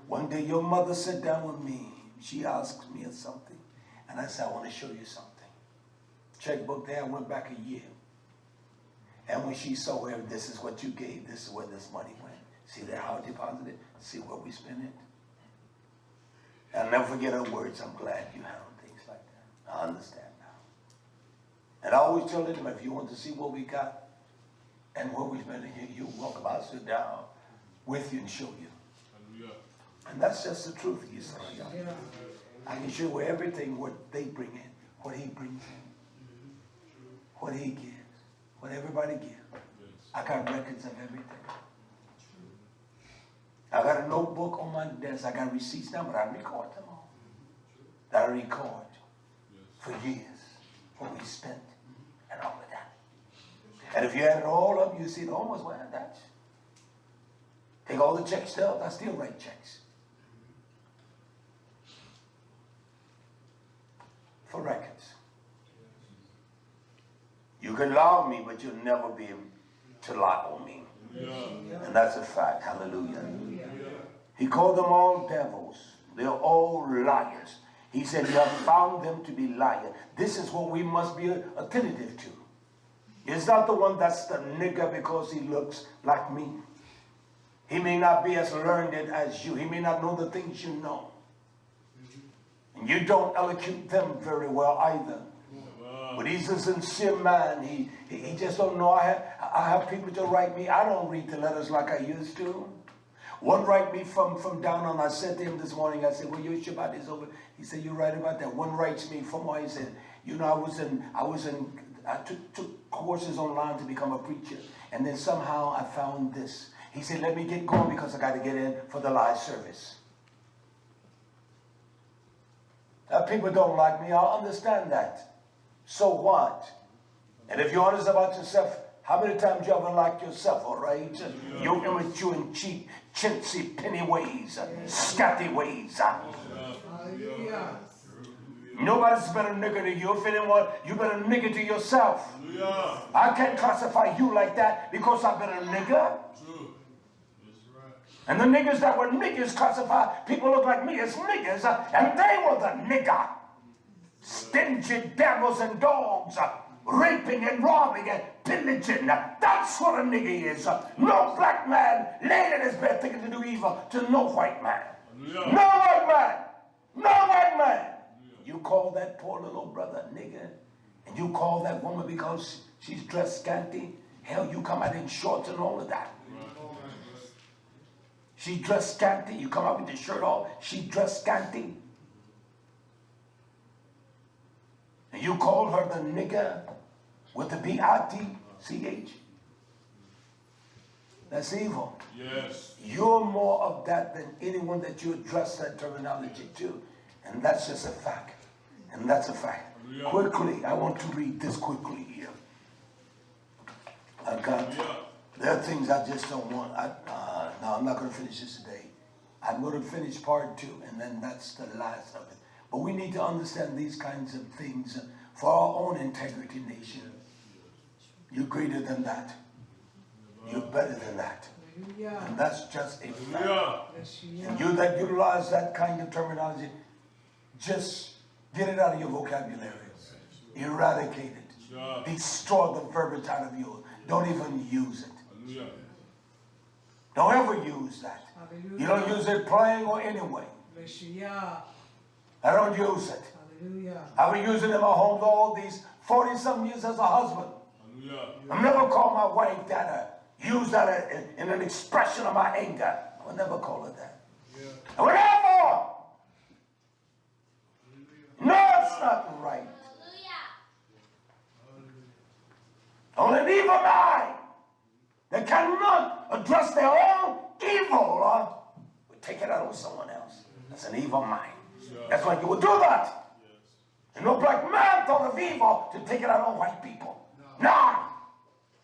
One day your mother sat down with me. She asked me something. And I said, I want to show you something. Checkbook there, I went back a year. And when she saw where this is what you gave, this is where this money went. See there how I deposited it? See where we spent it? I'll never forget her words. I'm glad you handled things like that. I understand now. And I always tell them, if you want to see what we got and what we spent, you're welcome. I'll sit down with you and show you. And that's just the truth, YisraYah'ale. I can show you everything, what they bring in, what he brings in, what he gives, what everybody gives. I got records of everything. I got a notebook on my desk. I got receipts now, but I record them all. I record for years what we spent and all of that. And if you add it all up, you see it almost well, that's. Take all the checks still, I still write checks. For records. You can lie on me, but you'll never be able to lie on me. And that's a fact. Hallelujah. He called them all devils. They're all liars. He said, you have found them to be liars. This is what we must be attentive to. It's not the one that's the nigger because he looks like me. He may not be as learned as you. He may not know the things you know. And you don't elocute them very well either. But he's a sincere man. He just don't know. I have people to write me. I don't read the letters like I used to. One write me from down on. I said to him this morning, I said, well, your Shabbat is over. He said, you're right about that. One writes me from where he said, you know, I took courses online to become a preacher. And then somehow I found this. He said, let me get going because I got to get in for the live service. People don't like me. I'll understand that. So what? And if you're honest about yourself, How many times you ever like yourself, all right? You immature and cheap, chintzy, penny ways, scatty ways. Hallelujah. Nobody's better nigger than you. If anyone, you better nigger to yourself. Hallelujah. I can't classify you like that because I've been a nigger. True. And the niggers that were niggers classified people look like me as niggers, and they were the nigger. Stingy devils and dogs, raping and robbing and pillaging. That's what a nigger is. No black man laid in his bed thinking to do evil to no white man. Hallelujah. No white man. No white man. You call that poor little brother a nigger, and you call that woman because she's dressed scanty. Hell, you come out in shorts and all of that. She dressed scanty. You come out with the shirt off. She dressed scanty. And you call her the nigger with the B-I-T-C-H. That's evil. Yes. You're more of that than anyone that you address that terminology to. And that's just a fact. And that's a fact. Hallelujah. Quickly, I want to read this quickly here. There are things I just don't want. No, I'm not going to finish this today. I'm going to finish part 2, and then that's the last of it. But we need to understand these kinds of things for our own integrity, nation. You're greater than that. You're better than that. Hallelujah. And that's just a fact. Hallelujah. Yes, And you that utilize that kind of terminology, just get it out of your vocabulary. Eradicate it. Yeah. Destroy the verbiage out of you. Don't even use it. Hallelujah. Don't ever use that. Hallelujah. You don't use it playing or anyway. Hallelujah. I don't use it. Hallelujah. I've been using it in my home all these 40-some years as a husband. Hallelujah. I've never called my wife that, use that in an expression of my anger. I would never call her that. And whatever! No, it's not right. Only an evil mind that cannot address their own evil will take it out on someone else. That's an evil mind. That's why you would do that. And no black man thought of evil to take it out on white people. Nah.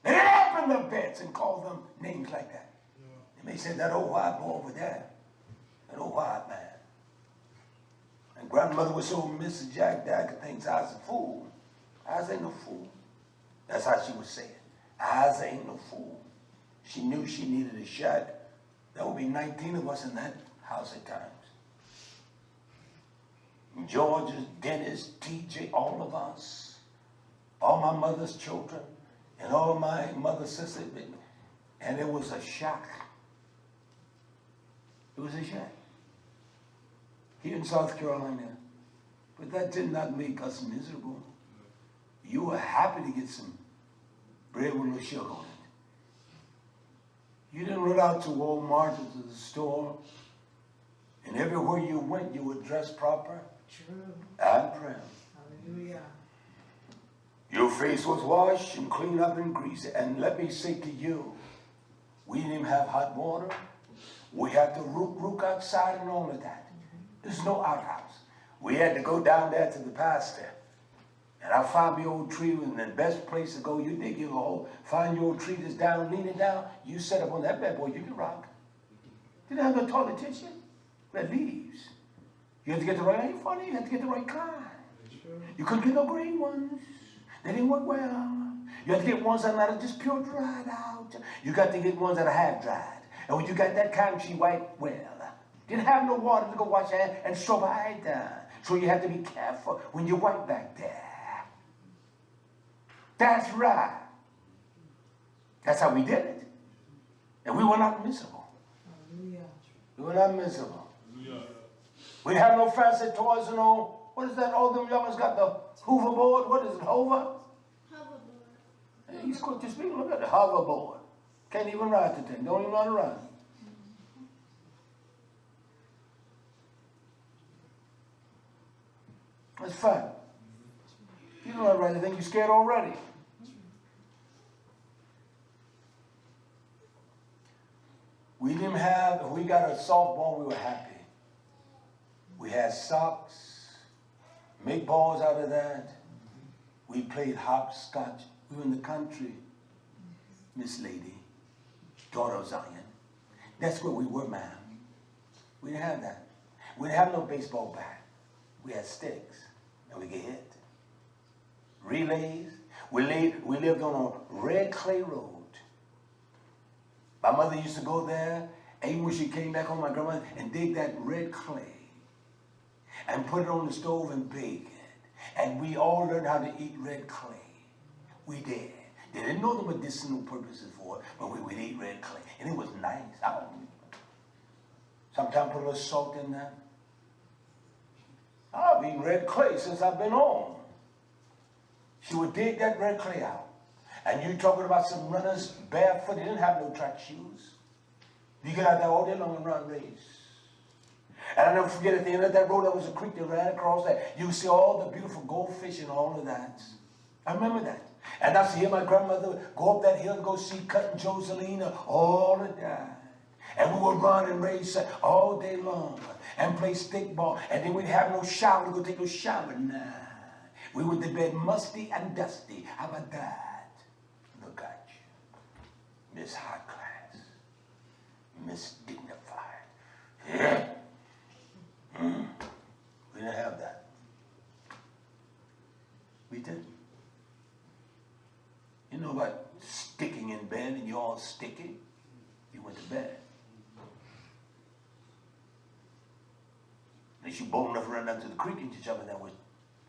They didn't open their beds and call them names like that. They may say that old white boy over there. That old white man. And grandmother was so Mrs. Jack that thinks I was a fool. I ain't no fool. That's how she would say it. Eyes ain't no fool. She knew she needed a shot. There would be 19 of us in that house at times. George's, Dennis, TJ, all of us. All my mother's children. And all my mother's sisters. And it was a shock. It was a shock. Here in South Carolina. But that did not make us miserable. You were happy to get some bread with a little sugar on it. You didn't run out to Walmart or to the store. And everywhere you went, you were dressed proper True. and proud. Hallelujah. Your face was washed and cleaned up and greased. And let me say to you, we didn't even have hot water. We had to rook outside and all of that. There's no outhouse. We had to go down there to the pasture. And I found the old tree, and the best place to go, you dig your hole, find your old tree that's down, lean it down, you set up on that bad boy, you can rock. Didn't have no toilet tissue. Red leaves. You had to get the right, ain't funny, you had to get the right kind. You couldn't get no green ones. They didn't work well. You had to get ones that are just pure dried out. You got to get ones that are half dried. And when you got that kind, she wiped well. Didn't have no water to go wash your hands and soap either. So you had to be careful when you wipe back there. That's right. That's how we did it. And we were not miserable. Hallelujah. We were not miserable. Hallelujah. We didn't have no fancy toys and all. What is that? All them youngers got the hoverboard. What is it? Hover? Hoverboard. Hey, he's quick to speak. Look at the hoverboard. Can't even ride the thing. Don't even run around. That's fine. You don't know how to ride the thing. You're scared already. We didn't have, if we got a softball, we were happy. We had socks, make balls out of that. We played hopscotch. We were in the country. Miss Lady, daughter of Zion. That's where we were, ma'am. We didn't have that. We didn't have no baseball bat. We had sticks, and we get hit. Relays. We lived on a red clay road. My mother used to go there, and even when she came back home, my grandmother, and dig that red clay and put it on the stove and bake it. And we all learned how to eat red clay. We did. They didn't know the medicinal purposes for it, but we would eat red clay. And it was nice. Sometimes put a little salt in there. I've eaten red clay since I've been home. She would dig that red clay out. And you talking about some runners barefoot, they didn't have no track shoes. You get out there all day long and run race. And I'll never forget, at the end of that road, there was a creek that ran across there. You see all the beautiful goldfish and all of that. I remember that. And I see hear my grandmother go up that hill and go see Cousin Joseline all the time. And we would run and race all day long and play stickball. And then we'd have no shower to go take a shower. Nah. We went to bed musty and dusty. How about that? Look at you. Miss High Class. Miss Dignified. Yeah. We didn't have that. We didn't. You know about sticking in bed and you all sticky? You went to bed. Unless you bold enough to run down to the creek and you jump in there with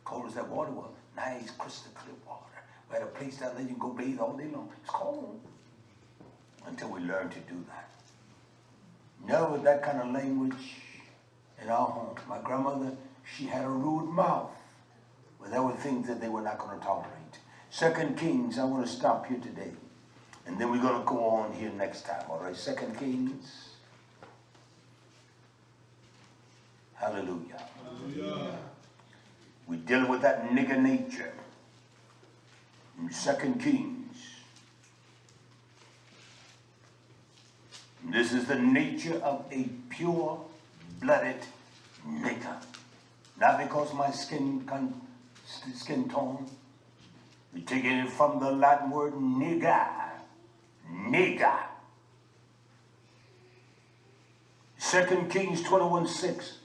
cold as that water was. Nice crystal clear water. We had a place down there you can go bathe all day long. It's cold. Until we learned to do that. Never that kind of language in our home. My grandmother, she had a rude mouth. But there were things that they were not going to tolerate. 2 Kings, I want to stop here today. And then we're going to go on here next time. All right, 2 Kings. Hallelujah. Hallelujah. We're dealing with that nigger nature. In 2 Kings. This is the nature of a pure-blooded nigger. Not because my skin tone. We're taking it from the Latin word nigger. Nigger. 2 Kings 21:6.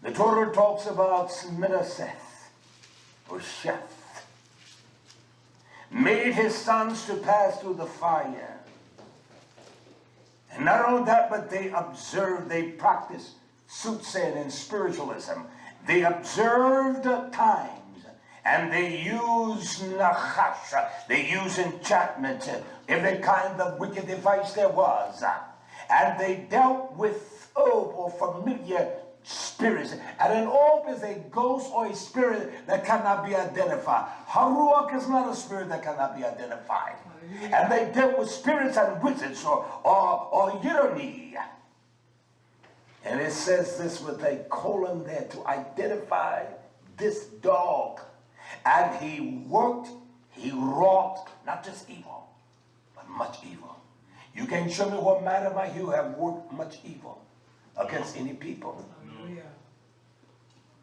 The Torah talks about Seth or Sheth. Made his sons to pass through the fire. And not only that, but they observed, they practiced soothsaying and spiritualism. They observed times. And they used nachash, they used enchantment, every kind of wicked device there was. And they dealt with orb or familiar spirits. And an orb is a ghost or a spirit that cannot be identified. Haruach is not a spirit that cannot be identified. And they dealt with spirits and wizards or Yironi. And it says this with a colon there to identify this dog. And he worked, he wrought, not just evil, but much evil. You can't show me what man of my hue have worked much evil against any people. Hallelujah.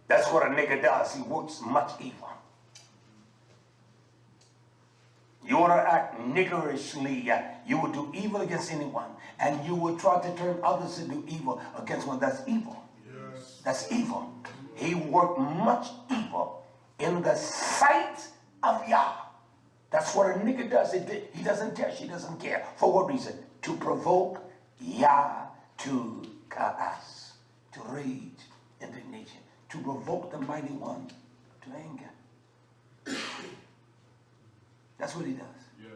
That's what a nigger does. He works much evil. You want to act niggerishly, you will do evil against anyone. And you will try to turn others to do evil against one. That's evil. Yes. That's evil. He worked much evil in the sight of Yah. That's what a nigger does. He doesn't test, he doesn't care. For what reason? To provoke Yah to ka'as, to rage, indignation, to provoke the mighty one to anger. That's what he does. Yes.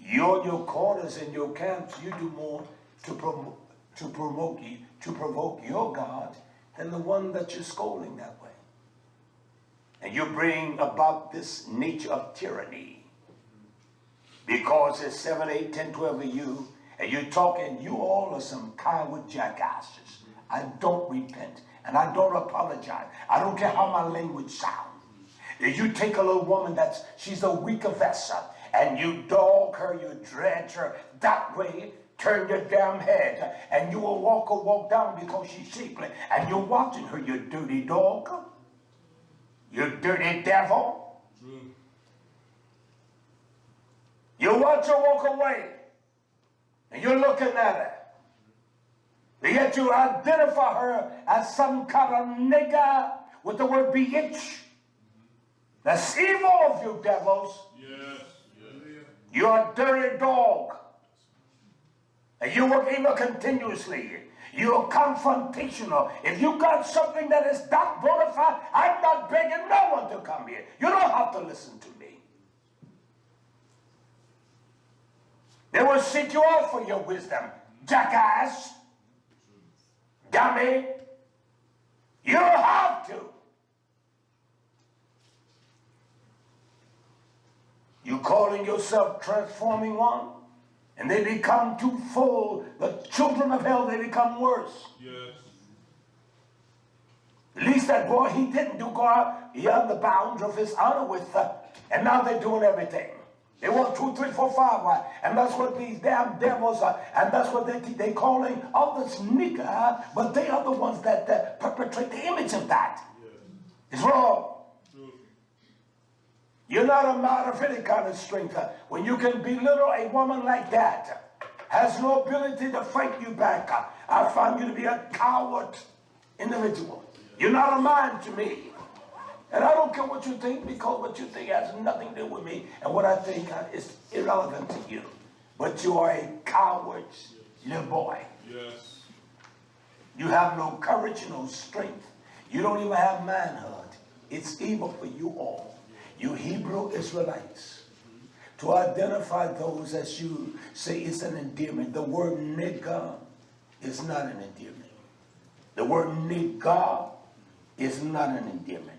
Your corners and your camps, you do more to provoke your God than the one that you're scolding that way. And you bring about this nature of tyranny. Because there's 7, 8, 10, 12 of you, and you're talking, you all are some coward jackasses. I don't repent, and I don't apologize. I don't care how my language sounds. If you take a little woman she's a weaker vessel, and you dog her, you dredge her that way, turn your damn head, and you will walk down because she's shapely, and you're watching her, you dirty dog. You dirty devil. True. You watch her walk away, and you're looking at her. But yet you identify her as some kind of nigger with the word BH. That's evil of you, devils. Yes. You're a dirty dog. And you work evil continuously. You're confrontational. If you got something that is not bona fide, I'm not begging no one to come here. You don't have to listen to me. They will seek you out for your wisdom, jackass, dummy. You don't have to. You calling yourself transforming one, and they become too full. The children of hell, they become worse. Yes. At least that boy, he didn't do go out beyond the bounds of his honor with and now they're doing everything. They want 2, 3, 4, 5, and that's what these damn devils are, and that's what they calling others nigger, but they are the ones that perpetrate the image of that. Yes. It's wrong. True. You're not a man of any kind of strength. When you can belittle a woman like that, has no ability to fight you back, I find you to be a coward individual. You're not a man to me. And I don't care what you think, because what you think has nothing to do with me, and what I think is irrelevant to you. But you are a coward, little boy. Yes. You have no courage, no strength. You don't even have manhood. It's evil for you all, you Hebrew Israelites, to identify those as you say it's an endearment. The word nigger is not an endearment. The word nigger is not an endearment.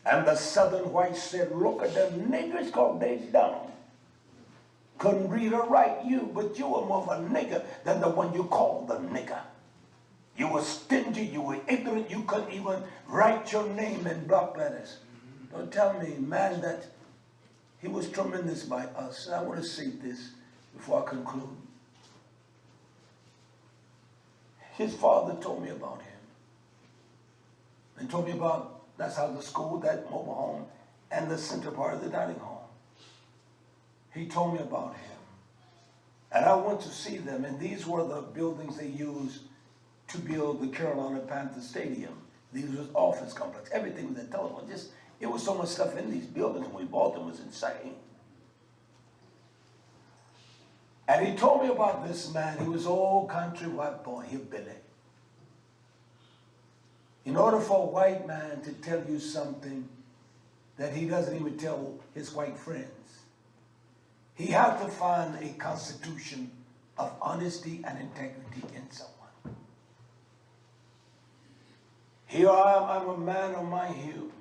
And the southern whites said, look at them niggers, cause they dumb. Couldn't read or write you, but you were more of a nigger than the one you called the nigger. You were stingy, you were ignorant, you couldn't even write your name in block letters. Don't tell me, man, that he was tremendous by us. And I want to say this before I conclude. His father told me about him. And told me about, that's how the school, that mobile home, and the center part of the dining hall. He told me about him. And I went to see them, and these were the buildings they used to build the Carolina Panthers Stadium. These was office complex, everything was a telephone. Just, it was so much stuff in these buildings when we bought them, was insane. And he told me about this man. He was an old country white boy, hillbilly. In order for a white man to tell you something that he doesn't even tell his white friends, he had to find a constitution of honesty and integrity in someone. Here I am, I'm a man of my hue.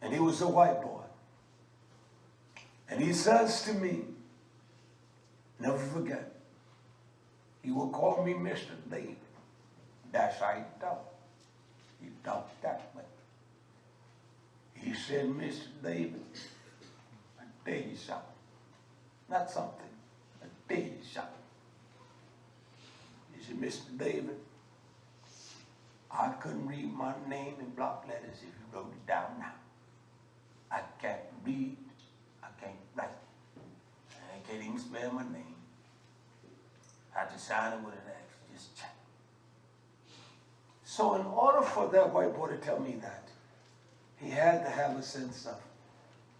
And he was a white boy. And he says to me, never forget, he will call me Mr. David. That's how he talked. He talked that way. He said, Mr. David, I tell you something. Not something, I tell you something. He said, Mr. David, I couldn't read my name in block letters if you wrote it down now. I can't read, I can't write. I can't even spell my name. I had to sign it with an X, just check. So in order for that white boy to tell me that, he had to have a sense of,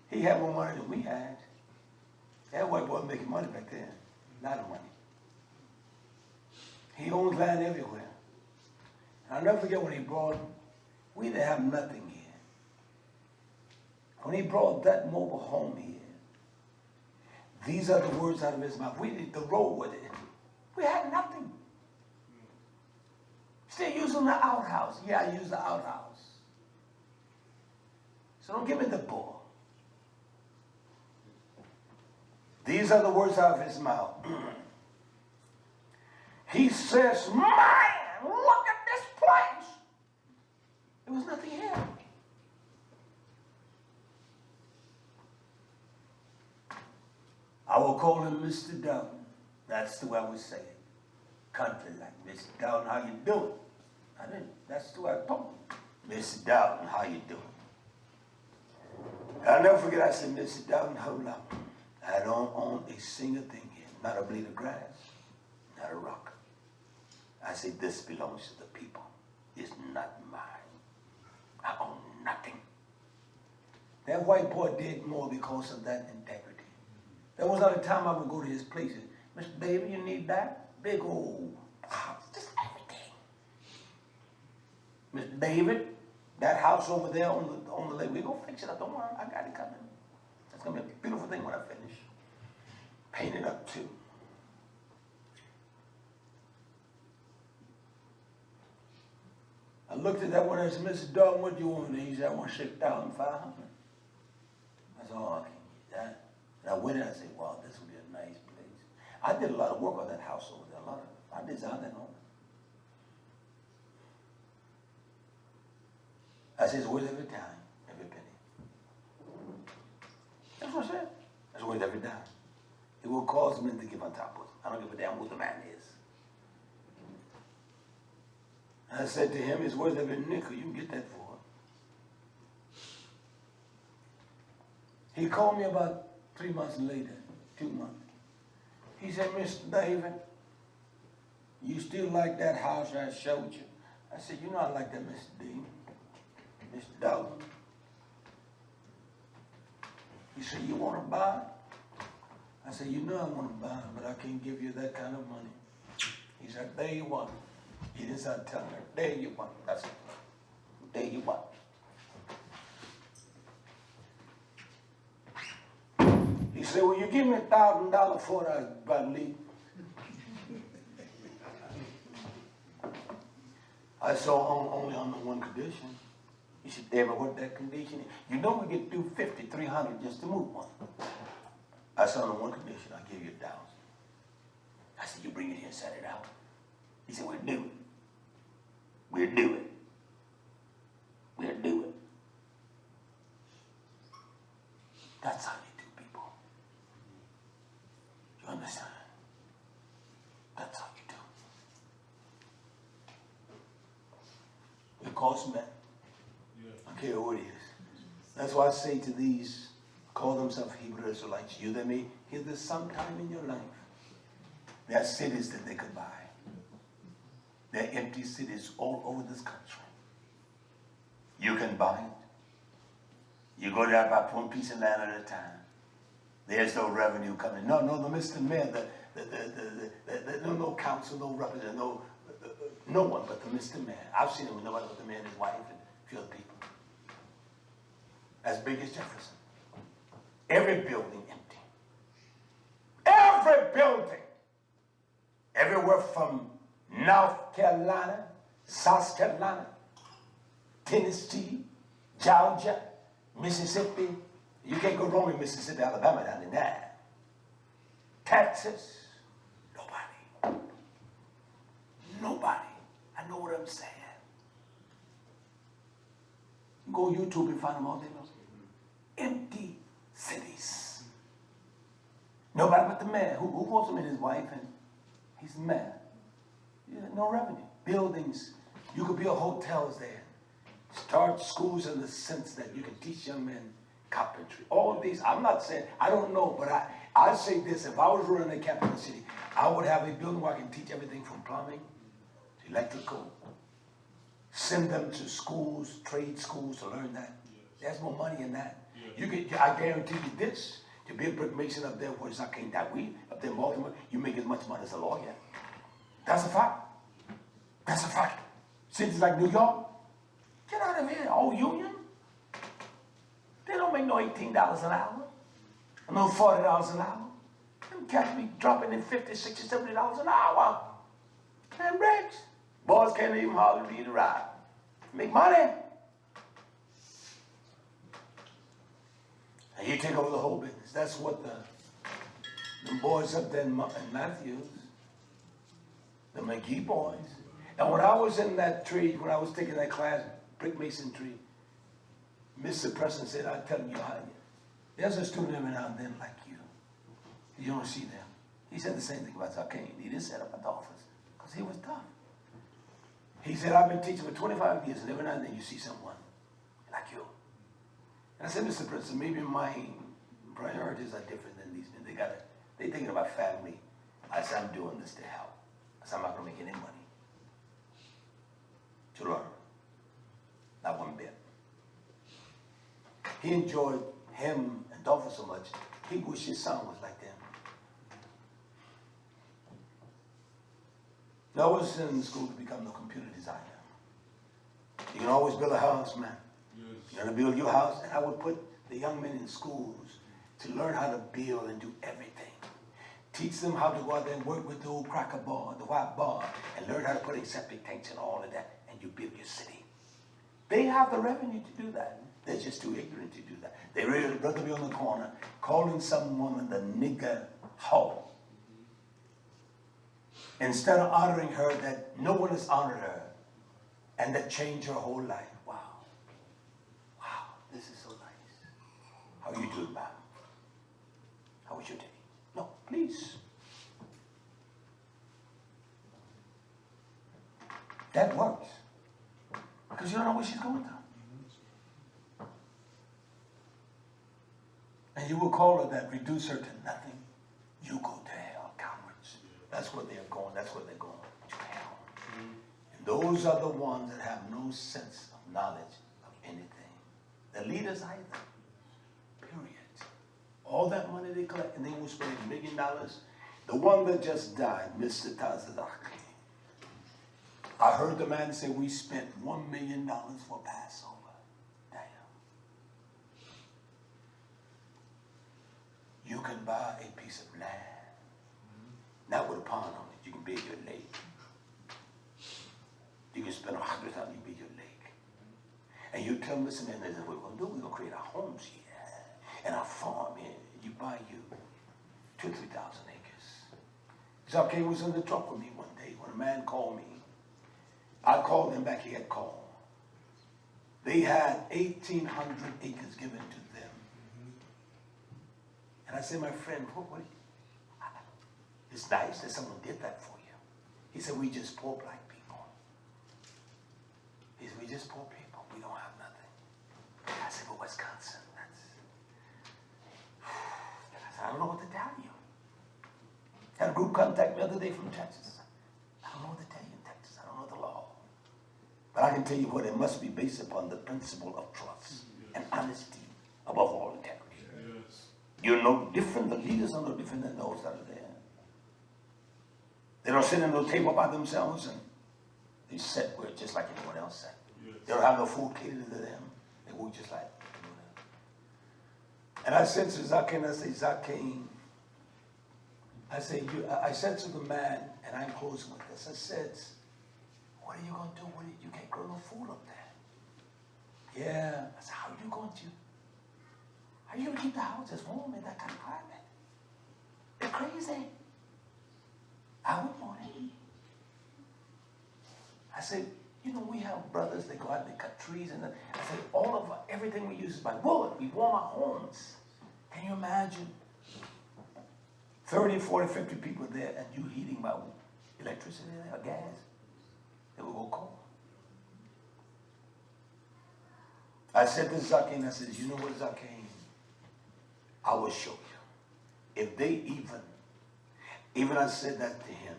he had more money than we had. That white boy was making money back then, a lot of money. He owned land everywhere. And I'll never forget when he brought, we didn't have nothing here. When he brought that mobile home here, these are the words out of his mouth. We need to roll with it. We had nothing. Still using the outhouse. Yeah, I use the outhouse. So don't give me the bull. These are the words out of his mouth. He says, man, look at this place. There was nothing here. I will call him Mr. Down. That's the way I would say it. Country like, Mr. Down, how you doing? I didn't, that's the way I told him. Mr. Down, how you doing? I'll never forget, I said, Mr. Dawid, hold up. I don't own a single thing here. Not a blade of grass, not a rock. I said, this belongs to the people. It's not mine. I own nothing. That white boy did more because of that integrity. There was not a time I would go to his place and, Mr. David, you need that? Big old house, just everything. Mr. David, that house over there on the lake, we go fix it up. Don't worry, I got it coming. It's gonna be a beautiful thing when I finish. Paint it up too. I looked at that one and I said, Mr. Dawid, what do you want? And he said, I want 6,500. I said, oh, I can get that. And I went in and I said, wow, this would be a nice place. I did a lot of work on that house over there, I designed that home. I said, it's worth every dime, every penny. That's what I said. It's worth every dime. It will cause men to give on top of it. I don't give a damn who the man is. I said to him, it's worth every nickel you can get that for. He called me about 3 months later, 2 months. He said, Mr. David, you still like that house I showed you? I said, you know I like that, Mr. D. Mr. Dawid. He said, you want to buy it? I said, you know I want to buy it, but I can't give you that kind of money. He said, there you want it. He didn't start telling her, there you want it. I said, there you want it. He said, well, you give me $1,000 for it, I leave. I saw only on the one condition. He said, David, what that condition is? You know we get through 50, 300 just to move one. I said, on one condition, I'll give you 1,000. I said, you bring it here and set it out. He said, we'll do it. We'll do it. We'll do it. That's how you do people. You understand? That's how you do. It costs men. I don't care what it is. That's why I say to these, call themselves Hebrew Israelites, you that may hear this sometime in your life. There are cities that they could buy. There are empty cities all over this country. You can buy it. You go there about one piece of land at a time. There's no revenue coming. No, the Mr. Mayor, no council, no representative, no one but the Mr. Mayor. I've seen him with nobody but the mayor and his wife and a few other people. As big as Jefferson. Every building empty. Every building. Everywhere from North Carolina, South Carolina, Tennessee, Georgia, Mississippi. You can't go wrong with Mississippi, Alabama down in there. Texas. Nobody. Nobody. I know what I'm saying. Go on YouTube and find them all day long. Empty cities. Nobody but the mayor. Who wants him and his wife, and he's the mayor. No revenue. Buildings. You could build hotels there. Start schools in the sense that you can teach young men carpentry. All these, I'm not saying, I don't know, but I say this, if I was running a capital city, I would have a building where I can teach everything from plumbing to electrical. Send them to schools, trade schools to learn that. There's more money in that. You can, I guarantee you this, to be a brick mason up there where it's not Dawid, up there in Baltimore, you make as much money as a lawyer. That's a fact. That's a fact. Cities like New York, get out of here, Old Union. They don't make no $18 an hour, no $40 an hour. Them cats be dropping in $50, $60, $70 an hour. And rich. Boys can't even hardly read or write. Make money. And you take over the whole business. That's what the boys up there in Matthews, the McGee boys. And when I was in that trade, when I was taking that class, brick masonry, Mr. Preston said, I'm telling you how, there's a student every now and then like you. You don't see them. He said the same thing about Zakane. He didn't set up at the office because he was tough. He said, I've been teaching for 25 years, and every now and then you see someone like you. I said, Mr. President, maybe my priorities are different than these men. They thinking about family. I said, I'm doing this to help. I said, I'm not going to make any money to learn. Not one bit. He enjoyed him and Dolphin so much, he wished his son was like them. Now, I was in school to become a computer designer. You can always build a house, man. Yes. You're going to build your house, and I would put the young men in schools to learn how to build and do everything. Teach them how to go out there and work with the old cracker bar, the white bar, and learn how to put in septic tanks and all of that, and you build your city. They have the revenue to do that. They're just too ignorant to do that. They really rather be on the corner calling some woman the nigger hoe. Instead of honoring her, that no one has honored her, and that changed her whole life. Wow. Wow, this is so nice. How are you doing, ma'am? How was your day? No, please. That works. Because you don't know what she's going through. And you will call her that, reduce her to nothing. You go to hell, cowards. That's where they're going. That's where they're going, to hell. And those are the ones that have no sense of knowledge of anything. The leaders either. Period. All that money they collect, and they will spend $1 million. The one that just died, Mr. Tazadaki. I heard the man say, we spent $1 million for Passover. Damn. You can buy a piece of land, not with a pond on it. You can build your lake. You can spend $100,000, you build your lake. And you tell Mr. Man, that's what we're going to do. We're going to create our homes here and our farm here. You buy you 2,000 to 3,000 acres. Zaki was in the truck with me one day when a man called me. I called him back, he had called. They had 1,800 acres given to them. And I said, my friend, what it's nice that someone did that for you. He said, we just poor black people. He said, we just poor people. We don't have nothing. I said, but Wisconsin, I said, I don't know what to tell you. Had a group contact me the other day from Texas. I don't know what to tell you in Texas. I don't know the law. But I can tell you what, it must be based upon the principle of trust and honesty, above all integrity. Yes. You're no different, the leaders are no different than those that are there. They don't sit at no table by themselves and they sit where just like anyone else sat. Yes. They don't have no food catered to them. They work just like anyone else. And I said to Zakin, I say, Zakin, I said to the man, and I'm closing with this, I said, what are you going to do? You can't grow no food up there. Yeah. I said, how are you going to keep the houses warm in that kind of climate? They're crazy. I wouldn't want it. I said, we have brothers, they go out and they cut trees, and I said, everything we use is by wood. We warm our homes. Can you imagine? 30, 40, 50 people there, and you heating by electricity or gas? They will go cold. I said to Zakin, I said, you know what, Zakin? I will show you. If they even I said that to him,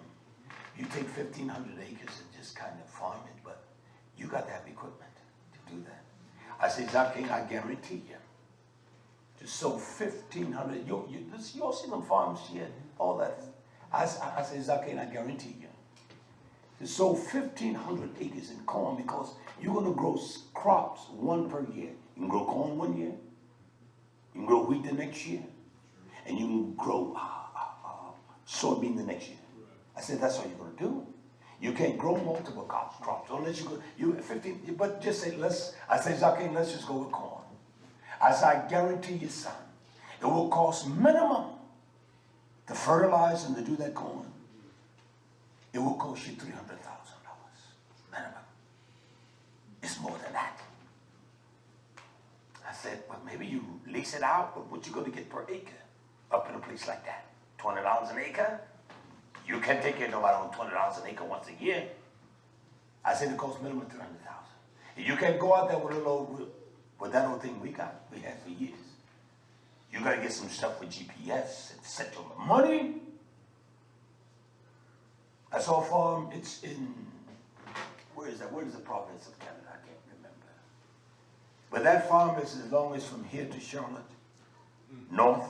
you take 1,500 acres and just kind of farm it, but you got to have equipment to do that. I said, Zakin, I guarantee you, to sow 1,500, you'll see them farms here, all that. I said, Zakin, I guarantee you, to sow 1,500 acres in corn, because you're going to grow crops one per year. You can grow corn one year, you can grow wheat the next year, and you can grow soybean the next year. I said, that's all you're going to do. You can't grow multiple crops unless you 15, but just say, I say, Zakin, let's just go with corn. I said, I guarantee you, son, it will cost minimum to fertilize and to do that corn. It will cost you $300,000 minimum. It's more than that. I said, well, maybe you lease it out, but what you going to get per acre up in a place like that? $20 an acre? You can't take care of nobody on $20 an acre once a year. I said it costs minimum $300,000. You can't go out there with a load with But that old thing we had for years. You got to get some stuff with GPS and set your money. I saw a farm, it's in, where is that? Where is the province of Canada? I can't remember. But that farm is as long as from here to Charlotte, north.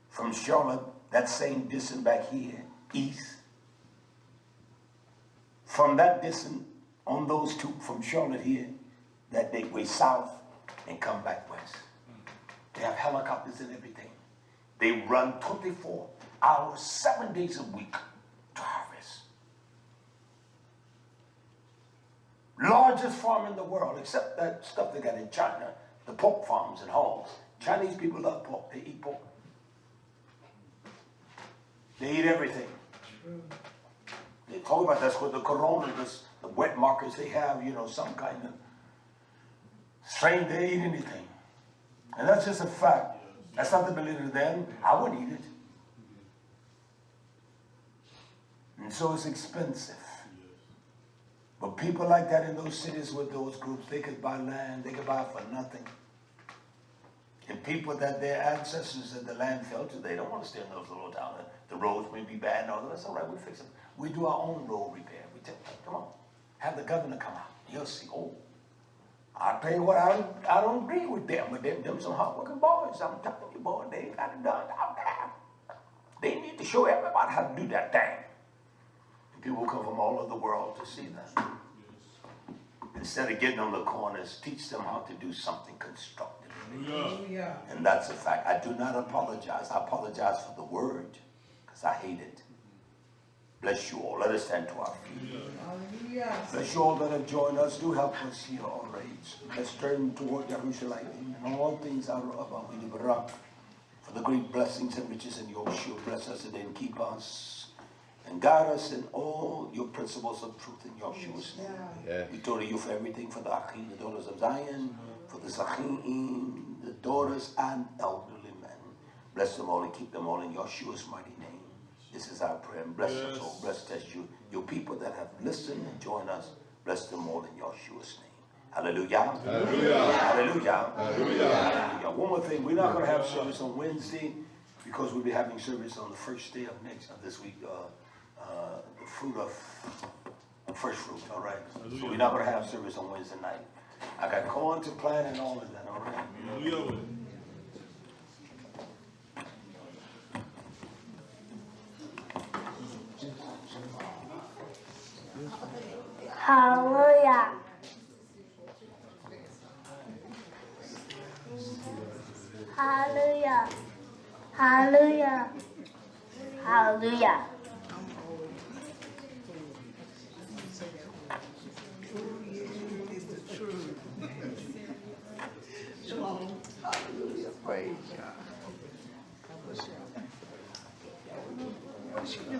From Charlotte, that same distance back here, east. From that distance, on those two, from Charlotte here, that they way south and come back west. They have helicopters and everything. They run 24 hours, 7 days a week to harvest. Largest farm in the world, except that stuff they got in China, the pork farms and hogs. Chinese people love pork. They eat pork. They eat everything. They talk about that's what the corona, the wet markers they have, you know, some kind of strain, they eat anything. And that's just a fact. That's not the belief of them. I wouldn't eat it. And so it's expensive. But people like that in those cities with those groups, they could buy land, they could buy it for nothing. And people that their ancestors that the land fell to, they don't want to stay in those little towns. The roads may be bad and all that. That's all right, we fix them. We do our own road repair. We tell them, come on, have the governor come out. You'll see, oh, I'll tell you what, I don't agree with them, but them some hard-working boys. I'm telling you, boy, they ain't got it done out there. They need to show everybody how to do that thing. And people come from all over the world to see that. Instead of getting on the corners, teach them how to do something constructive. Hallelujah. And that's a fact. I do not apologize. I apologize for the word, because I hate it. Bless you all. Let us stand to our feet. Hallelujah. Bless you all that have joined us. Do help us here all right. Let's turn toward YHWH and all things out of our Barak. For the great blessings and riches in YHWH. Bless us and then keep us. And guide us in all your principles of truth in YHWH's name. Yeah. We go to you for everything, for the Achim, the daughters of Zion, for the Zachim, the daughters and elderly men. Bless them all and keep them all in YHWH's mighty name. This is our prayer. And bless us all. Bless us, your people that have listened and joined us. Bless them all in YHWH's name. Hallelujah. Hallelujah. Hallelujah. Hallelujah. Hallelujah. One more thing. We're not going to have service on Wednesday because we'll be having service on the first day of this week. The fruit of first fruit, all right? So we're not going to have service on Wednesday night. I got corn to plant and all of that, all right? Hallelujah. Hallelujah. Hallelujah. Hallelujah. Is the truth. Shalom. Hallelujah. Praise God. God bless you. What's she doing?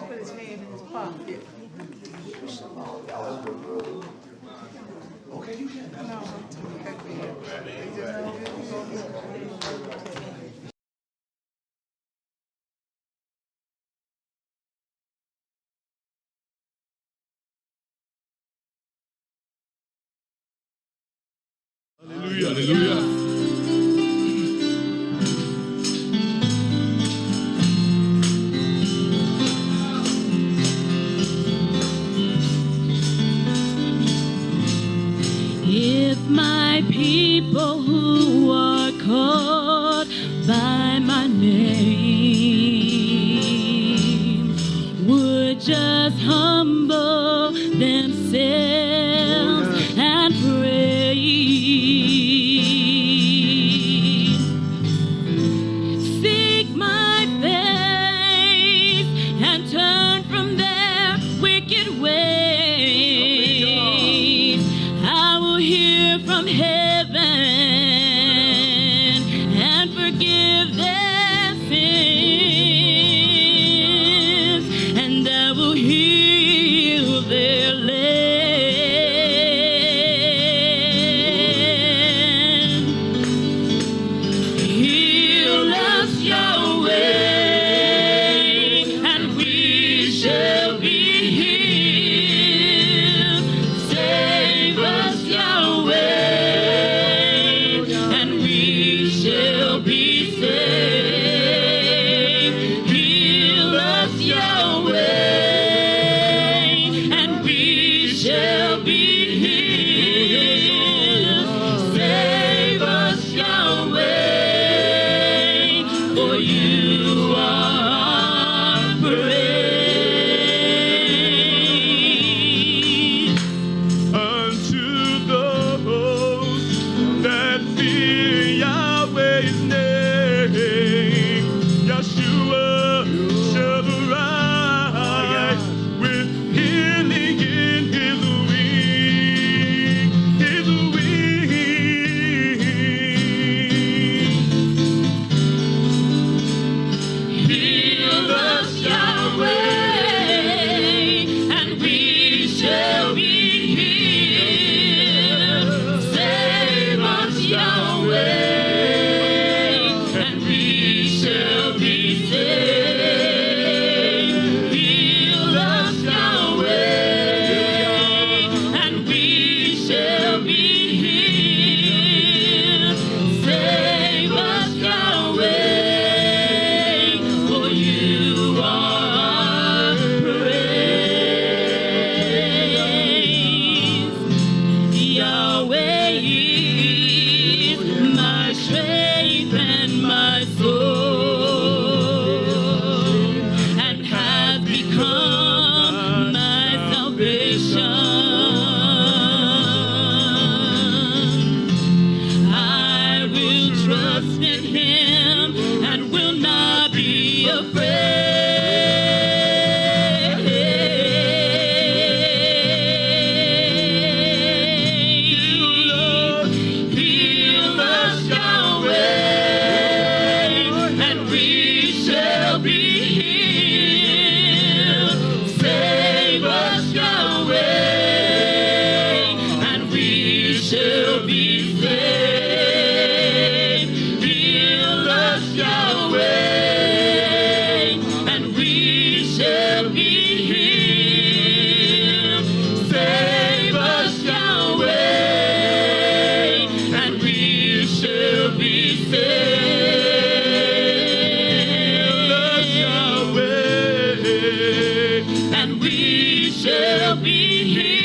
Put his hand in his pocket. Okay, you can. No, Hallelujah. Hallelujah. If my people who are called by my name would just humble themselves and pray, seek my face and turn from their wicked ways, I will hear from heaven and forgive their sins, and I will heal their land. and we shall be healed.